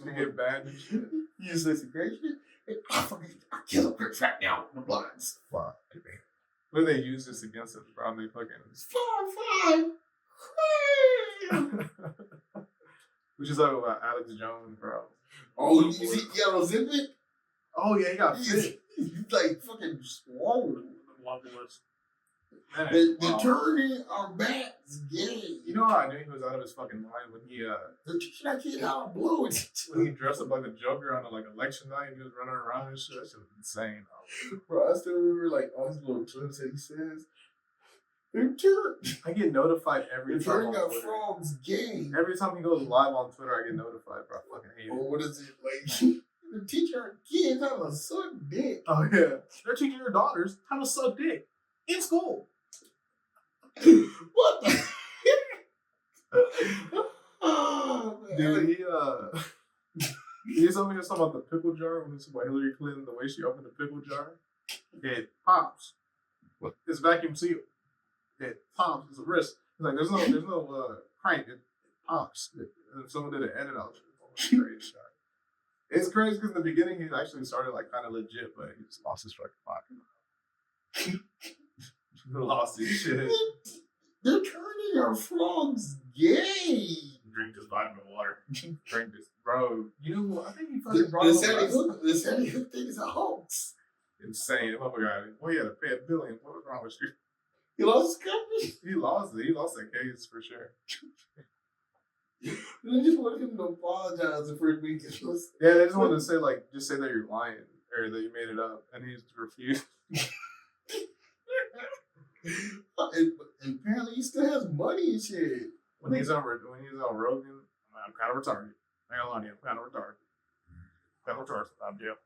We get bad and shit. you say some crazy shit. I kill a bitch right now. The bloods. Fuck. What do they use this against us, bro? They fucking. 5-5. We just talking about Alex Jones, bro. Oh, you see, you got zip it? Oh yeah, he got fit. He's like fucking swollen. Man, The turning our backs gay. You know how I knew he was out of his fucking mind when he They're teaching that kid how to blow it. when he dressed up like the Joker on like election night and he was running around and shit. That shit was insane. Bro, I still remember like all his little clips that he says. They're turned. I get notified every They're time. turning On our Twitter. frogs gay. Every time he goes live on Twitter, I get notified, bro. I fucking hate it. Or what is it like? They're teaching our kids how to suck dick. Oh yeah, they're teaching your daughters how to suck dick in school. What the? Dude, he told me something about the pickle jar when it's about Hillary Clinton, the way she opened the pickle jar. It pops. What? It's vacuum sealed. It pops. It's a risk. It's like there's no crank. It pops. And someone did an edit out. It's crazy because in the beginning he actually started like kind of legit, but he just lost his fucking pocket. Lost his shit. They're turning our frogs gay. Drink this vitamin water. Drink this, bro. You know what? I think he fucking The brought Sandy Hook thing is a hoax. Insane. Oh my god. Well, he had to pay $1 billion. What was wrong with you? He lost his company. He lost it. He lost that case for sure. They just wanted him to apologize the first week. Yeah, they just wanted to say like, just say that you're lying or that you made it up, and he refused. And apparently he still has money and shit. When he's on Rogan, I'm kind of retarded. I ain't gonna lie to you, I'm kind of retarded. Kind of retarded. Yeah.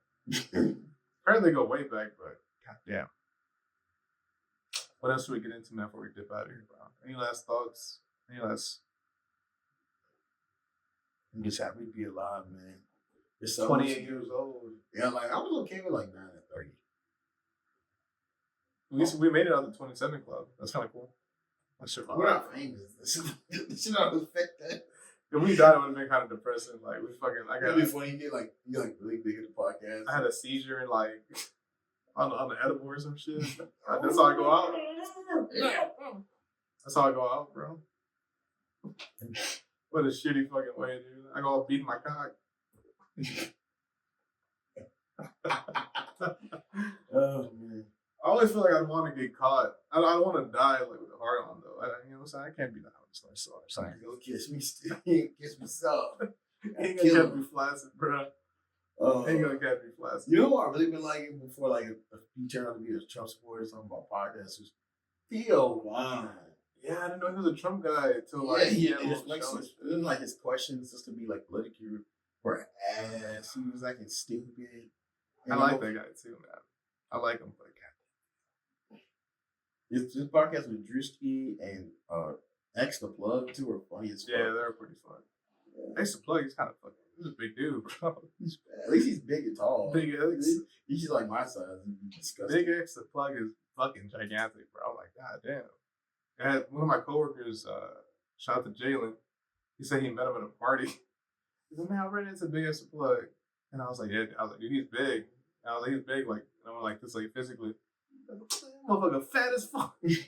Apparently they go way back, but goddamn. What else should we get into, man, before we dip out of here, bro? Any last thoughts? Any last? I'm just happy to be alive, man. It's so 28 years old. Yeah, like I was okay with like 9 and 30. We made it out of the 27 club. That's kind of cool. That shit We're not famous. This shit not affect that. If we died, it would have been kind of depressing. Like we fucking, It'd be funny. You get really big in the podcast. I had a seizure and like on the edible or some shit. That's how I go out. That's how I go out, bro. What a shitty fucking way, dude. I go all beating my cock. Oh man. I always feel like I want to get caught. I don't want to die like with a heart on though. You know what I'm saying? I can't be that honest. Sorry. Go kiss me still. Kiss me soft. Ain't gonna catch me flaccid, bro. Ain't gonna catch me flaccid. You know what I really been liking before, like, if you turn out to be a Trump supporter or something about podcasts, was Theo Vaughn. Yeah, I didn't know he was a Trump guy until like his questions just to be like politically or ass. He was acting stupid. I like that guy too, man. I like him, but this podcast with Drewski and X the Plug too are funny as fuck. Yeah, they're pretty fun. Yeah. X the Plug, he's kind of fucking. He's a big dude, bro. At least he's big and tall. Big X. He's just like my size. Disgusting. Big X the Plug is fucking gigantic, bro. I'm like, god damn. I had one of my coworkers, shout out to Jalen. He said he met him at a party. He said, "Man, I ran into Big X the Plug," and I was like, "Yeah." I was like, "Dude, he's big." And I was like, "He's big, like, you know, like this, like physically." Motherfucker, fat as fuck. He's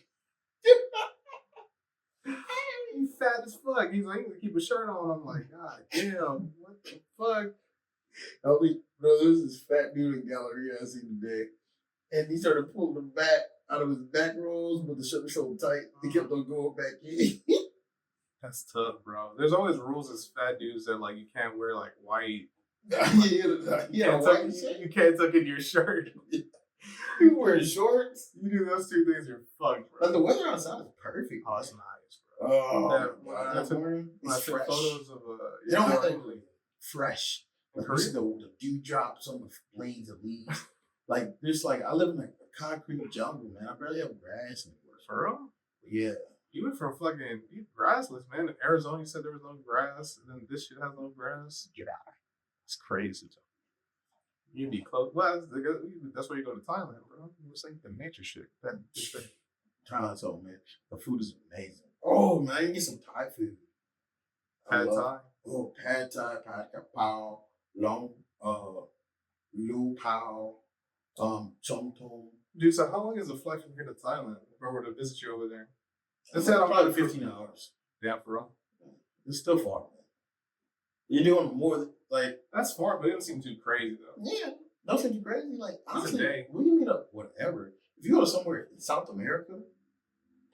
fat as fuck. He's like, he can keep a shirt on. I'm like, god damn, what the fuck? Bro, there was this fat dude in Galleria I seen today, and he started pulling him back out of his back rolls, but the shirt was so tight, he kept on going back in. That's tough, bro. There's always rules as fat dudes that like you can't wear like white. You can't tuck in your shirt. You wear shorts. You do those two things, you're fucked, bro. But the weather outside is perfect. Oh, it's nice, bro. Oh, when I took photos of they don't have that fresh. Like, the dewdrops on the blades of leaves. Like there's like I live in like a concrete jungle, man. I barely have grass anywhere. For real? Yeah. You went from fucking grassless, man. In Arizona, you said there was no grass, and then this shit has no grass. Get out. It's crazy. You be close. Well, that's why you go to Thailand, bro. You was like the nature shit. Thailand's so man. The food is amazing. Oh man, I can get some Thai food. Pad Thai. Oh, pad Thai, pad Pao, long, lu pao, chom tom. Dude, so how long is the flight from here to Thailand if I were to visit you over there? Let's say probably 15 hours. Yeah, for real. It's still far, man. You're doing more than, like... That's far, but it doesn't seem too crazy, though. Yeah. Don't seem too crazy. Like, honestly, day. we can meet up whatever. If you go to somewhere in South America,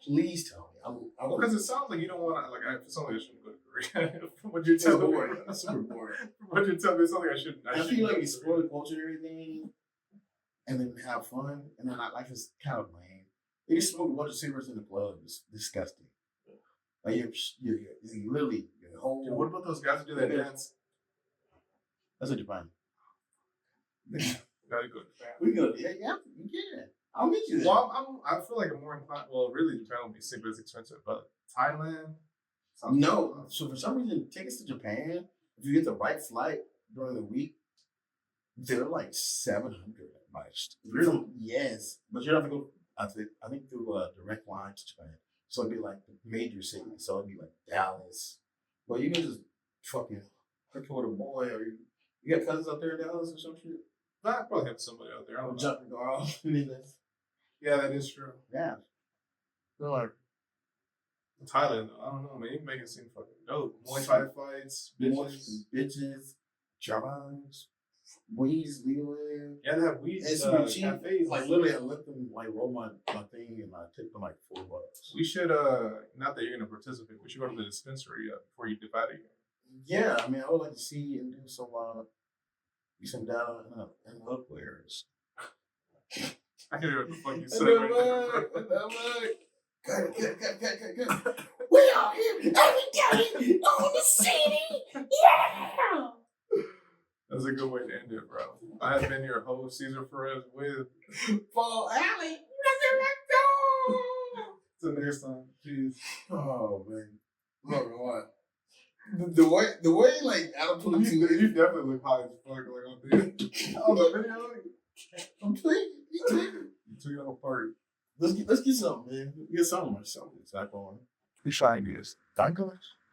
please tell me. Because it sounds like you don't want to, like, it sounds like I shouldn't go to Korea. From what you're telling me. That's super boring. From what you're telling me, it sounds like I shouldn't. I feel like explore the culture and everything, and then have fun, and then life is kind of lame. You just smoke a bunch of cigarettes in the club. It's disgusting. Like, you're literally your whole... Dude, what about those guys who do that dance? That's what you're finding. Gotta go to Japan. We go, yeah, you can. I'll meet you there. Well, I feel like I'm more inclined. Well, really, Japan would be super expensive, but Thailand No. So for some reason, tickets to Japan, if you get the right flight during the week, they're like 700. Yes, but you have to go. I think through a direct line to Japan. So it'd be like the major cities. So it'd be like Dallas. But you can just fucking hook with a boy, or you got cousins out there in Dallas or some shit. I probably have somebody out there. I don't know. Jump and go off. Yeah, that is true. Yeah. They're like, Thailand, though, I don't know, man. You make it seem fucking dope. Muay Thai fights, bitches, jobs, weeds, leeway. Yeah, they have weeds. And some cheap cafes. like literally, I let them like roll my thing, and I tipped them like $4. We should, not that you're gonna participate, we should go to the dispensary before you dip out of here. Yeah, I mean, I would like to see and do some data and look players. I can't hear what the fuck you said right there. Good. We are here every day on the city. Yeah. That's a good way to end it, bro. I have been your host, Cesar Perez, with Paul Alley. Till next time. Peace. Oh man, look what the way like Adam put it You definitely look high as fuck, like on the video. I'm tweaking. You tweaking. You tweet on a party. Let's get something, man. Get something or something. It's not going. He's trying to get us. Thank you.